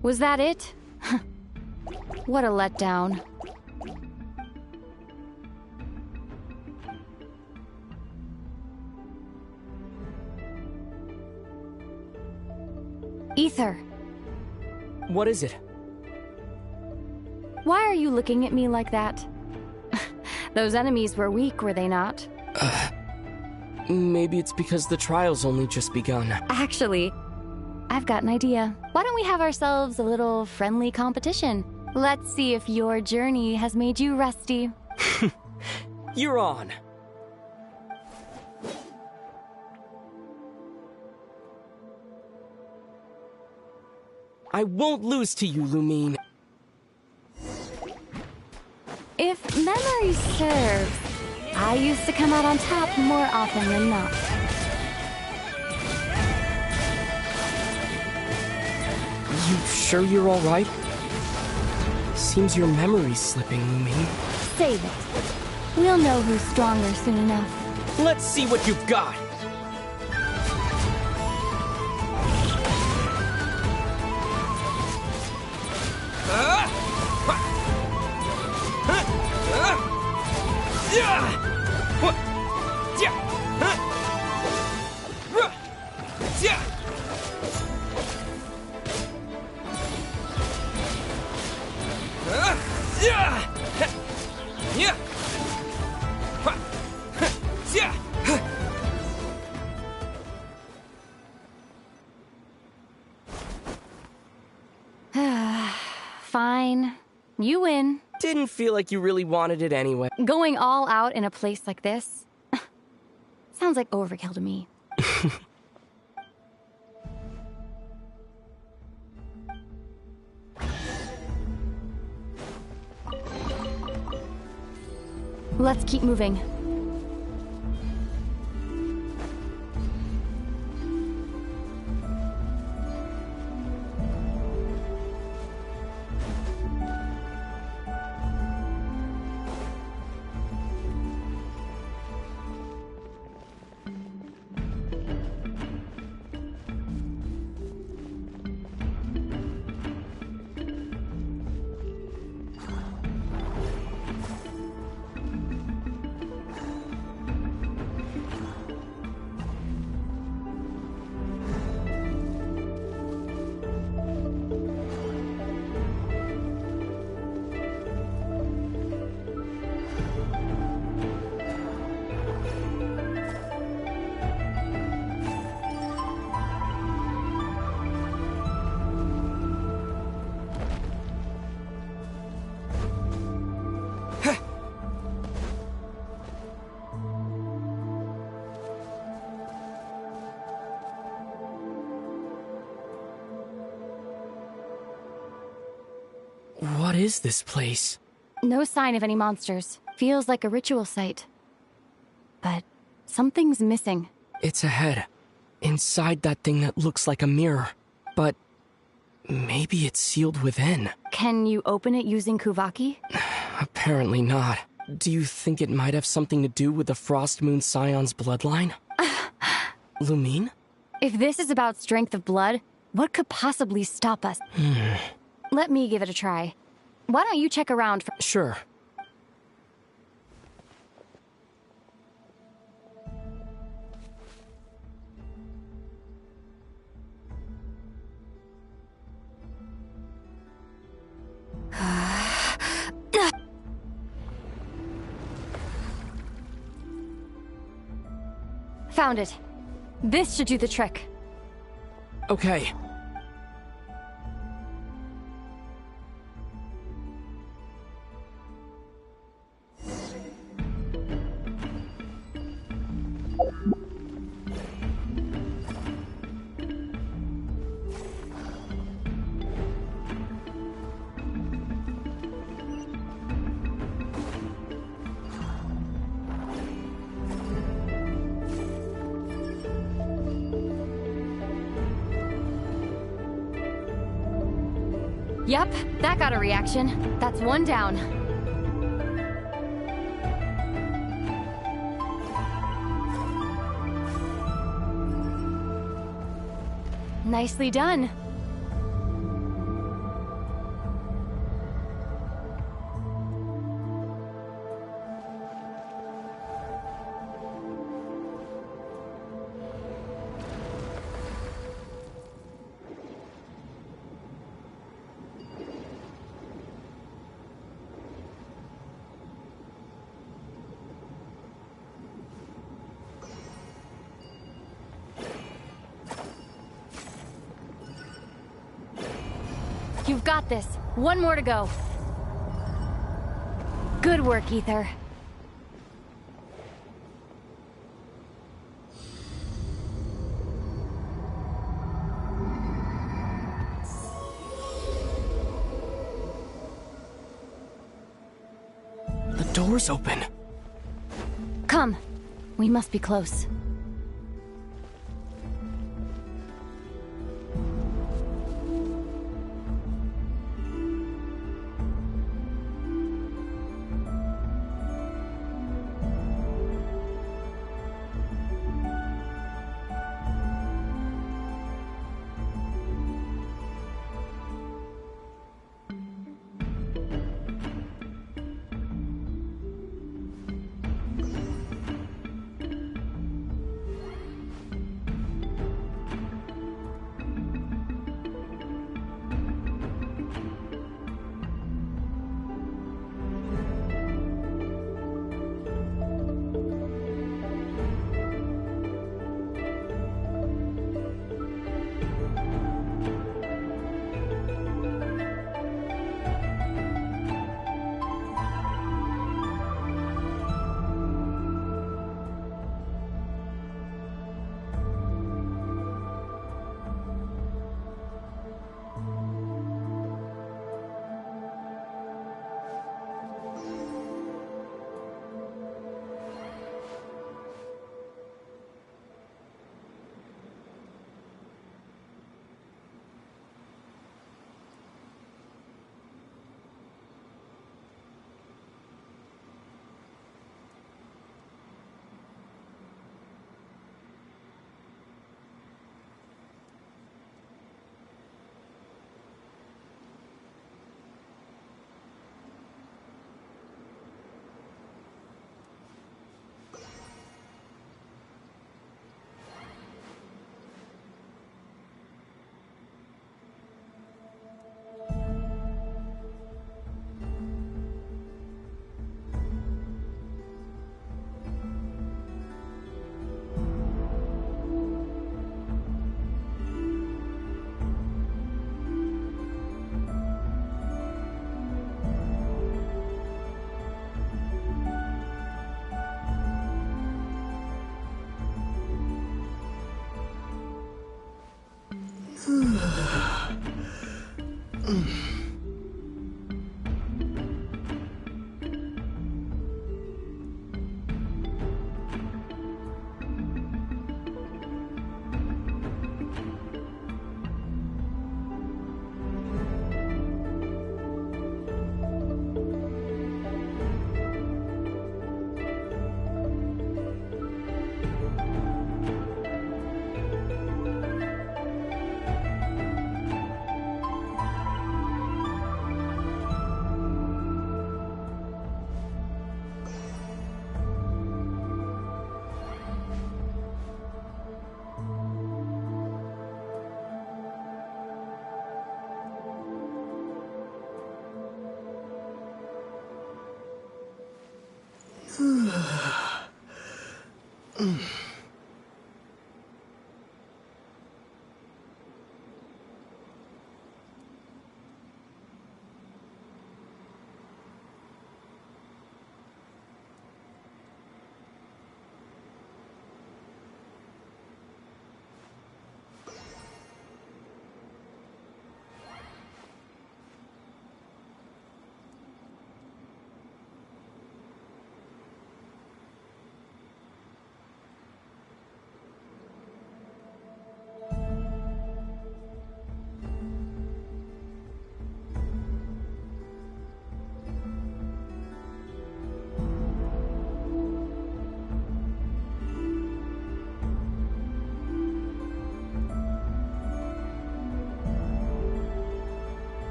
Was that it? What a letdown. Ether. What is it? Why are you looking at me like that? Those enemies were weak, were they not? Maybe it's because the trial's only just begun. Actually, I've got an idea. Why don't we have ourselves a little friendly competition? Let's see if your journey has made you rusty. You're on. I won't lose to you, Lumine. If memory serves, I used to come out on top more often than not. You sure you're all right? Seems your memory's slipping, Lumine. Save it. We'll know who's stronger soon enough. Let's see what you've got. Fine. You win. Didn't feel like you really wanted it anyway. Going all out in a place like this? Sounds like overkill to me. Let's keep moving. is this place? No sign of any monsters. Feels like a ritual site. But something's missing. It's ahead. Inside that thing that looks like a mirror. But maybe it's sealed within. Can you open it using Kuvaki? Apparently not. Do you think it might have something to do with the Frost Moon Scion's bloodline? Lumine? If this is about strength of blood, what could possibly stop us? Let me give it a try. Why don't you check around for— Sure. Found it. This should do the trick. Okay. Yep, that got a reaction. That's one down. Nicely done. You've got this. One more to go. Good work, Ether. The door's open. Come. We must be close.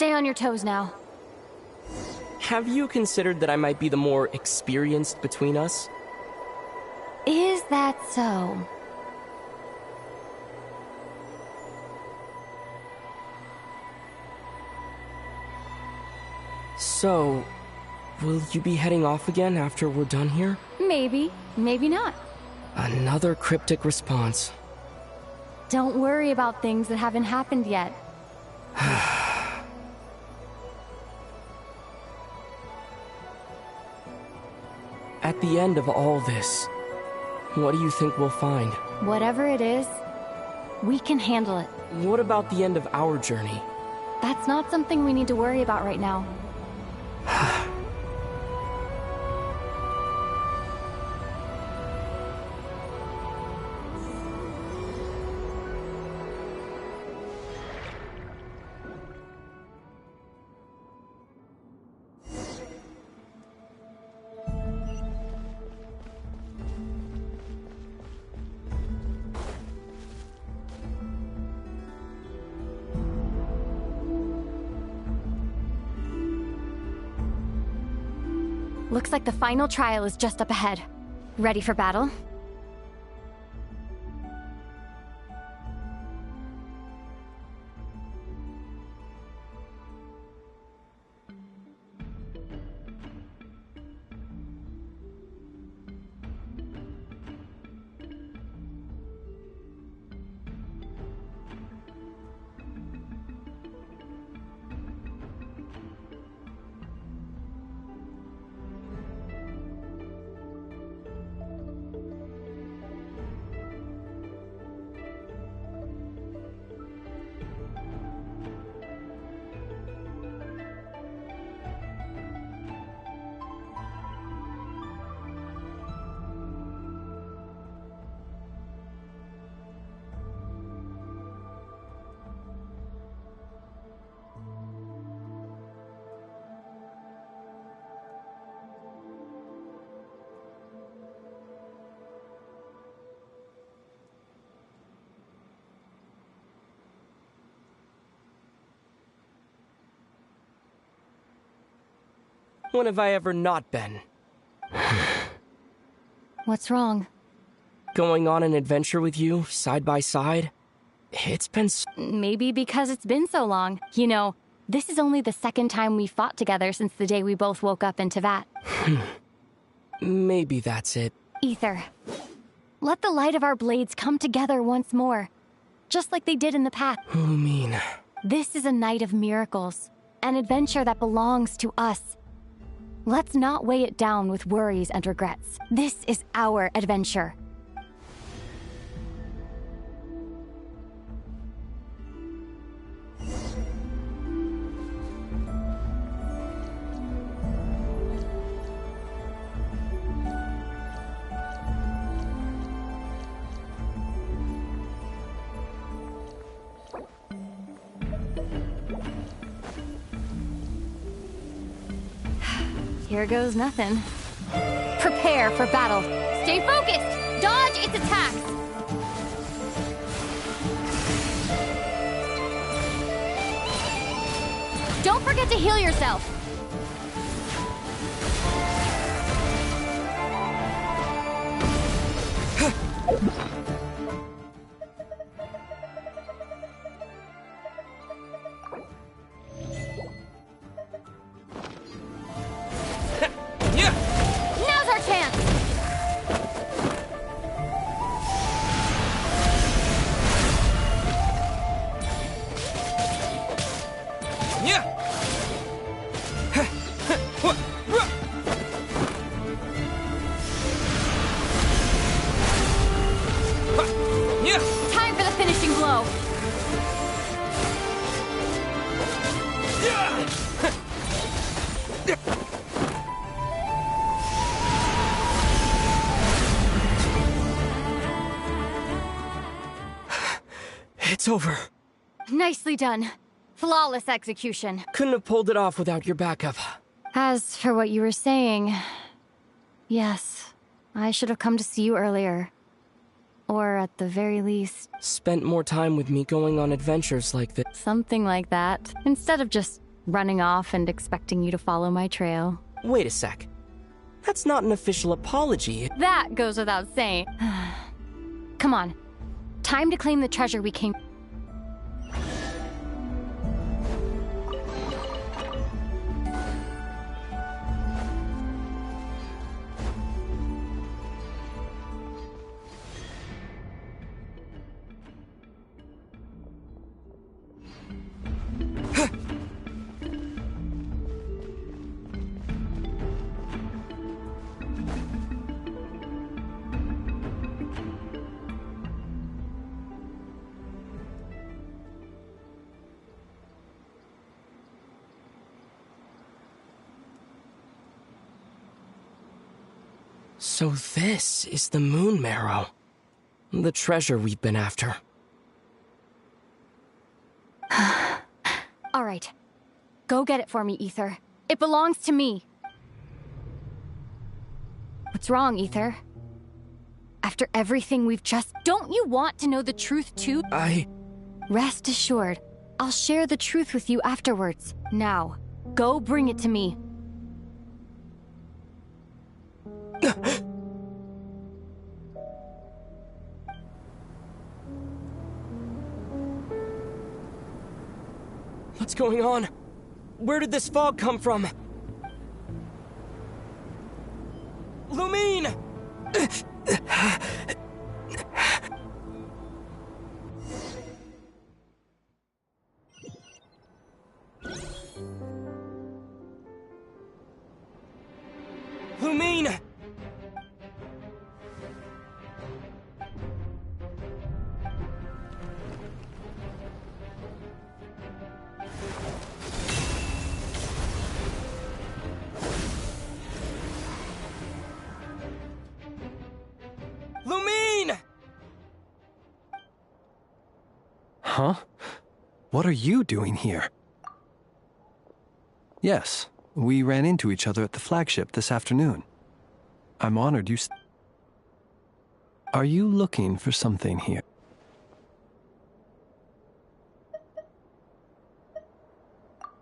Stay on your toes now. Have you considered that I might be the more experienced between us? Is that so? So, will you be heading off again after we're done here? Maybe, maybe not. Another cryptic response. Don't worry about things that haven't happened yet. At the end of all this, what do you think we'll find? Whatever it is, we can handle it. What about the end of our journey? That's not something we need to worry about right now. Looks like the final trial is just up ahead. Ready for battle? When have I ever not been? What's wrong? Going on an adventure with you, side by side. It's been Maybe because it's been so long. You know, this is only the second time we fought together since the day we both woke up in Tevat. Maybe that's it. Ether, let the light of our blades come together once more, just like they did in the past. Lumine. This is a night of miracles, an adventure that belongs to us. Let's not weigh it down with worries and regrets. This is our adventure. Here goes nothing. Prepare for battle. Stay focused! Dodge its attacks! Don't forget to heal yourself! Now's our chance! Time for the finishing blow! It's over. Nicely done. Flawless execution. Couldn't have pulled it off without your backup. As for what you were saying, yes, I should have come to see you earlier. Or at the very least... Spent more time with me going on adventures like this. Something like that. Instead of just running off and expecting you to follow my trail. Wait a sec. That's not an official apology. That goes without saying. Come on. Time to claim the treasure we came... So this is the moon marrow. The treasure we've been after. All right. Go get it for me, Ether. It belongs to me. What's wrong, Ether? After everything we've just... Don't you want to know the truth, too? Rest assured, I'll share the truth with you afterwards. Now, go bring it to me. What's going on? Where did this fog come from? Lumine! Lumine! Lumine! Huh? What are you doing here? Yes, we ran into each other at the flagship this afternoon. I'm honored you... Are you looking for something here?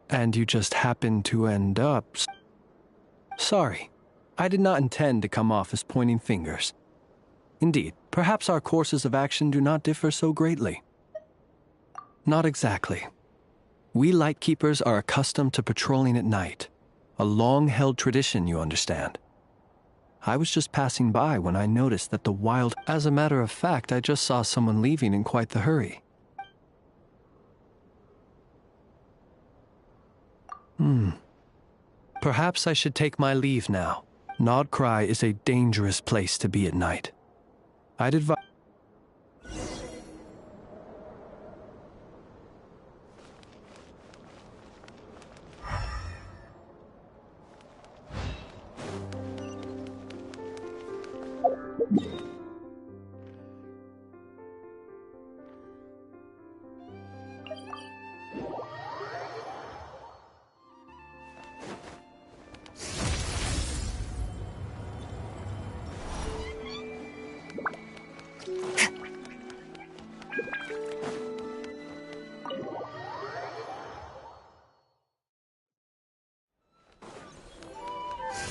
And you just happened to end up... Sorry, I did not intend to come off as pointing fingers. Indeed, Perhaps our courses of action do not differ so greatly. Not exactly. We Lightkeepers are accustomed to patrolling at night. A long-held tradition, you understand. I was just passing by when I noticed that the wild... As a matter of fact, I just saw someone leaving in quite the hurry. Perhaps I should take my leave now. Nod Krai is a dangerous place to be at night. I'd advise...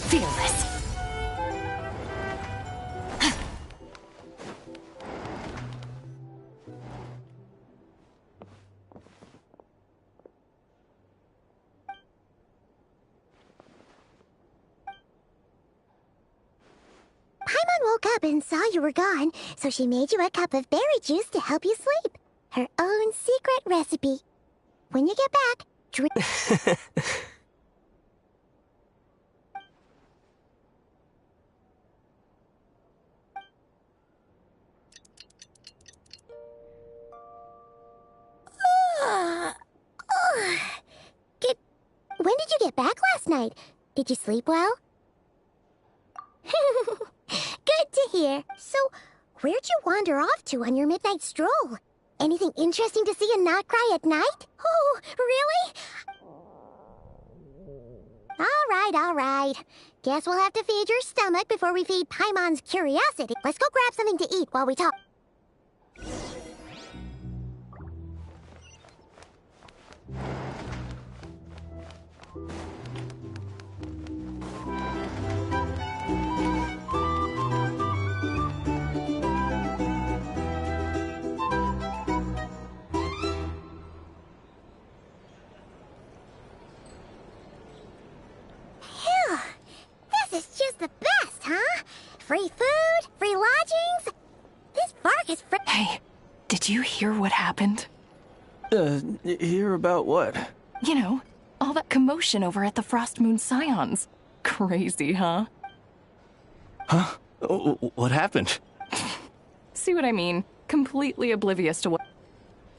Fearless. Paimon woke up and saw you were gone, so she made you a cup of berry juice to help you sleep. Her own secret recipe. When you get back, drink... When did you get back last night? Did you sleep well? Good to hear. So, where'd you wander off to on your midnight stroll? Anything interesting to see in Nod Krai at night? Oh, really? All right. Guess we'll have to feed your stomach before we feed Paimon's curiosity. Let's go grab something to eat while we talk. This is just the best, huh? Free food, free lodgings. This park is free. Hey, did you hear what happened? Hear about what? You know, all that commotion over at the Frost Moon Scions. Crazy, huh? Huh? What happened? See what I mean? Completely oblivious to what...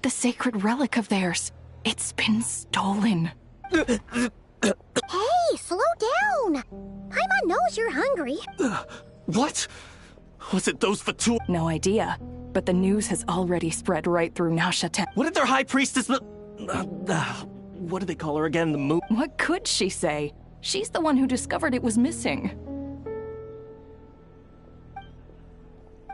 The sacred relic of theirs. It's been stolen. Hey, slow down. Paimon knows you're hungry. What? Was it those Fatu? No idea, but the news has already spread right through Nasha. What did their high priestess... what do they call her again? The moon... What could she say? She's the one who discovered it was missing.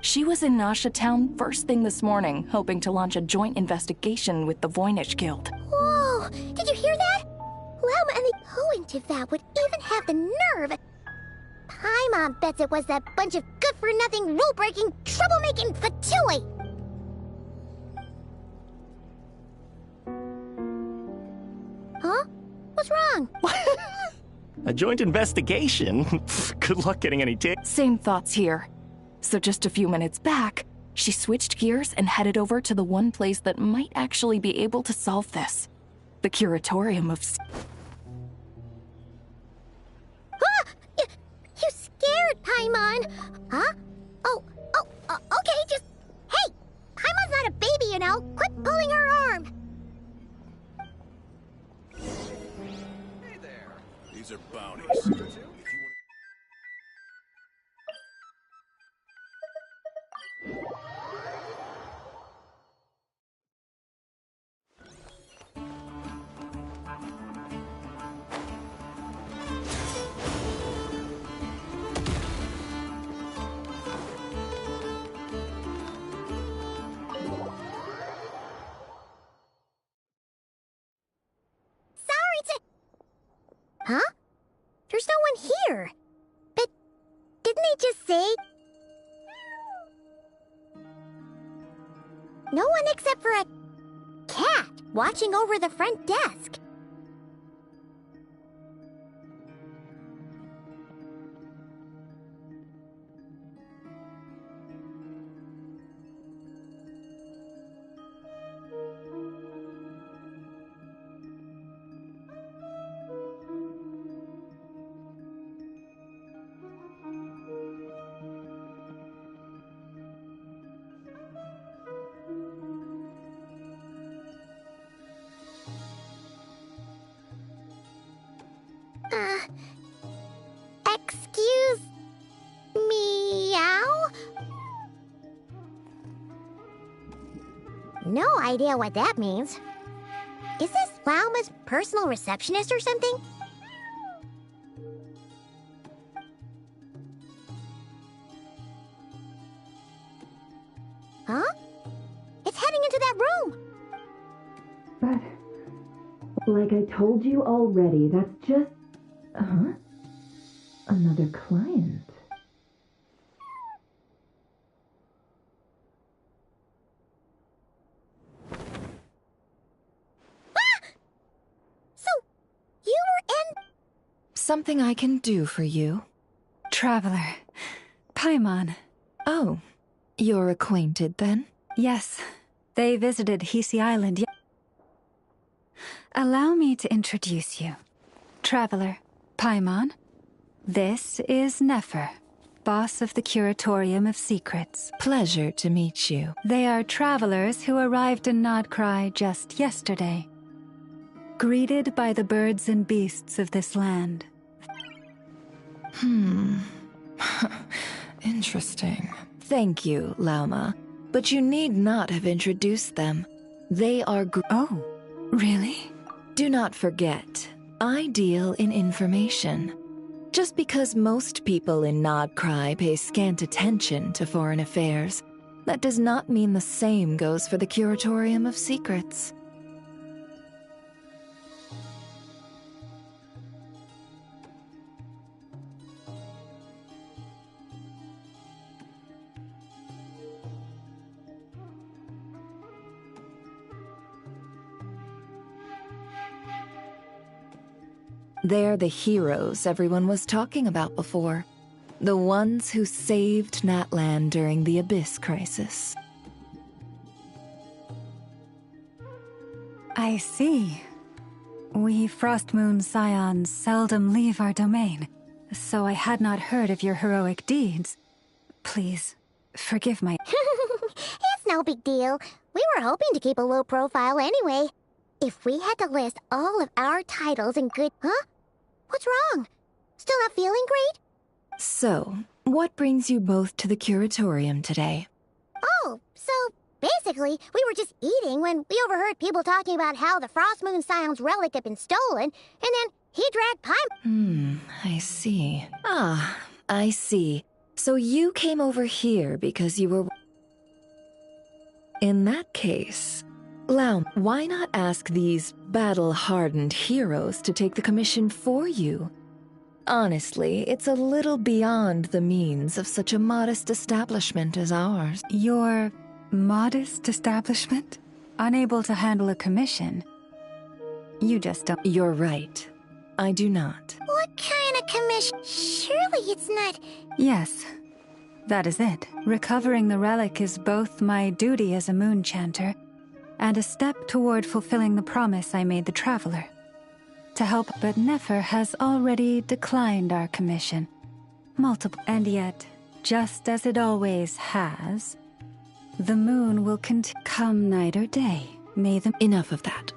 She was in Nasha Town first thing this morning, hoping to launch a joint investigation with the Voynich Guild. Whoa, did you hear that? Lauma and the who in Tivat would even have the nerve? Paimon bets it was that bunch of good-for-nothing, rule-breaking, troublemaking Fatui! Huh? What's wrong? A joint investigation? Good luck getting any tips. Same thoughts here. So just a few minutes back, she switched gears and headed over to the one place that might actually be able to solve this. The Curatorium of... You scared Paimon! Huh? Okay, just... Hey! Paimon's not a baby, you know! Quit pulling her arm! Hey there. These are bounties. Huh? There's no one here. But didn't they just say... No one except for a cat watching over the front desk. Excuse meow? No idea what that means. Is this Lauma's personal receptionist or something? Huh? It's heading into that room! But, like I told you already, that's just... Huh? Another client. So, you were in... Something I can do for you? Traveler. Paimon. Oh, you're acquainted then? Yes, they visited Hisi Island. Allow me to introduce you. Traveler, Paimon. This is Nefer, boss of the Curatorium of Secrets. Pleasure to meet you. They are travelers who arrived in Nodkrai just yesterday. Greeted by the birds and beasts of this land. Interesting. Thank you, Lauma. But you need not have introduced them. They are Oh, really? Do not forget, I deal in information. Just because most people in Nodkrai pay scant attention to foreign affairs, that does not mean the same goes for the Curatorium of Secrets. They're the heroes everyone was talking about before. The ones who saved Natlan during the Abyss crisis. I see. We Frostmoon Scions seldom leave our domain, so I had not heard of your heroic deeds. Please, forgive my... It's no big deal. We were hoping to keep a low profile anyway. If we had to list all of our titles and good... Huh? What's wrong? Still not feeling great? So, what brings you both to the Curatorium today? Oh, so basically, we were just eating when we overheard people talking about how the Frostmoon Scion's relic had been stolen, and then he dragged Paimon. I see. Ah, I see. So you came over here because you were... In that case, Laum, why not ask these battle-hardened heroes to take the commission for you? Honestly, it's a little beyond the means of such a modest establishment as ours. Your modest establishment? Unable to handle a commission? You just don't... You're right. I do not. What kind of commission? Surely it's not... Yes, that is it. Recovering the relic is both my duty as a moon chanter and a step toward fulfilling the promise I made the Traveler. To help, but Nefer has already declined our commission. Multiple. And yet, just as it always has, the moon will come night or day. May the... Enough of that.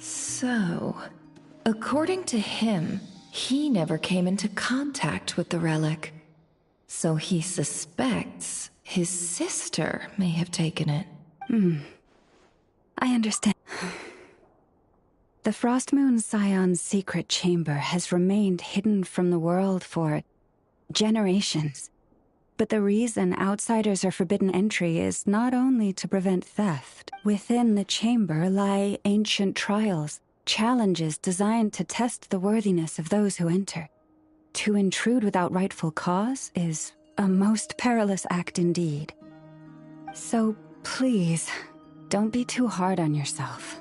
So, according to him, he never came into contact with the relic. So he suspects his sister may have taken it. I understand. The Frostmoon Scion's secret chamber has remained hidden from the world for generations. But the reason outsiders are forbidden entry is not only to prevent theft. Within the chamber lie ancient trials, challenges designed to test the worthiness of those who enter. To intrude without rightful cause is a most perilous act indeed. So please, don't be too hard on yourself.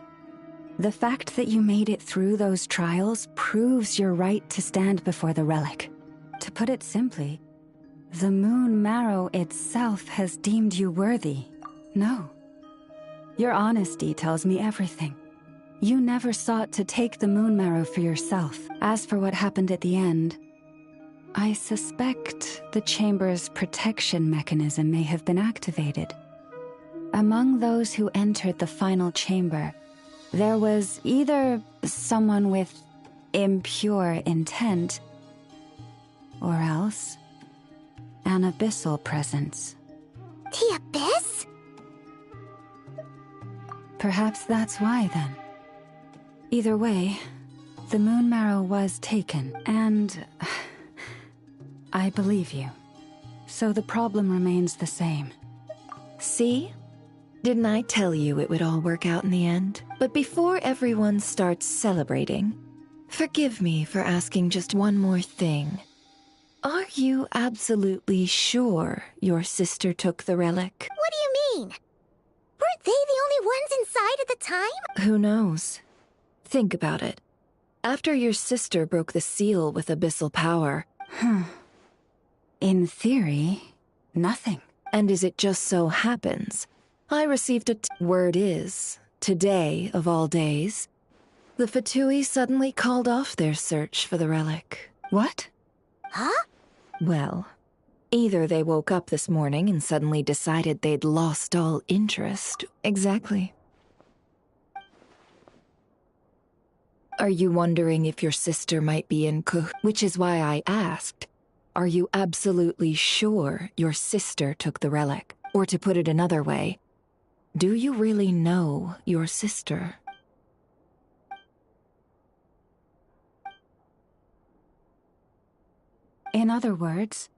The fact that you made it through those trials proves your right to stand before the relic. To put it simply, the moon marrow itself has deemed you worthy. No. Your honesty tells me everything. You never sought to take the moon marrow for yourself. As for what happened at the end, I suspect the chamber's protection mechanism may have been activated. Among those who entered the final chamber, there was either someone with impure intent, or else an abyssal presence. The abyss? Perhaps that's why, then. Either way, the moon marrow was taken, and I believe you. So the problem remains the same. See? Didn't I tell you it would all work out in the end? But before everyone starts celebrating, forgive me for asking just one more thing. Are you absolutely sure your sister took the relic? What do you mean? Weren't they the only ones inside at the time? Who knows? Think about it. After your sister broke the seal with abyssal power... In theory, nothing. And as it just so happens, I received word is, today of all days, the Fatui suddenly called off their search for the relic. What? Huh? Well, either they woke up this morning and suddenly decided they'd lost all interest. Exactly. Are you wondering if your sister might be in which is why I asked, are you absolutely sure your sister took the relic? Or to put it another way, do you really know your sister? In other words,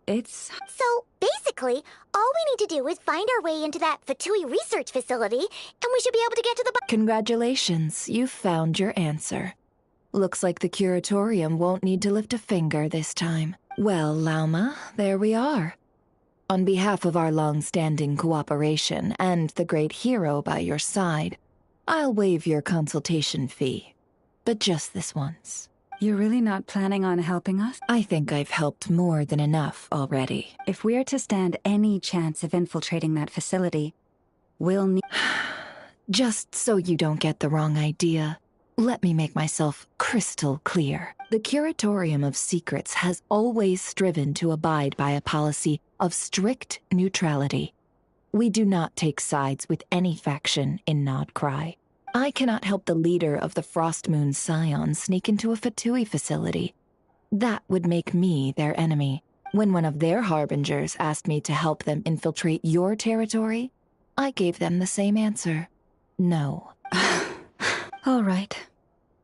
it's... So, basically, all we need to do is find our way into that Fatui research facility, and we should be able to get to the... Congratulations, you've found your answer. Looks like the curatorium won't need to lift a finger this time. Well, Lauma, there we are. On behalf of our long-standing cooperation and the great hero by your side, I'll waive your consultation fee. But just this once. You're really not planning on helping us? I think I've helped more than enough already. If we're to stand any chance of infiltrating that facility, we'll need... Just so you don't get the wrong idea, let me make myself crystal clear. The Curatorium of Secrets has always striven to abide by a policy of strict neutrality. We do not take sides with any faction in Nod Krai. I cannot help the leader of the Frost Moon Scions sneak into a Fatui facility. That would make me their enemy. When one of their harbingers asked me to help them infiltrate your territory, I gave them the same answer. No. All right.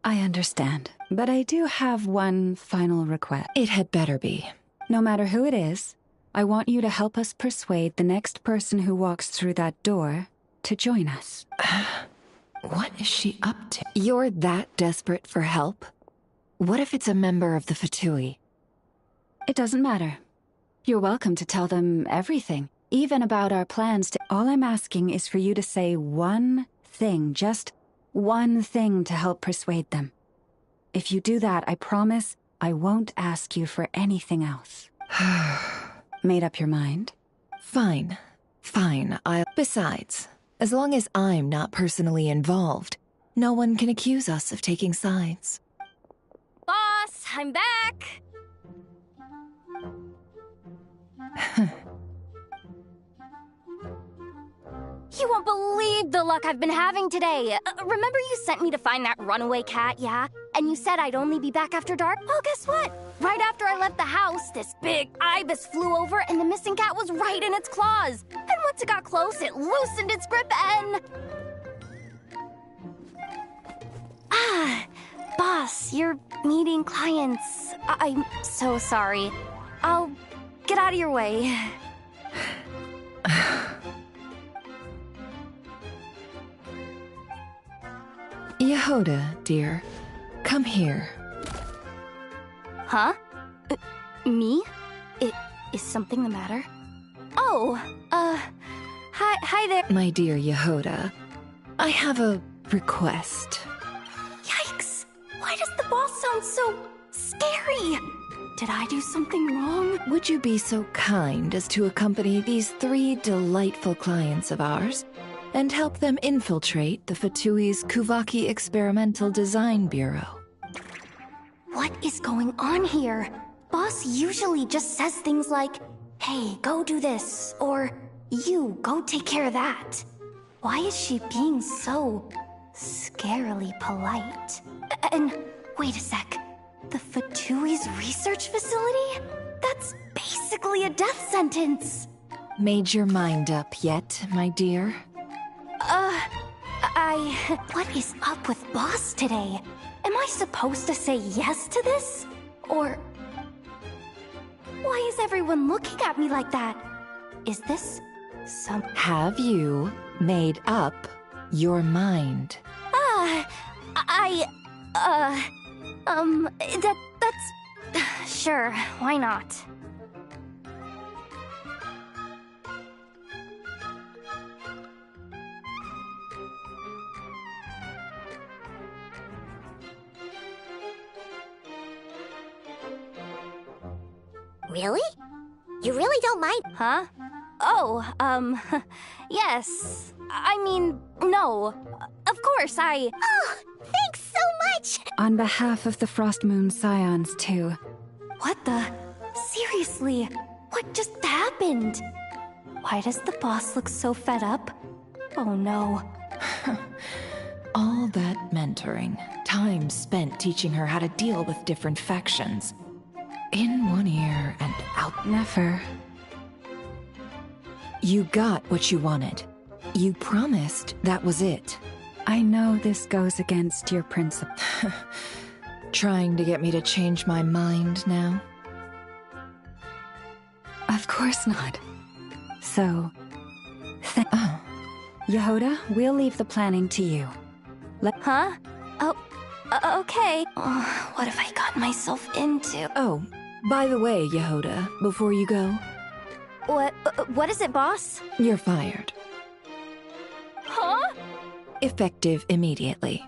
I understand. But I do have one final request. It had better be. No matter who it is, I want you to help us persuade the next person who walks through that door to join us. What is she up to? You're that desperate for help? What if it's a member of the Fatui? It doesn't matter. You're welcome to tell them everything, even about our plans to... All I'm asking is for you to say one thing, just one thing to help persuade them. If you do that, I promise I won't ask you for anything else. Made up your mind? Fine. Besides, as long as I'm not personally involved, no one can accuse us of taking sides. Boss, I'm back! You won't believe the luck I've been having today. Remember you sent me to find that runaway cat, yeah? And you said I'd only be back after dark? Well, guess what? Right after I left the house, this big ibis flew over and the missing cat was right in its claws. And once it got close, it loosened its grip and... Boss, you're meeting clients. I'm so sorry. I'll get out of your way. Yehoda, dear, come here. Huh? Me? Is something the matter? Oh, hi there. My dear Yehoda, I have a request. Yikes! Why does the boss sound so scary? Did I do something wrong? Would you be so kind as to accompany these 3 delightful clients of ours and help them infiltrate the Fatui's Kuvaki Experimental Design Bureau? What is going on here? Boss usually just says things like, hey, go do this, or you, go take care of that. Why is she being so scarily polite? And wait a sec, the Fatui's research facility? That's basically a death sentence. Made your mind up yet, my dear? What is up with Boss today? Am I supposed to say yes to this? Or... why is everyone looking at me like that? Is this some... Have you made up your mind? That's... sure, why not? Really? You really don't mind? Huh? Oh, yes. I mean, no. Of course, Oh, thanks so much! On behalf of the Frost Moon Scions, too. What the? Seriously, what just happened? Why does the boss look so fed up? Oh no. All that mentoring, time spent teaching her how to deal with different factions. In one ear and out. Never. You got what you wanted. You promised that was it. I know this goes against your principle. Trying to get me to change my mind now? Of course not. So, Yehoda, we'll leave the planning to you. Huh? Oh, okay. What have I gotten myself into? Oh, by the way, Yehoda, before you go... What is it, boss? You're fired. Huh? Effective immediately.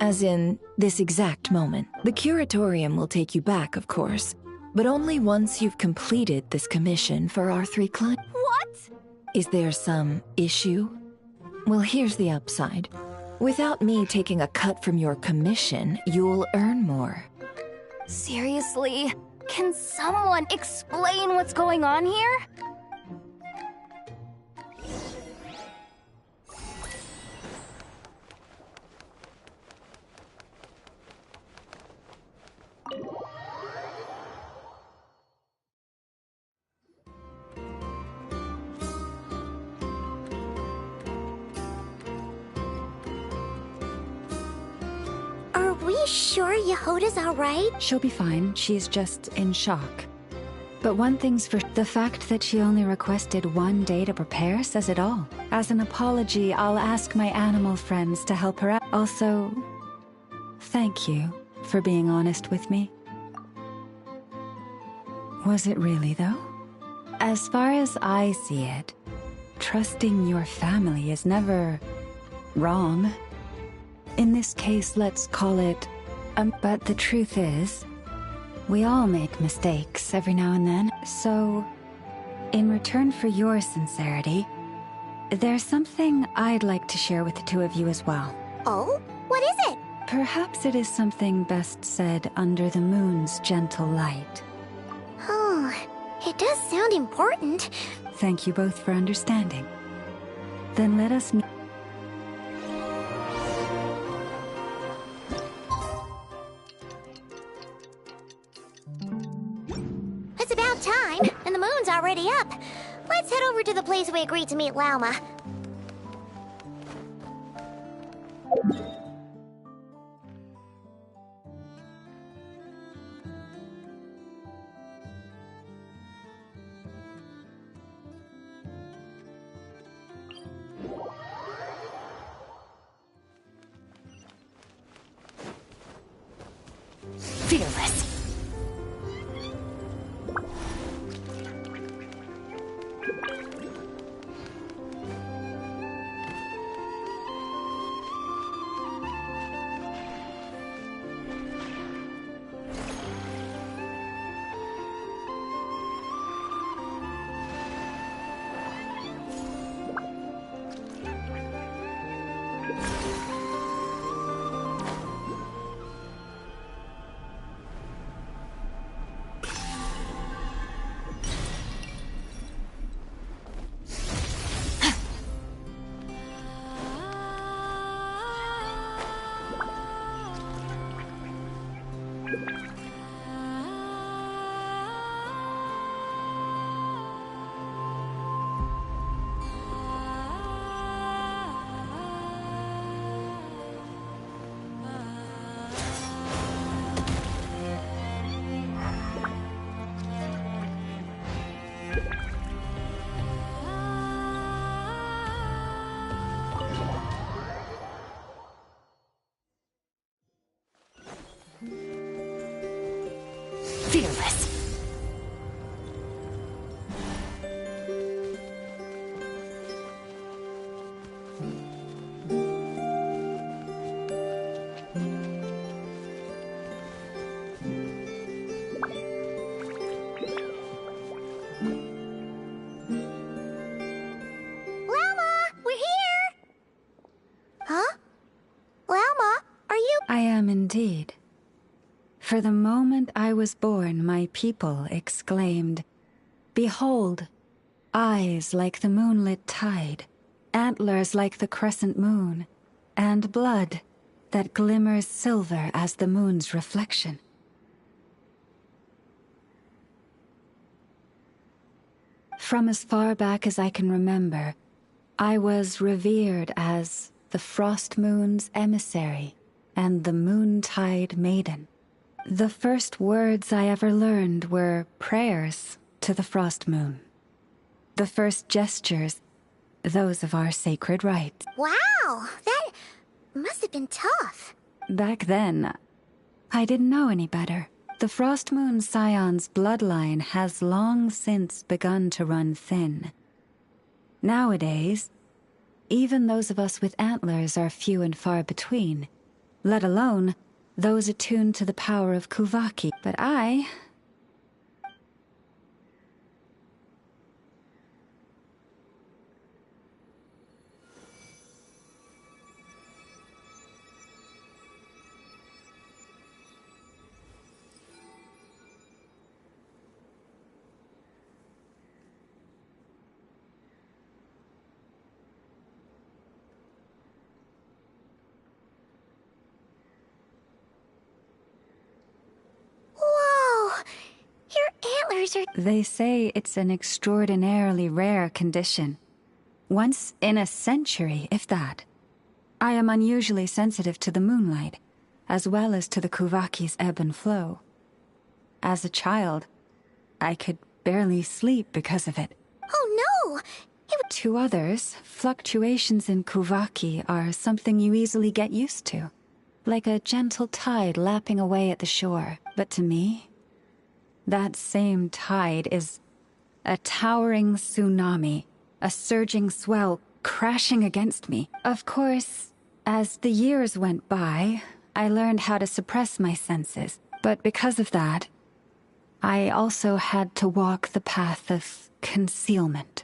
As in, this exact moment. The curatorium will take you back, of course, but only once you've completed this commission for our 3 clients. What? Is there some issue? Well, here's the upside. Without me taking a cut from your commission, you'll earn more. Seriously? Can someone explain what's going on here? Are we sure Yehoda's alright? She'll be fine. She's just in shock. But one thing's for the fact that she only requested 1 day to prepare says it all. As an apology, I'll ask my animal friends to help her out. Also, thank you for being honest with me. Was it really, though? As far as I see it, trusting your family is never wrong. In this case, let's call it... but the truth is, we all make mistakes every now and then. So, in return for your sincerity, there's something I'd like to share with the 2 of you as well. Oh? What is it? Perhaps it is something best said under the moon's gentle light. Oh, it does sound important. Thank you both for understanding. Then let us... It's about time, and the moon's already up. Let's head over to the place we agreed to meet Lauma. indeed. For the moment I was born, my people exclaimed, "Behold, eyes like the moonlit tide, antlers like the crescent moon, and blood that glimmers silver as the moon's reflection." From as far back as I can remember, I was revered as the Frost Moon's emissary and the Moontide Maiden. The first words I ever learned were prayers to the Frost Moon. The first gestures, those of our sacred rites. Wow, that must have been tough. Back then, I didn't know any better. The Frost Moon Scion's bloodline has long since begun to run thin. Nowadays, even those of us with antlers are few and far between, let alone those attuned to the power of Kuvaki. But I... They say it's an extraordinarily rare condition. Once in a century, if that. I am unusually sensitive to the moonlight, as well as to the Kuvaki's ebb and flow. As a child, I could barely sleep because of it. Oh no! To others, fluctuations in Kuvaki are something you easily get used to, like a gentle tide lapping away at the shore. But to me, that same tide is a towering tsunami, a surging swell crashing against me. Of course, as the years went by, I learned how to suppress my senses. But because of that, I also had to walk the path of concealment.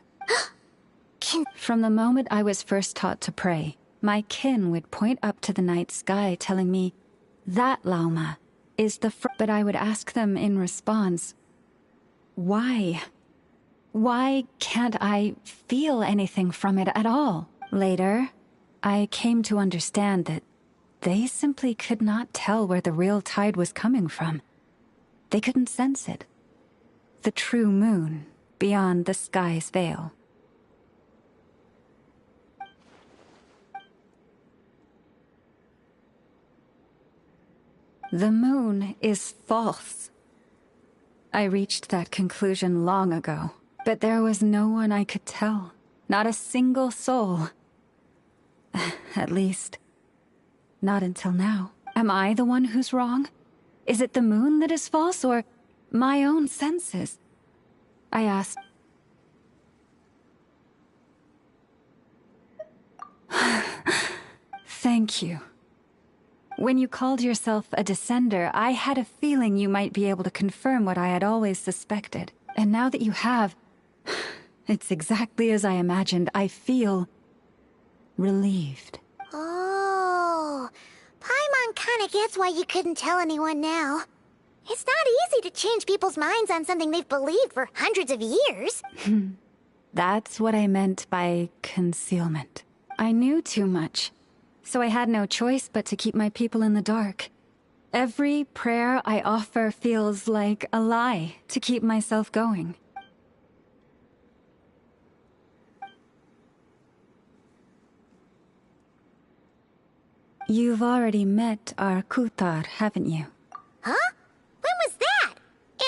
From the moment I was first taught to pray, my kin would point up to the night sky telling me, "That Lauma is the but I would ask them in response, why? Why can't I feel anything from it at all? Later, I came to understand that they simply could not tell where the real tide was coming from. They couldn't sense it. The true moon beyond the sky's veil. The moon is false. I reached that conclusion long ago, but there was no one I could tell. Not a single soul. At least, not until now. Am I the one who's wrong? Is it the moon that is false, or my own senses? I asked. Thank you. When you called yourself a descender, I had a feeling you might be able to confirm what I had always suspected. And now that you have, it's exactly as I imagined. I feel relieved. Oh, Paimon kinda gets why you couldn't tell anyone now. It's not easy to change people's minds on something they've believed for hundreds of years. That's what I meant by concealment. I knew too much, so I had no choice but to keep my people in the dark. Every prayer I offer feels like a lie to keep myself going. You've already met our Kutar, haven't you? Huh? When was that?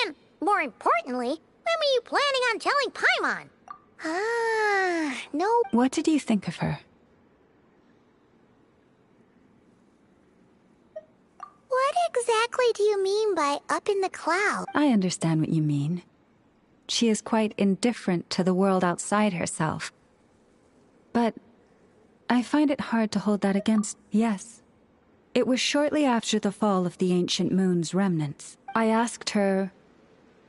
And, more importantly, when were you planning on telling Paimon? Ah, no. What did you think of her? What exactly do you mean by up in the cloud? I understand what you mean. She is quite indifferent to the world outside herself. But I find it hard to hold that against. Yes. It was shortly after the fall of the ancient moon's remnants. I asked her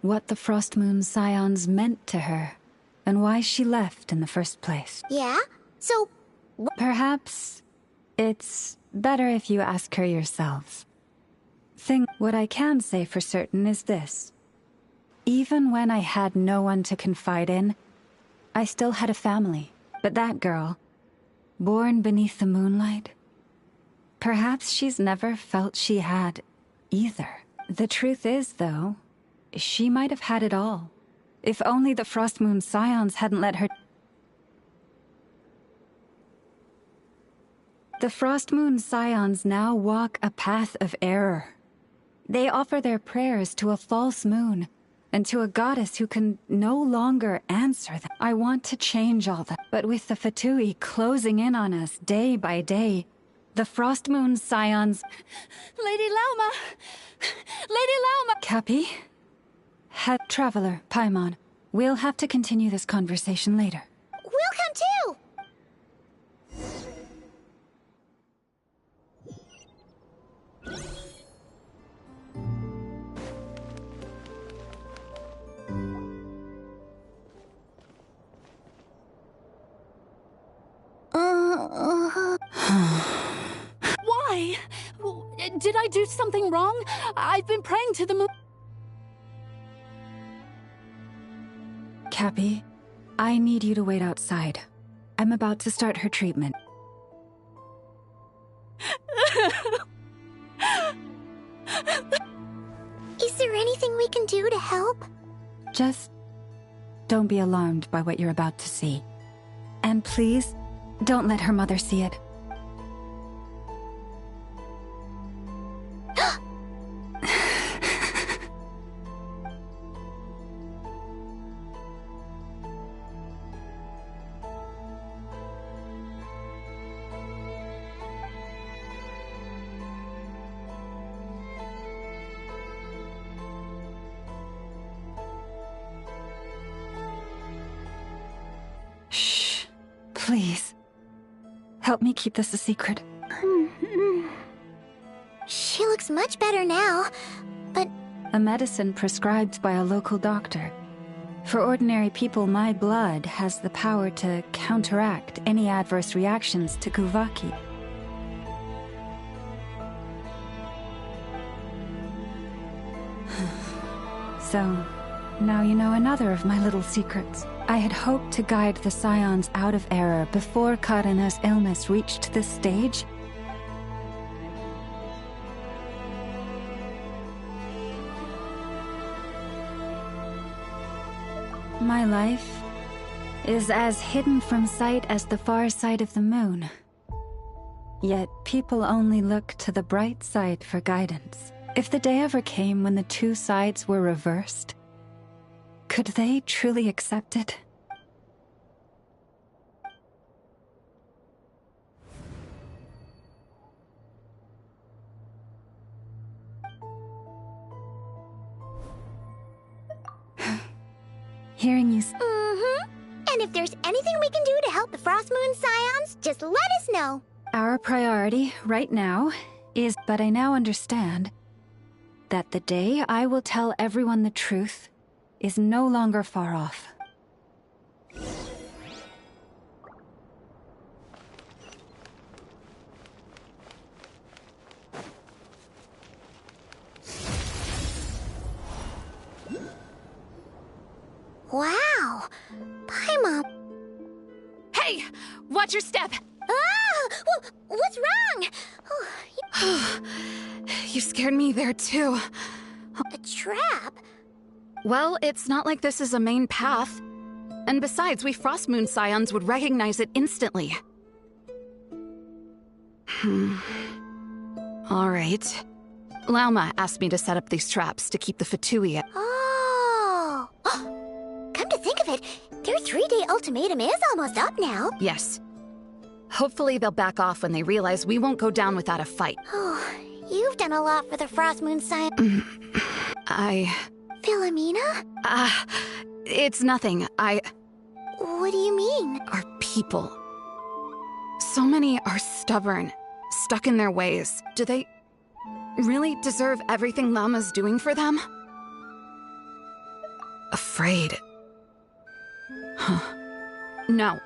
what the Frost Moon Scions meant to her, and why she left in the first place. Yeah? So... Perhaps it's better if you ask her yourselves. What I can say for certain is this. Even when I had no one to confide in, I still had a family. But that girl, born beneath the moonlight, perhaps she's never felt she had either. The truth is, though, she might have had it all. If only the Frost Moon Scions hadn't let her... The Frost Moon Scions now walk a path of error. They offer their prayers to a false moon, and to a goddess who can no longer answer them. I want to change all that, but with the Fatui closing in on us day by day, the Frost Moon Scions... Lady Lauma! Lady Lauma! Cappy? Traveler, Paimon, we'll have to continue this conversation later. We'll come too! Why? Did I do something wrong? I've been praying to the moon. Cappy, I need you to wait outside. I'm about to start her treatment. Is there anything we can do to help? Just don't be alarmed by what you're about to see. And please, don't let her mother see it. Please, help me keep this a secret. She looks much better now, but... A medicine prescribed by a local doctor. For ordinary people, my blood has the power to counteract any adverse reactions to Kuvaki. So, now you know another of my little secrets. I had hoped to guide the Scions out of error before Karina's illness reached this stage. My life is as hidden from sight as the far side of the moon. Yet people only look to the bright side for guidance. If the day ever came when the two sides were reversed, could they truly accept it? Hearing you... And if there's anything we can do to help the Frost Moon Scions, just let us know. Our priority right now is... But I now understand that the day I will tell everyone the truth is no longer far off. Wow! Paimon! Hey! Watch your step! Ah! What's wrong? You scared me there too. A trap? Well, it's not like this is a main path. And besides, we Frost Moon Scions would recognize it instantly. Alright. Lauma asked me to set up these traps to keep the Fatui at... Oh! Come to think of it, their 3-day ultimatum is almost up now. Yes. Hopefully they'll back off when they realize we won't go down without a fight. Oh, you've done a lot for the Frost Moon Scion. Philomena? It's nothing. What do you mean? Our people. So many are stubborn, stuck in their ways. Do they really deserve everything Lama's doing for them? Afraid. Huh. No.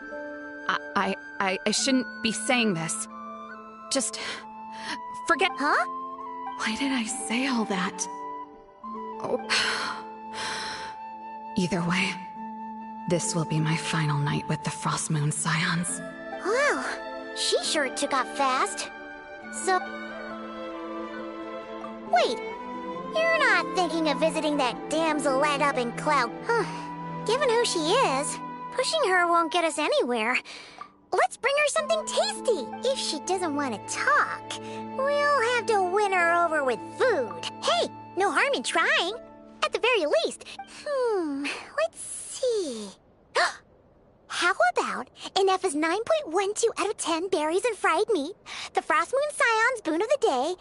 I shouldn't be saying this. Just... forget... Huh? Why did I say all that? Oh. Either way, this will be my final night with the Frost Moon Scions. Wow, she sure took off fast. So... Wait, you're not thinking of visiting that damsel land up in Cloud... Huh. Given who she is, pushing her won't get us anywhere. Let's bring her something tasty. If she doesn't want to talk, we'll have to win her over with food. Hey, no harm in trying. At the very least. Let's see. How about Ineffa's 9.12 out of 10 berries and fried meat, the Frost Moon Scion's boon of the day,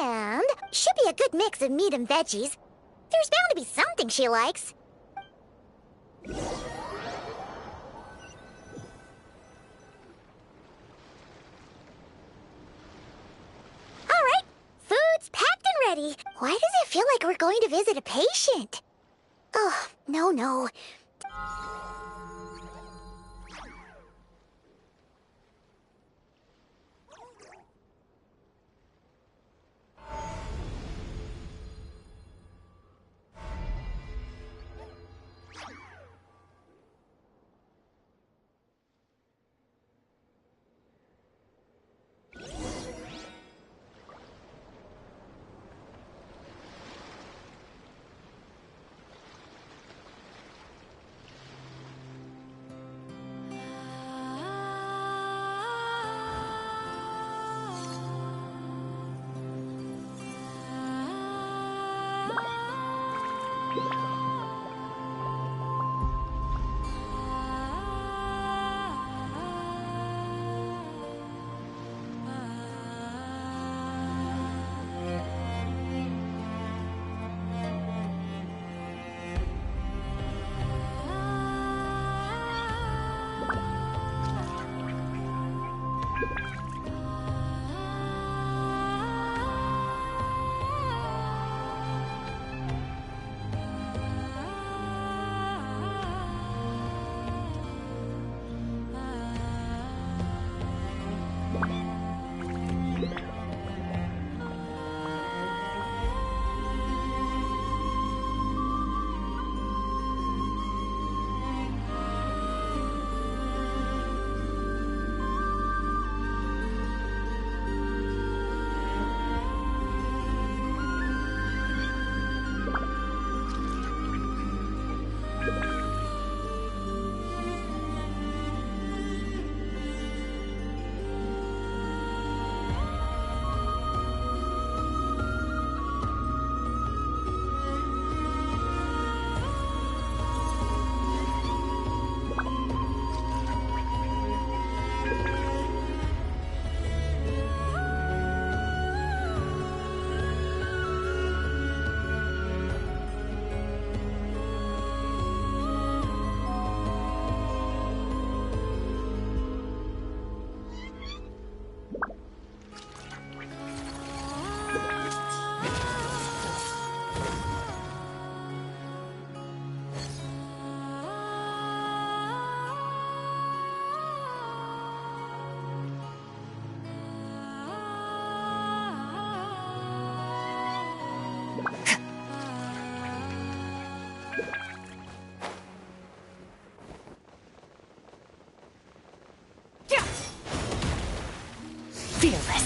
and should be a good mix of meat and veggies. There's bound to be something she likes. Alright, food's packed and ready. Why does it feel like we're going to visit a patient? Oh, no. Fearless.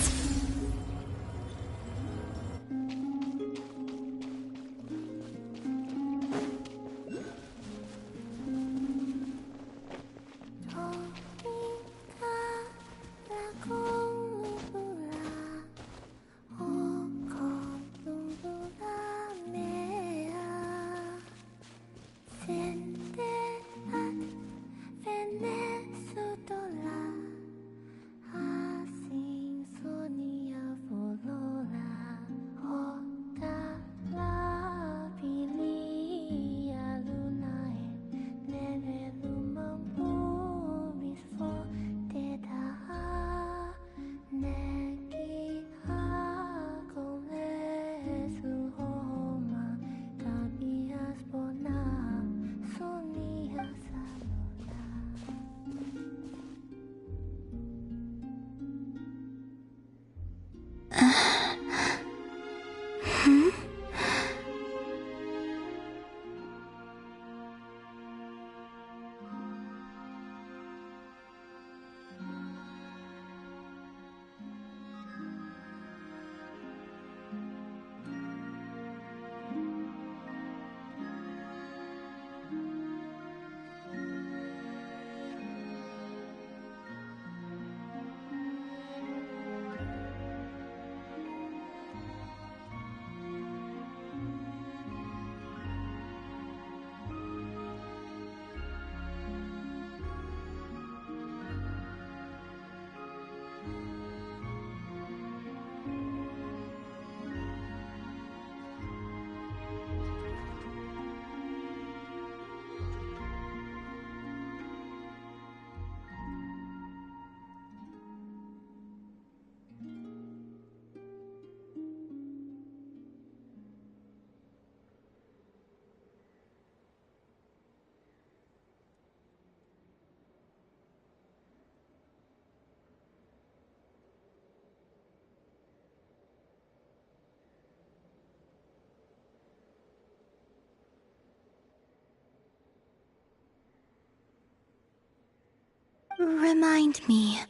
Remind me,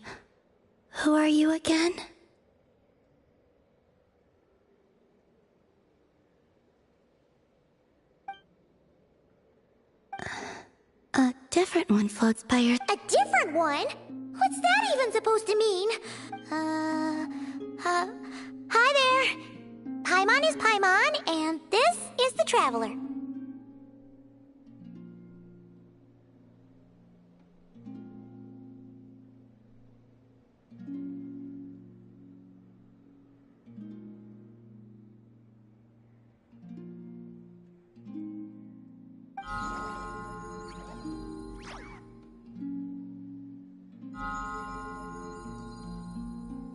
who are you again? A different one floats by your... A different one? What's that even supposed to mean? Hi there. Paimon is Paimon, and this is the Traveler.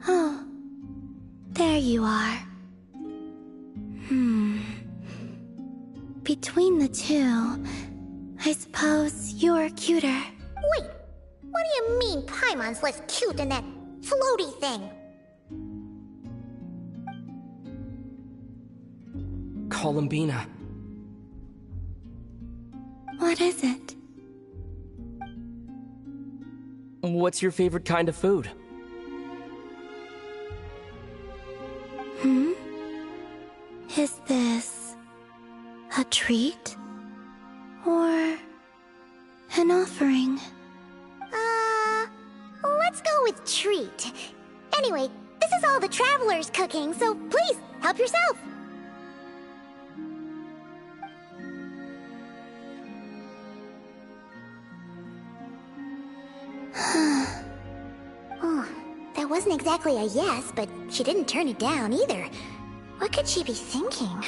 Oh, there you are. Between the two, I suppose you're cuter. Wait, what do you mean Paimon's less cute than that floaty thing? Columbina. What is it? What's your favorite kind of food? Is this a treat? Or an offering? Let's go with treat. Anyway, this is all the Traveler's cooking, so please, help yourself. Oh, that wasn't exactly a yes, but she didn't turn it down either. What could she be thinking?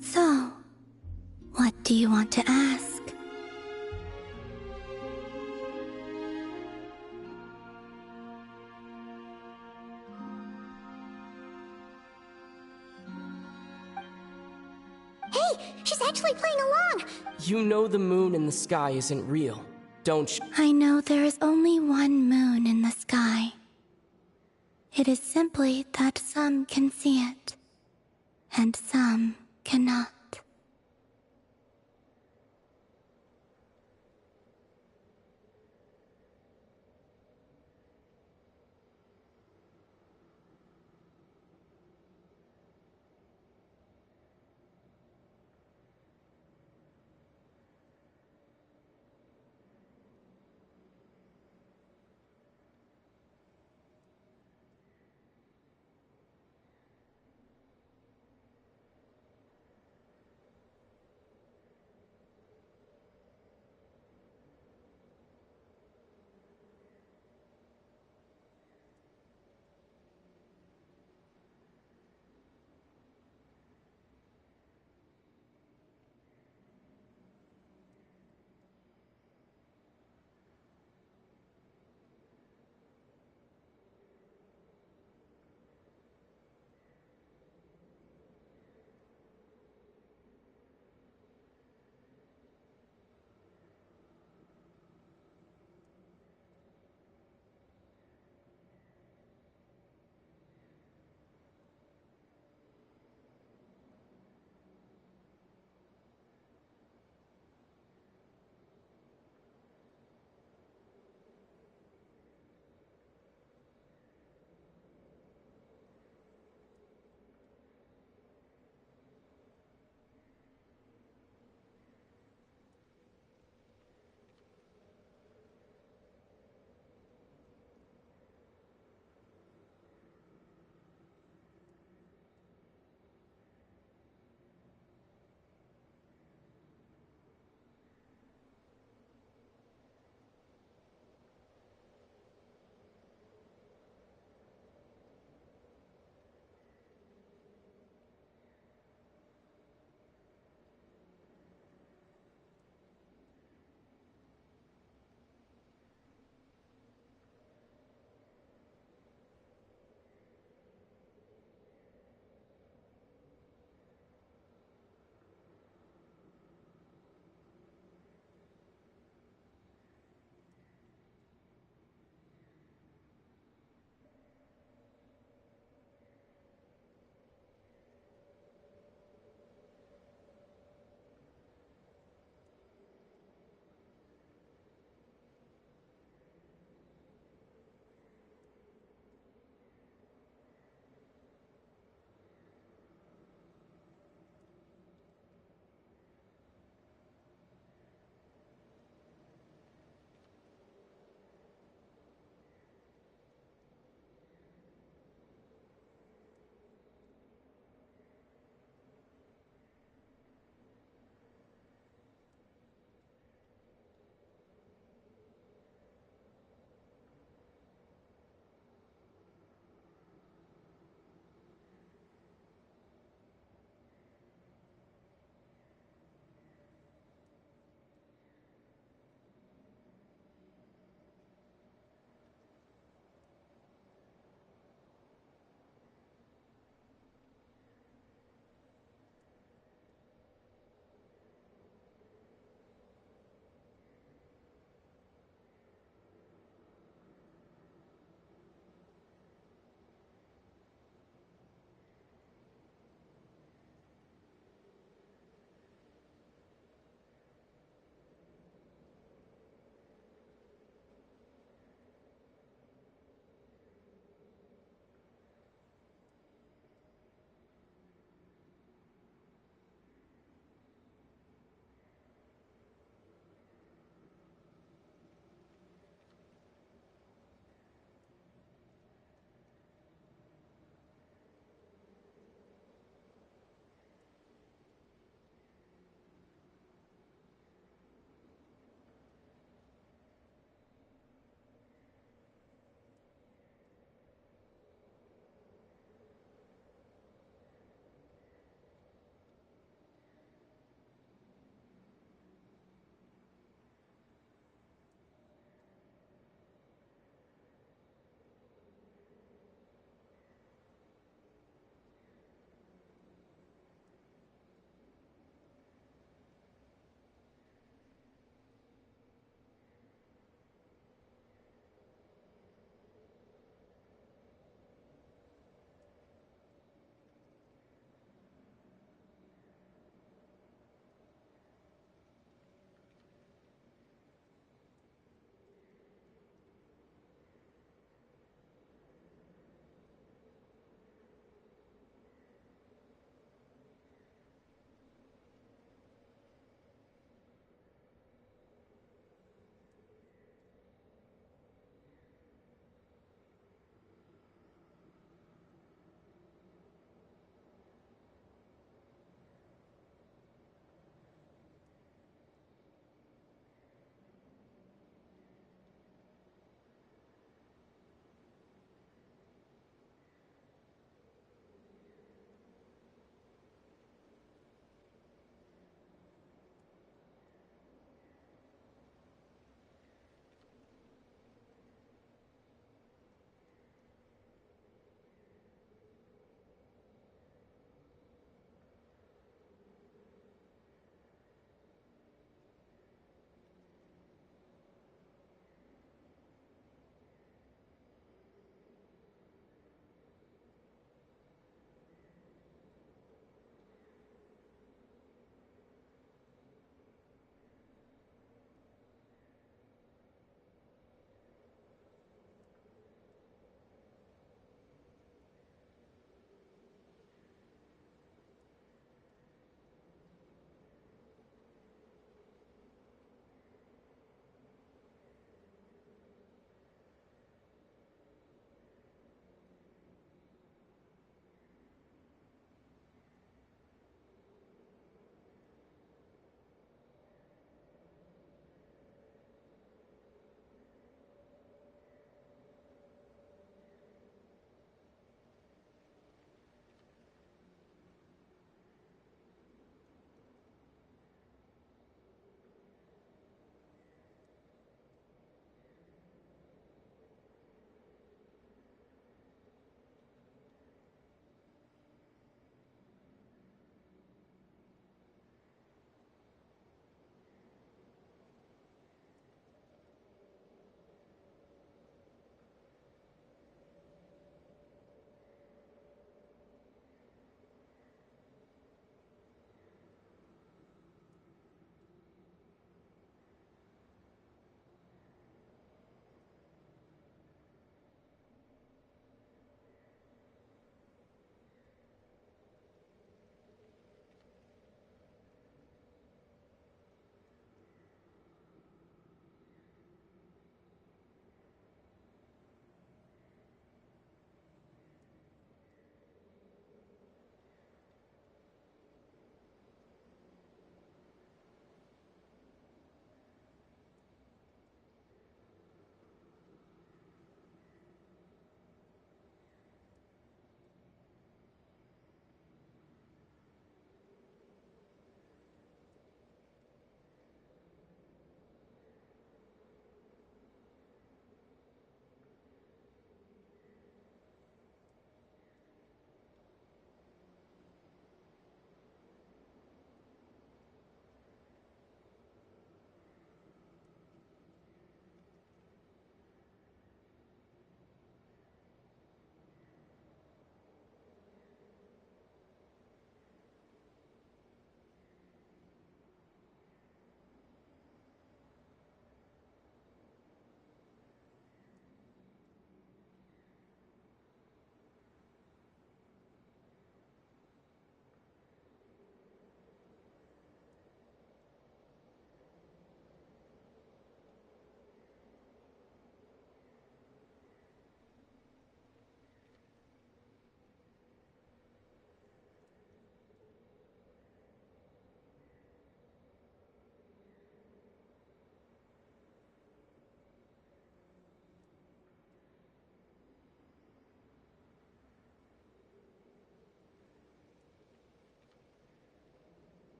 So, what do you want to ask? Hey, she's actually playing along! You know the moon in the sky isn't real, don't you? I know there is only one moon in the sky. It is simply that some can see it, and some cannot.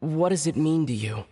What does it mean to you?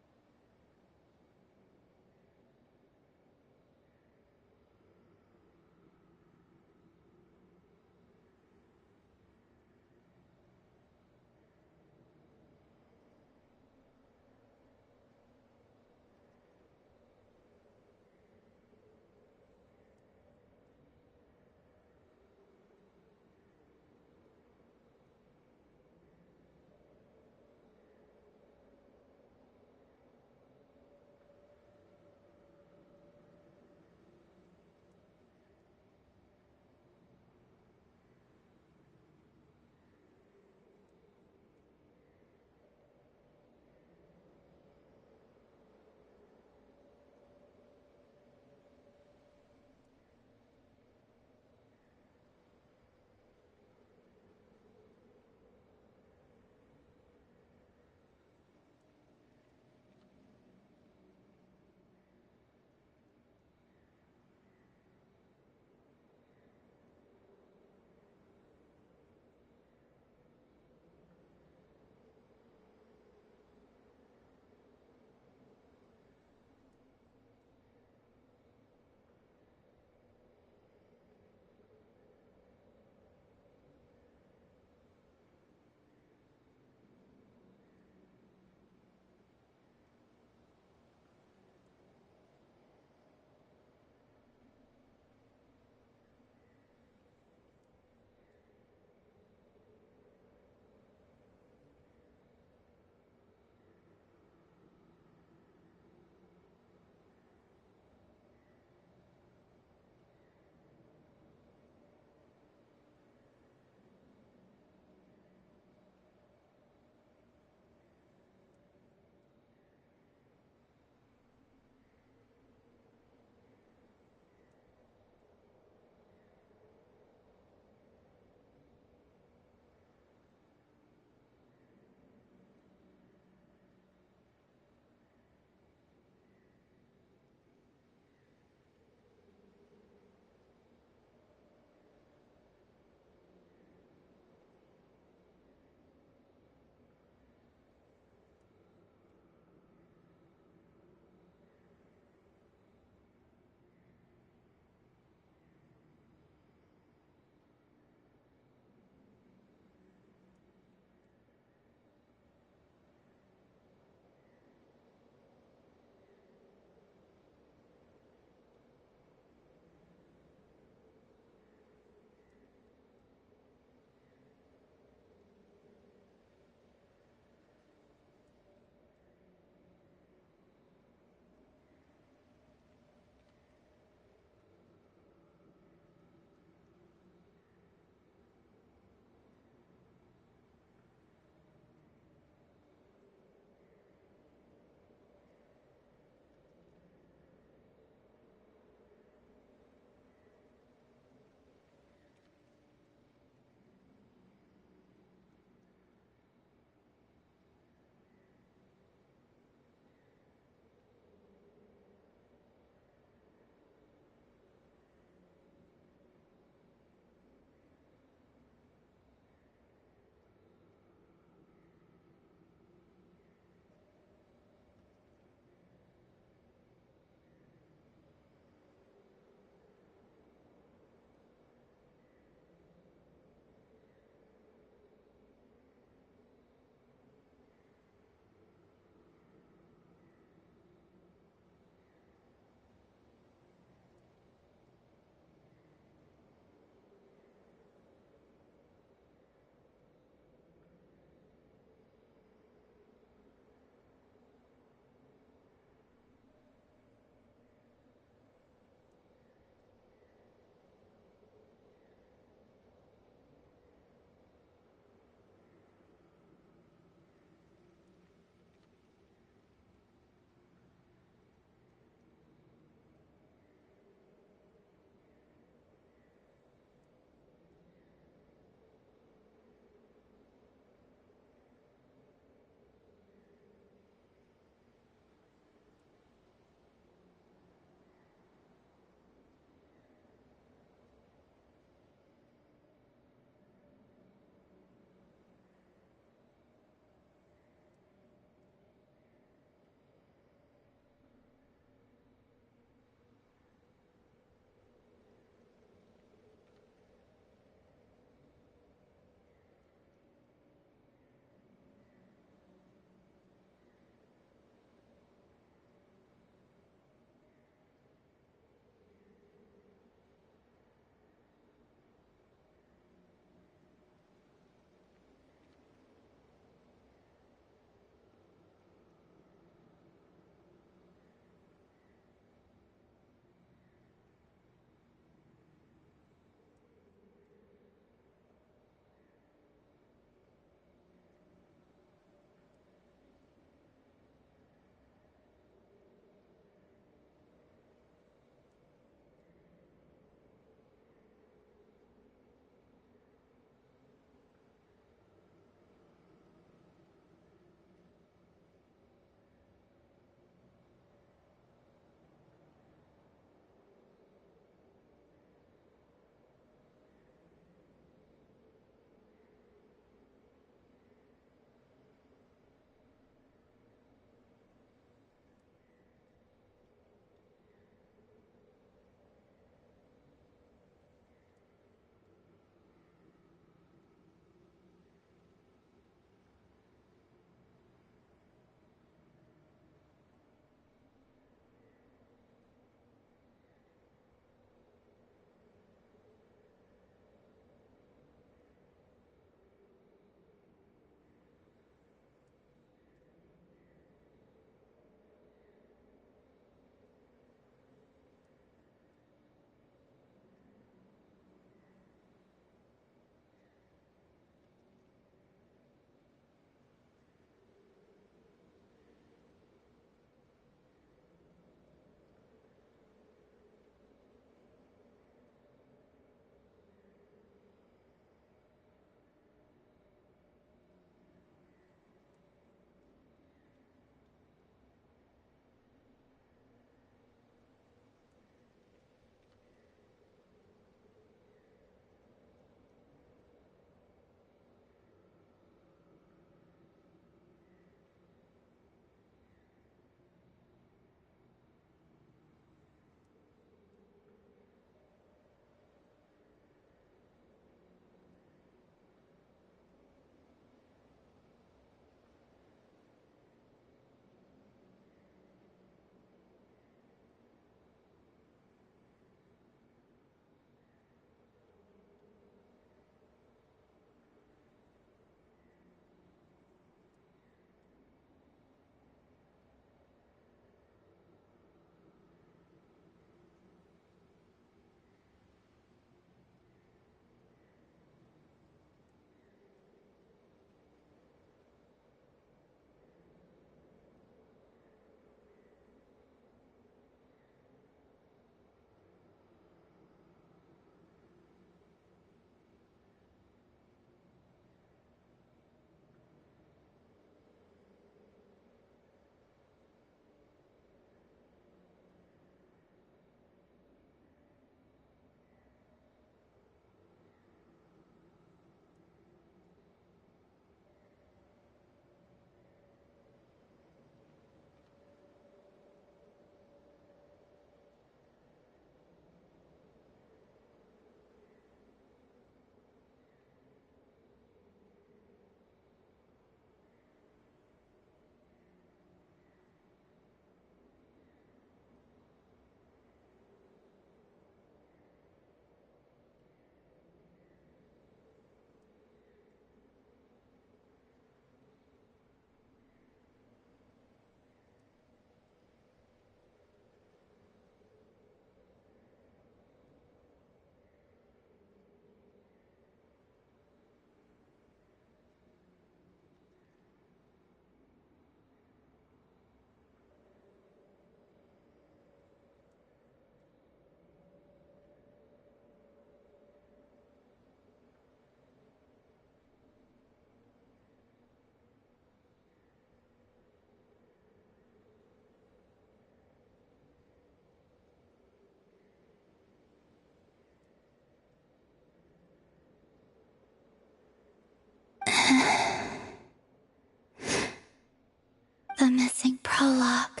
Prologue.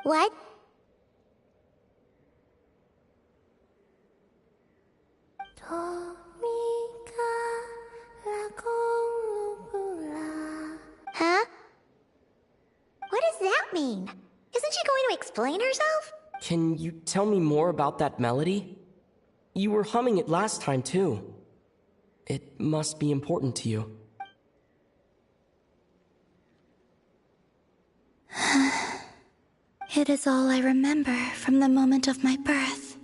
What? Huh? What does that mean? Isn't she going to explain herself? Can you tell me more about that melody? You were humming it last time, too. It must be important to you. It is all I remember from the moment of my birth.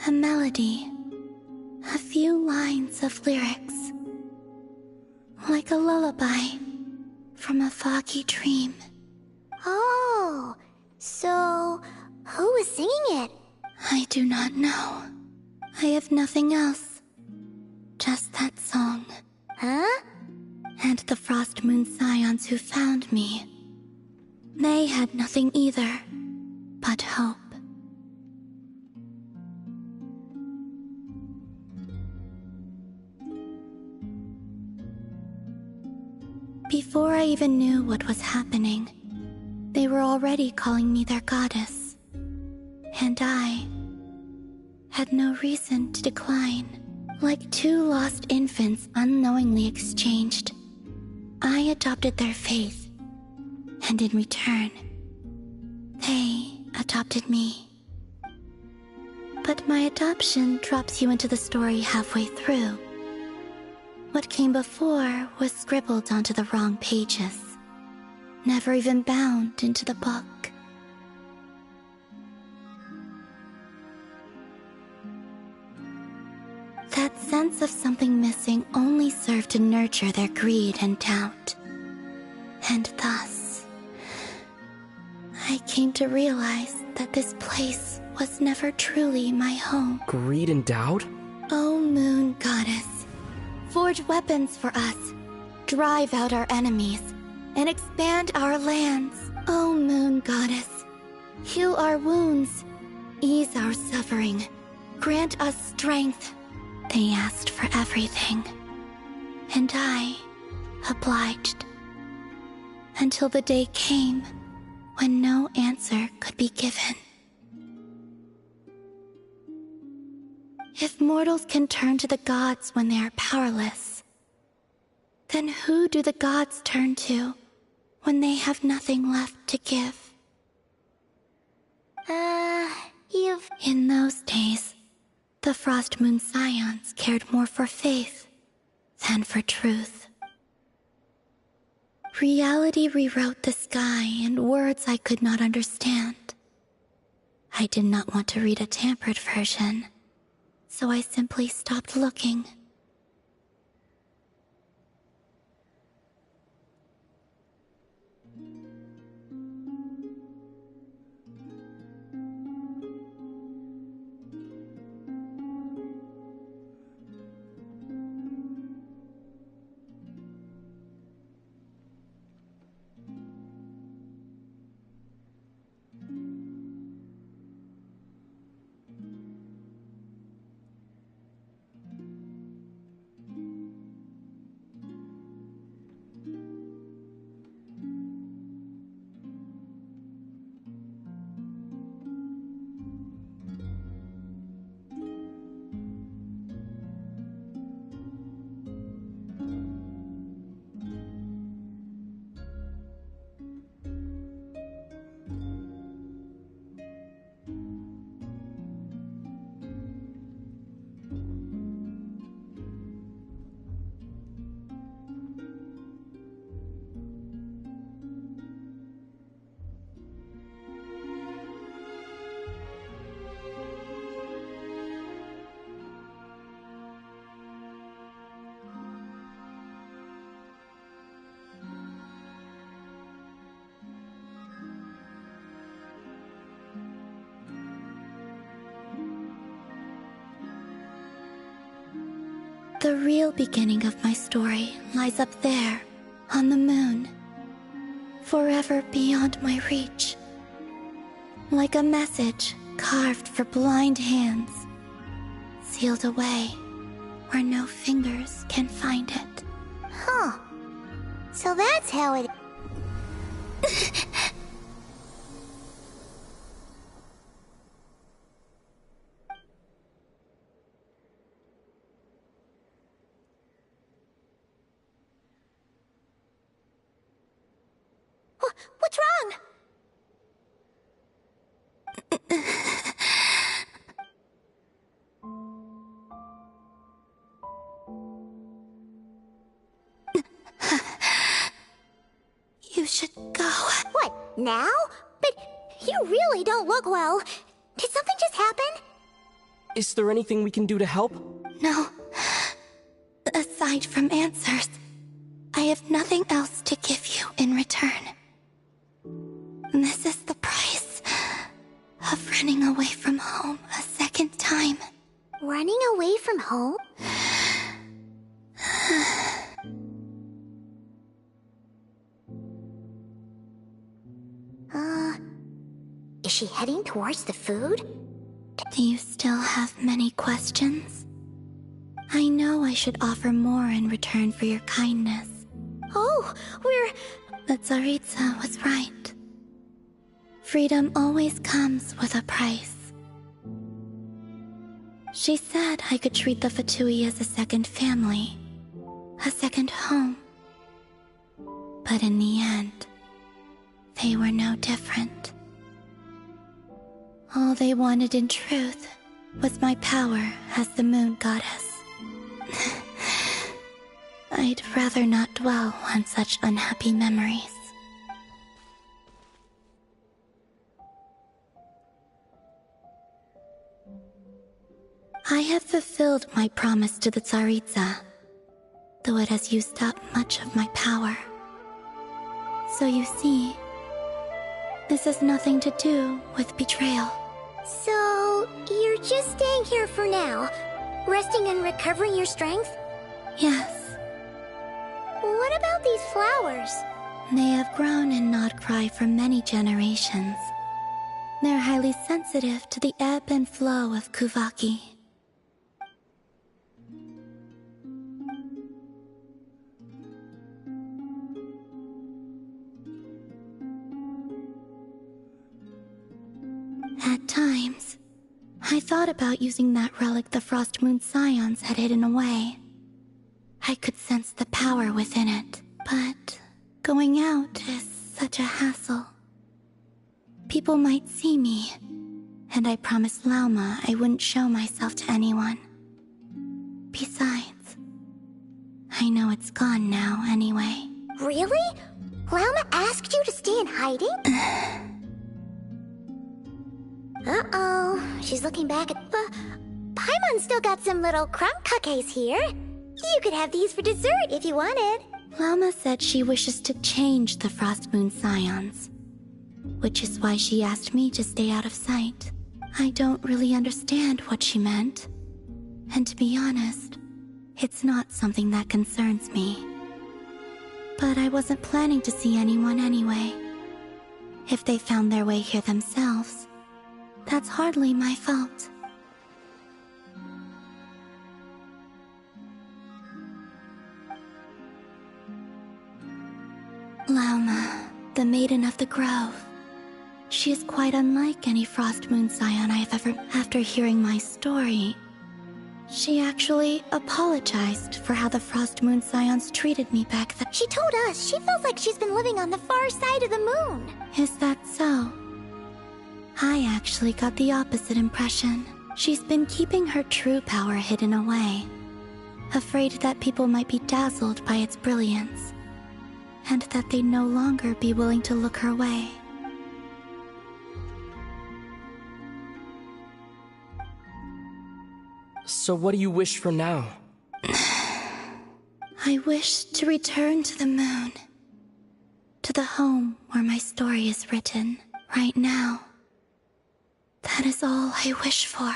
A melody. A few lines of lyrics. Like a lullaby from a foggy dream. Oh, so who was singing it? I do not know. I have nothing else. Just that song. Huh? And the Frost Moon Scions who found me. They had nothing either, but hope. Before I even knew what was happening, they were already calling me their goddess. And I had no reason to decline. Like two lost infants unknowingly exchanged, I adopted their faith. And in return, they adopted me. But my adoption drops you into the story halfway through. What came before was scribbled onto the wrong pages, never even bound into the book. That sense of something missing only served to nurture their greed and doubt. And thus, I came to realize that this place was never truly my home. Greed and doubt? O Moon Goddess, forge weapons for us, drive out our enemies, and expand our lands. O Moon Goddess, heal our wounds, ease our suffering, grant us strength. They asked for everything, and I obliged. Until the day came when no answer could be given. If mortals can turn to the gods when they are powerless, then who do the gods turn to when they have nothing left to give? In those days, the Frost Moon Scions cared more for faith than for truth. Reality rewrote the sky in words I could not understand. I did not want to read a tampered version, so I simply stopped looking. The real beginning of my story lies up there, on the moon, forever beyond my reach. Like a message carved for blind hands, sealed away where no fingers can find it. Huh. So that's how it... What's wrong? You should go. What, now? But you really don't look well. Did something just happen? Is there anything we can do to help? No. Aside from answers, I have nothing else to give you in return. This is the price of running away from home a second time. Running away from home? Is she heading towards the food? Do you still have many questions? I know I should offer more in return for your kindness. Oh, we're... But Tsaritsa was right. Freedom always comes with a price. She said I could treat the Fatui as a second family, a second home. But in the end, they were no different. All they wanted in truth was my power as the moon goddess. I'd rather not dwell on such unhappy memories. I have fulfilled my promise to the Tsaritsa, though it has used up much of my power. So you see, this has nothing to do with betrayal. So, you're just staying here for now, resting and recovering your strength? Yes. What about these flowers? They have grown in Nod Krai for many generations. They're highly sensitive to the ebb and flow of Kuvaki. At times, I thought about using that relic the Frost Moon Scions had hidden away. I could sense the power within it, but going out is such a hassle. People might see me, and I promised Lauma I wouldn't show myself to anyone. Besides, I know it's gone now anyway. Really? Lauma asked you to stay in hiding? Uh-oh, she's looking back at... Paimon's still got some little crumb cookies here. You could have these for dessert if you wanted. Lauma said she wishes to change the Frost Moon Scions, which is why she asked me to stay out of sight. I don't really understand what she meant, and to be honest, it's not something that concerns me. But I wasn't planning to see anyone anyway. If they found their way here themselves, that's hardly my fault. Lauma, the Maiden of the Grove. She is quite unlike any Frost Moon Scion I have ever... After hearing my story, she actually apologized for how the Frost Moon Scions treated me back then. She told us she feels like she's been living on the far side of the moon. Is that so? I actually got the opposite impression. She's been keeping her true power hidden away, afraid that people might be dazzled by its brilliance, and that they'd no longer be willing to look her way. So what do you wish for now? I wish to return to the moon, to the home where my story is written, right now. That is all I wish for.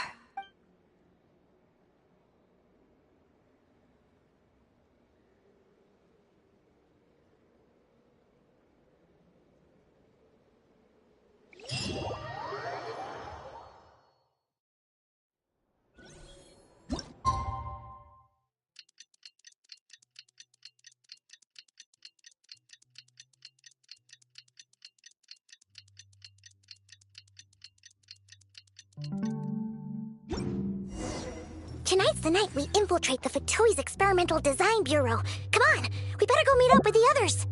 Tonight's the night we infiltrate the Fatoi's Experimental Design Bureau. Come on, we better go meet up with the others.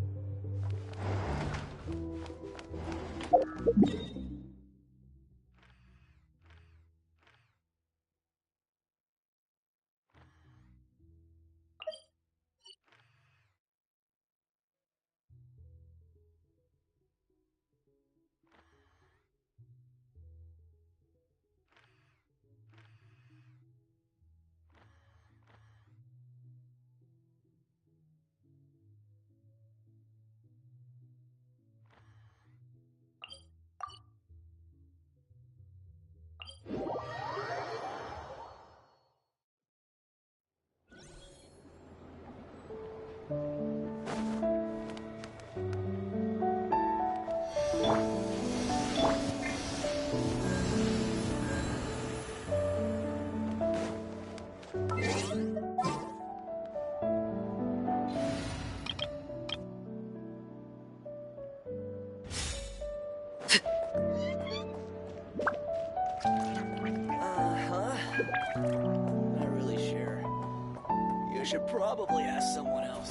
Not really sure. You should probably ask someone else.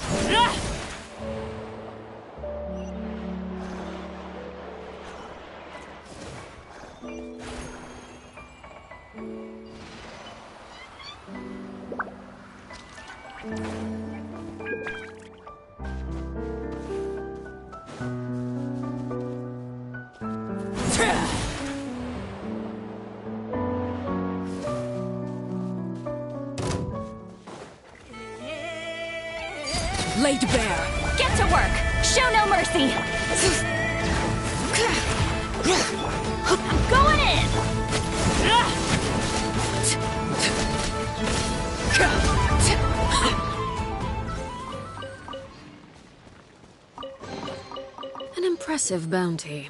Laid bare. Get to work! Show no mercy! I'm going in! An impressive bounty.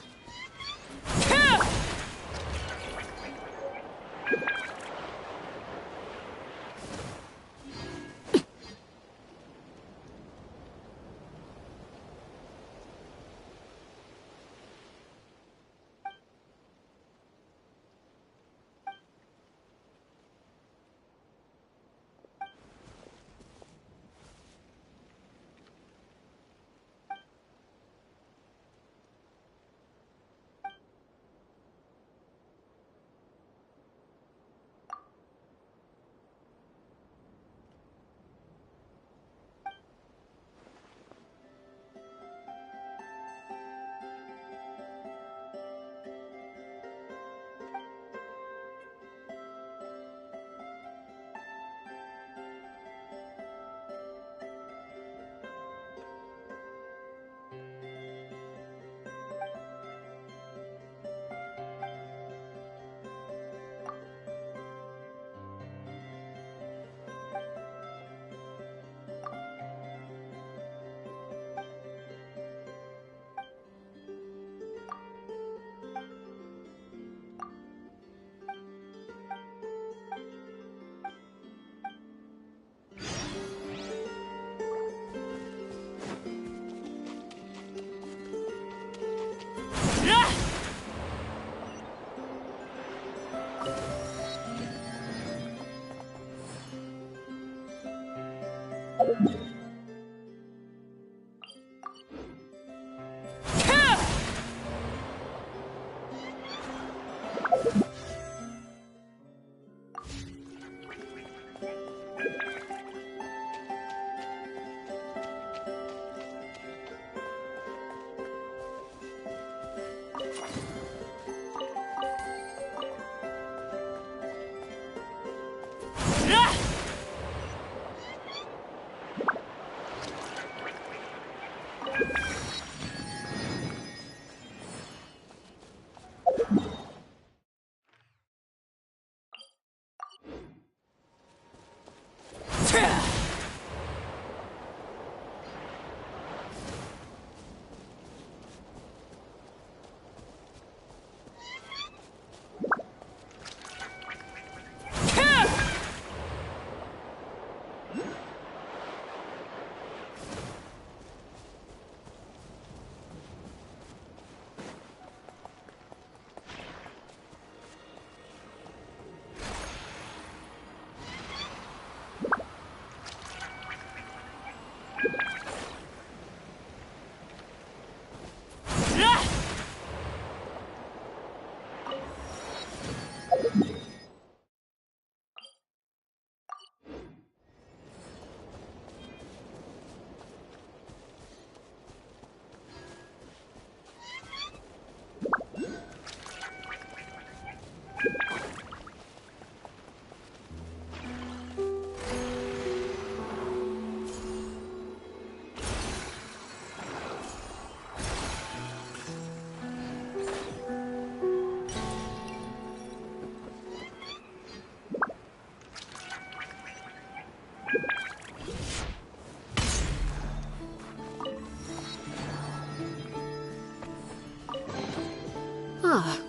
Ah,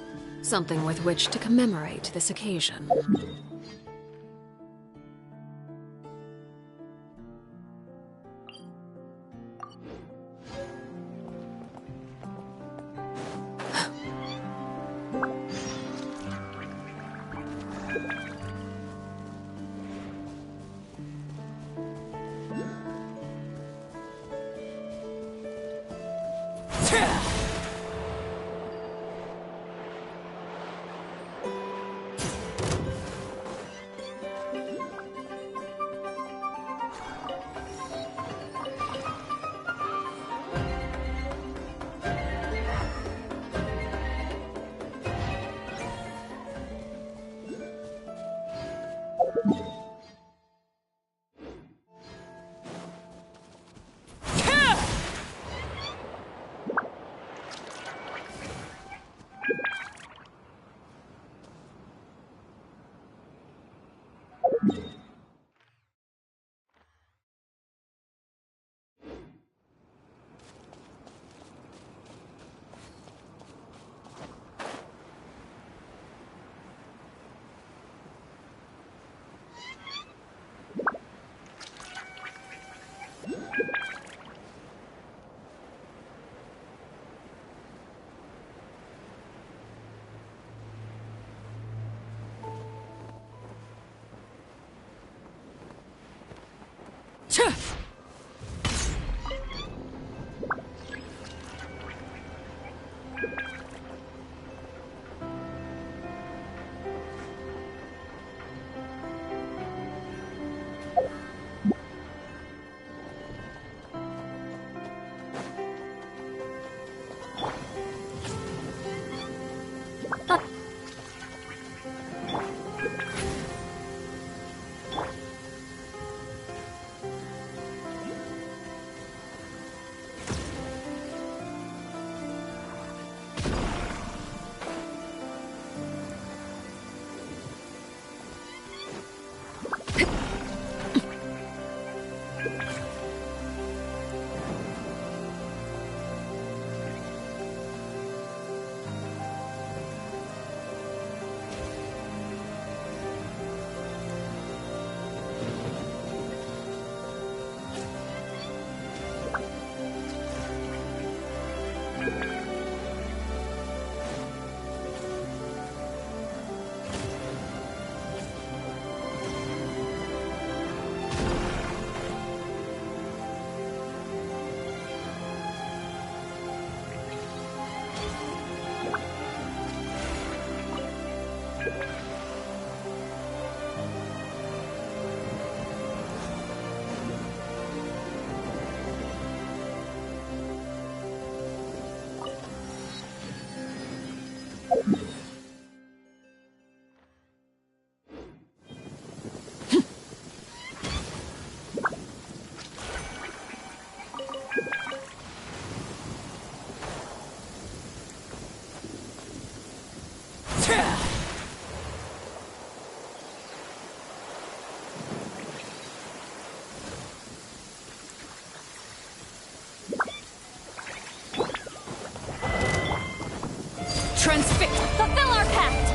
something with which to commemorate this occasion. Transfix! Fulfill our pact!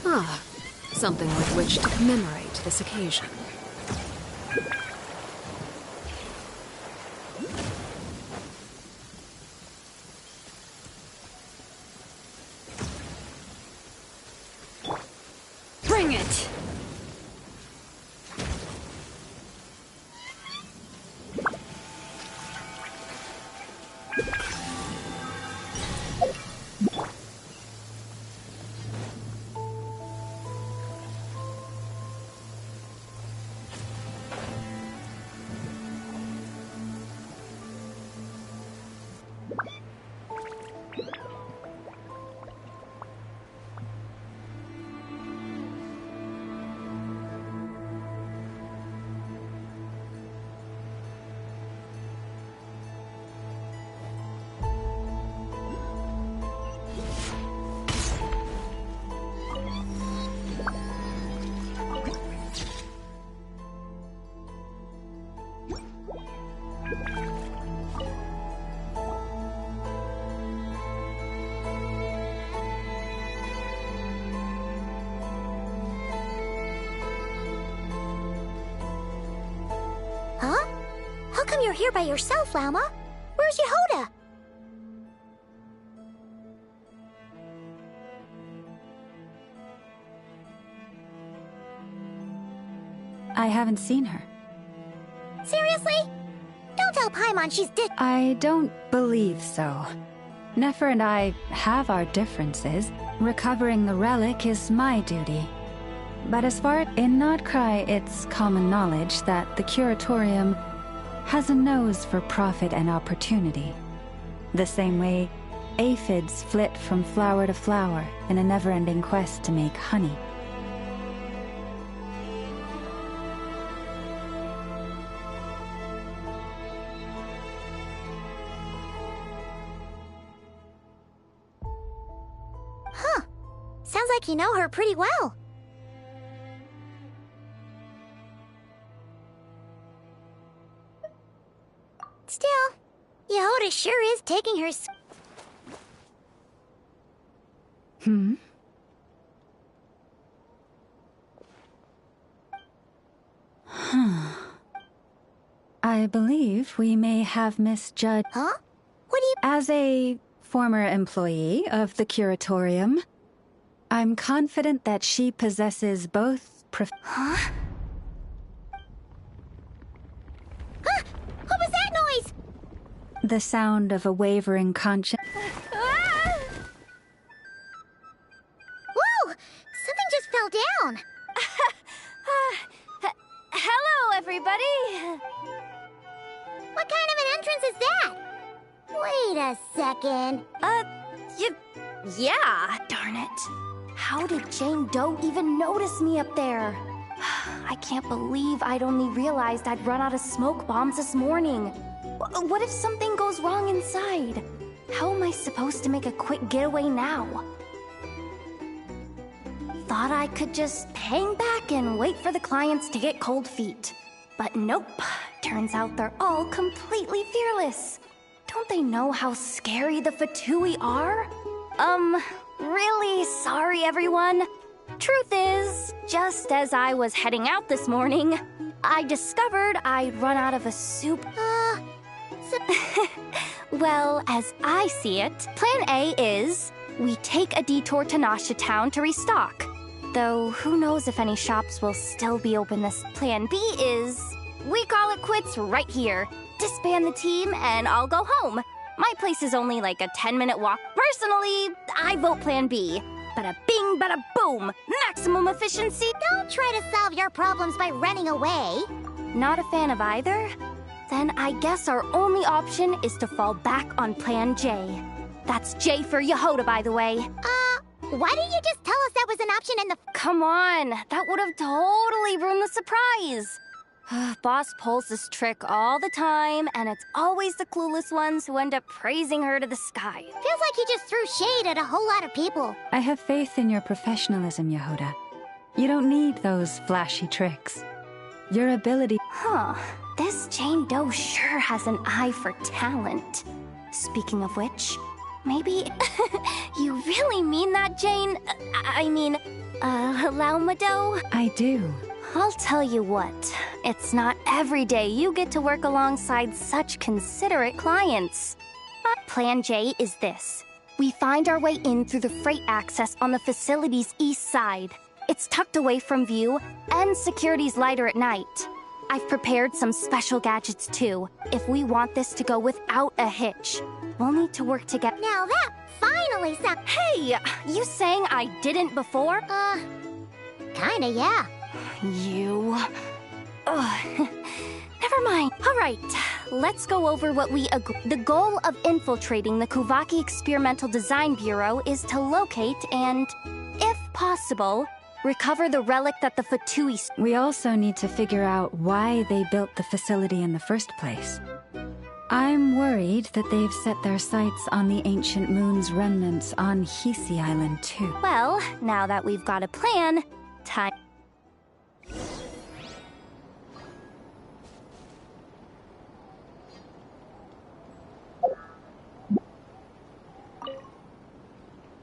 Ah, something with which to commemorate this occasion. Bring it! you're here by yourself, Lauma. Where's Yehoda? I haven't seen her. Seriously? Don't tell Paimon she's I don't believe so. Nefer and I have our differences. Recovering the relic is my duty. But as far in Nodkrai, it's common knowledge that the Curatorium has a nose for profit and opportunity. The same way aphids flit from flower to flower in a never-ending quest to make honey. Huh. Sounds like you know her pretty well. Still, Yehoda sure is taking her I believe we may have misjudged. Huh? What do you... As a former employee of the Curatorium, I'm confident that she possesses both Huh? Huh? What was that noise? the sound of a wavering conscience. Whoa! Something just fell down. Hello, everybody. What kind of an entrance is that? Wait a second. Yeah, darn it. How did Jane Doe even notice me up there? I can't believe I'd only realized I'd run out of smoke bombs this morning. What if something goes wrong inside? How am I supposed to make a quick getaway now? Thought I could just hang back and wait for the clients to get cold feet. But nope. Turns out they're all completely fearless. Don't they know how scary the Fatui are? Really sorry, everyone. Truth is, just as I was heading out this morning, I discovered I'd run out of a soup. Well, as I see it, Plan A is we take a detour to Nasha Town to restock. Though, who knows if any shops will still be open this. Plan B is we call it quits right here. Disband the team and I'll go home. My place is only like a 10-minute walk. Personally, I vote Plan B. Bada bing, bada boom. Maximum efficiency. Don't try to solve your problems by running away. Not a fan of either? Then I guess our only option is to fall back on Plan J. That's J for Yehoda, by the way. Why didn't you just tell us that was an option in the... Come on, that would have totally ruined the surprise. Boss pulls this trick all the time, and it's always the clueless ones who end up praising her to the sky. Feels like you just threw shade at a whole lot of people. I have faith in your professionalism, Yehoda. You don't need those flashy tricks. Your ability... This Jane Doe sure has an eye for talent. Speaking of which, maybe... You really mean that, Jane? Lauma Doe? I do. I'll tell you what, it's not every day you get to work alongside such considerate clients. Plan J is this. We find our way in through the freight access on the facility's east side. It's tucked away from view, and security's lighter at night. I've prepared some special gadgets too, if we want this to go without a hitch. We'll need to work together. Now that finally sounds... Hey, you saying I didn't before? Kinda, yeah. You... Never mind. All right, let's go over what we agree. The goal of infiltrating the Kuvaki Experimental Design Bureau is to locate and, if possible, recover the relic that the Fatui... We also need to figure out why they built the facility in the first place. I'm worried that they've set their sights on the ancient moon's remnants on Hisi Island, too. Well, now that we've got a plan, time...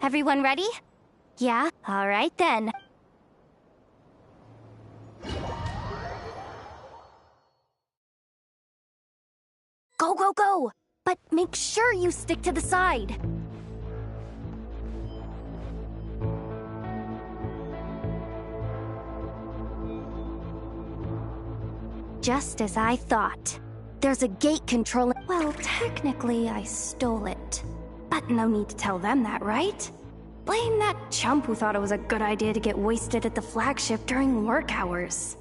Everyone ready? Yeah? All right then. Go, go, go! But make sure you stick to the side. Just as I thought. There's a gate controlling... Well, technically, I stole it. But no need to tell them that, right? Blame that chump who thought it was a good idea to get wasted at the flagship during work hours.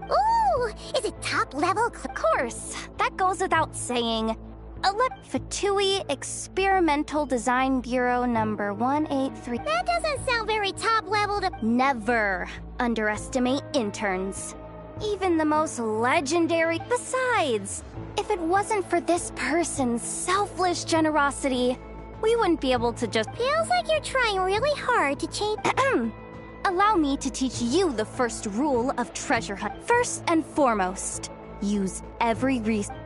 Ooh! Is it top level? Of course. That goes without saying. Fatui Experimental Design Bureau number 183. That doesn't sound very top level to... Never underestimate interns. Even the most legendary. Besides, if it wasn't for this person's selfless generosity, we wouldn't be able to just... Feels like you're trying really hard to change... Allow me to teach you the first rule of treasure hunt. First and foremost, use every resource.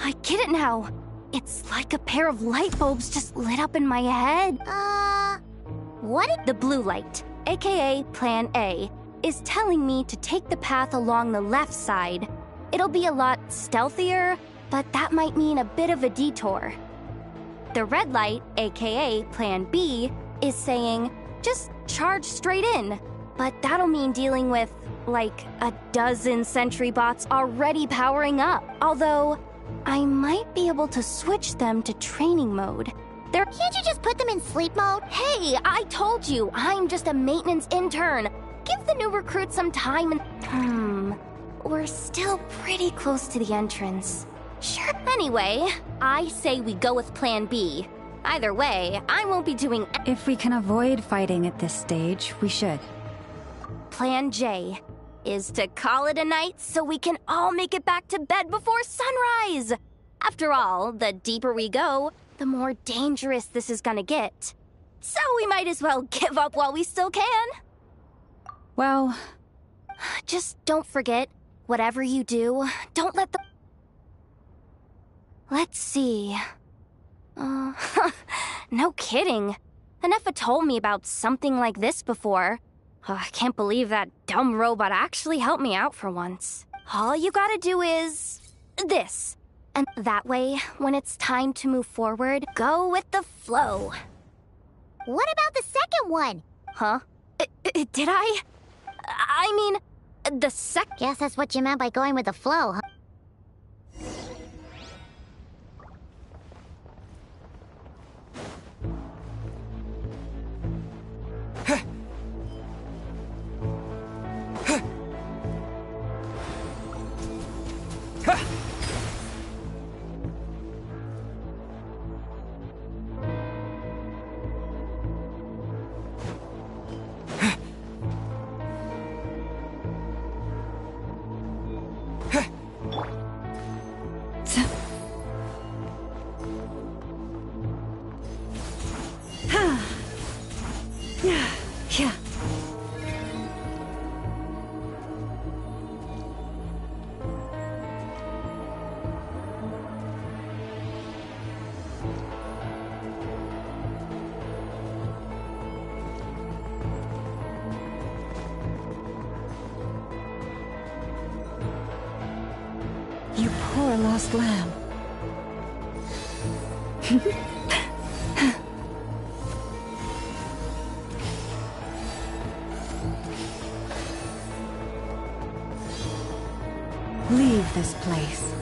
I get it now. It's like a pair of light bulbs just lit up in my head. What? The blue light, aka Plan A, is telling me to take the path along the left side. It'll be a lot stealthier, but that might mean a bit of a detour. The red light, aka Plan B, is saying, just charge straight in. But that'll mean dealing with, like, a dozen sentry bots already powering up. Although, I might be able to switch them to training mode. Can't you just put them in sleep mode? Hey, I told you, I'm just a maintenance intern. Give the new recruits some time and... We're still pretty close to the entrance. Sure. Anyway, I say we go with Plan B. Either way, I won't be doing... If we can avoid fighting at this stage, we should. Plan J is to call it a night so we can all make it back to bed before sunrise. After all, the deeper we go, the more dangerous this is gonna get. So we might as well give up while we still can. Well... Just don't forget, whatever you do, don't let the... Let's see... no kidding. Anefa told me about something like this before. I can't believe that dumb robot actually helped me out for once. All you gotta do is... this. And that way, when it's time to move forward, go with the flow. What about the second one? Huh? Did I? I mean, the Guess that's what you meant by going with the flow, huh? You poor lost lamb. Leave this place.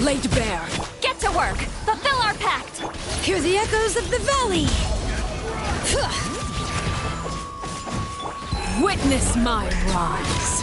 laid bare. Get to work! Fulfill our pact! Hear the echoes of the valley! Witness my rise!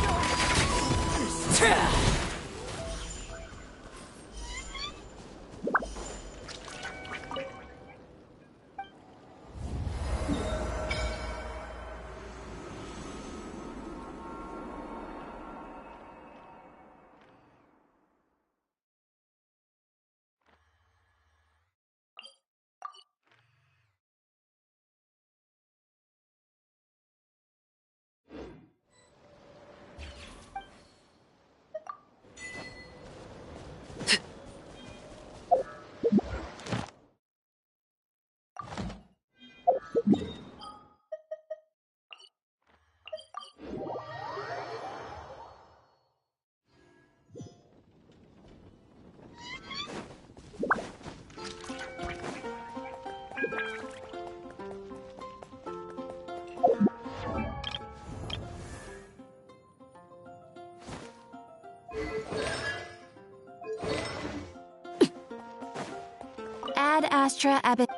Ad Astra Abbot.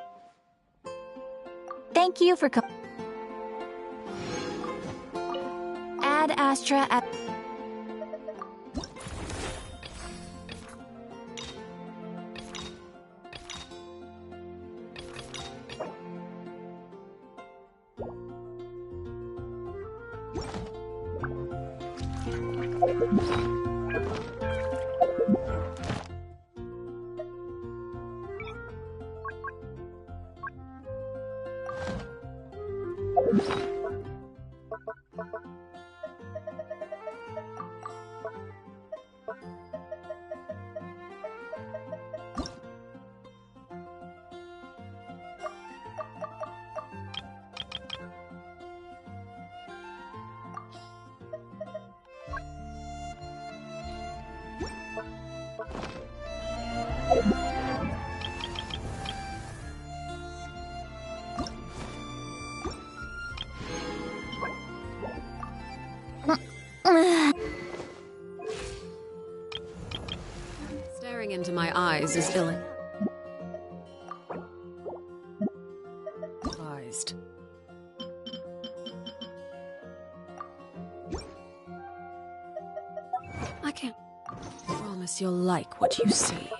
Thank you for Ad Astra Ab. Staring into my eyes is ill-advised. I can't promise you'll like what you see.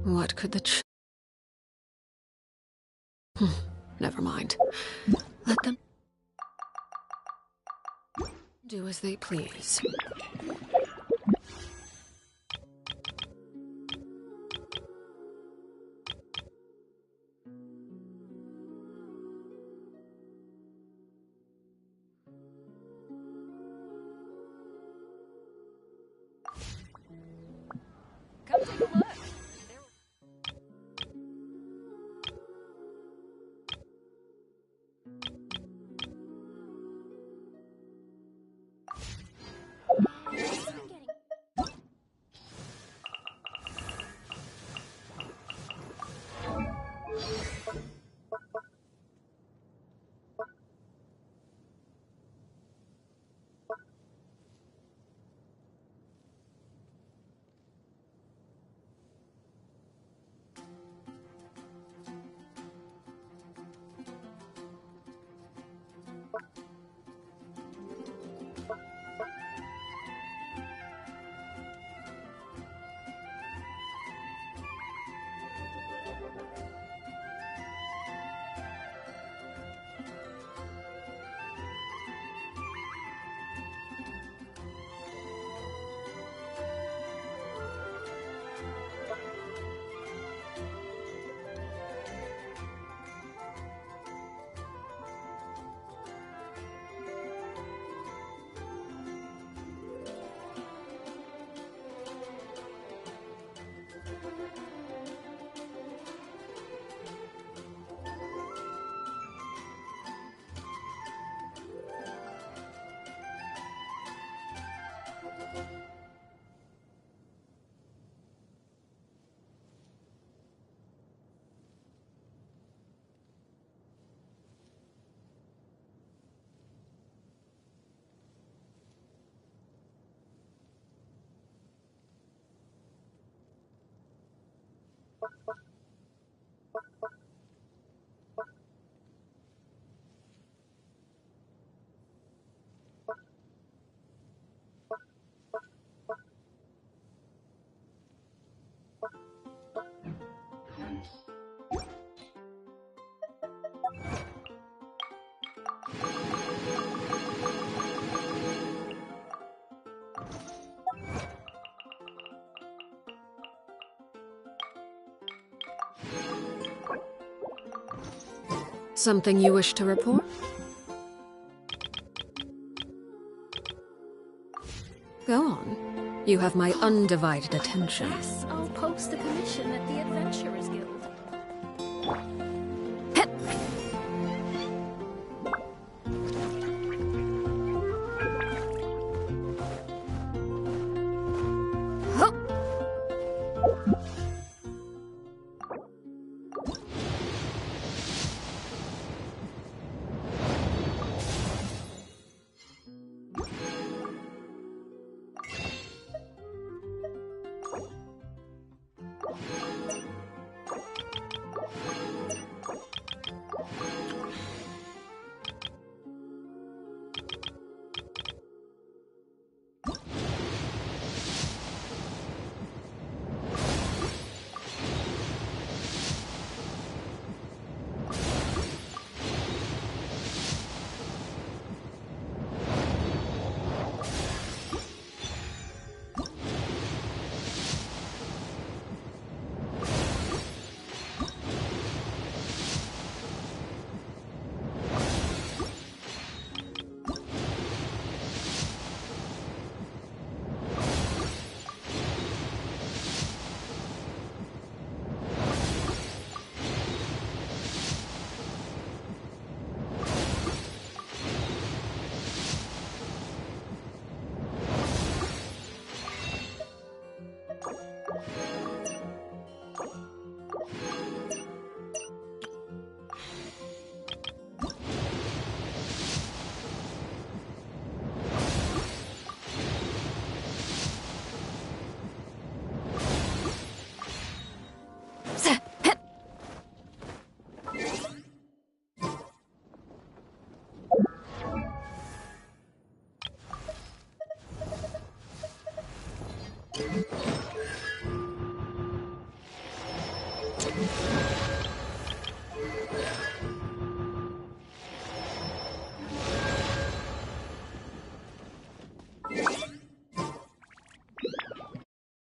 What could the never mind. Let them do as they please. Come take a look. Something you wish to report? Go on. You have my undivided attention. Yes, I'll post the commission at the Adventurers Guild.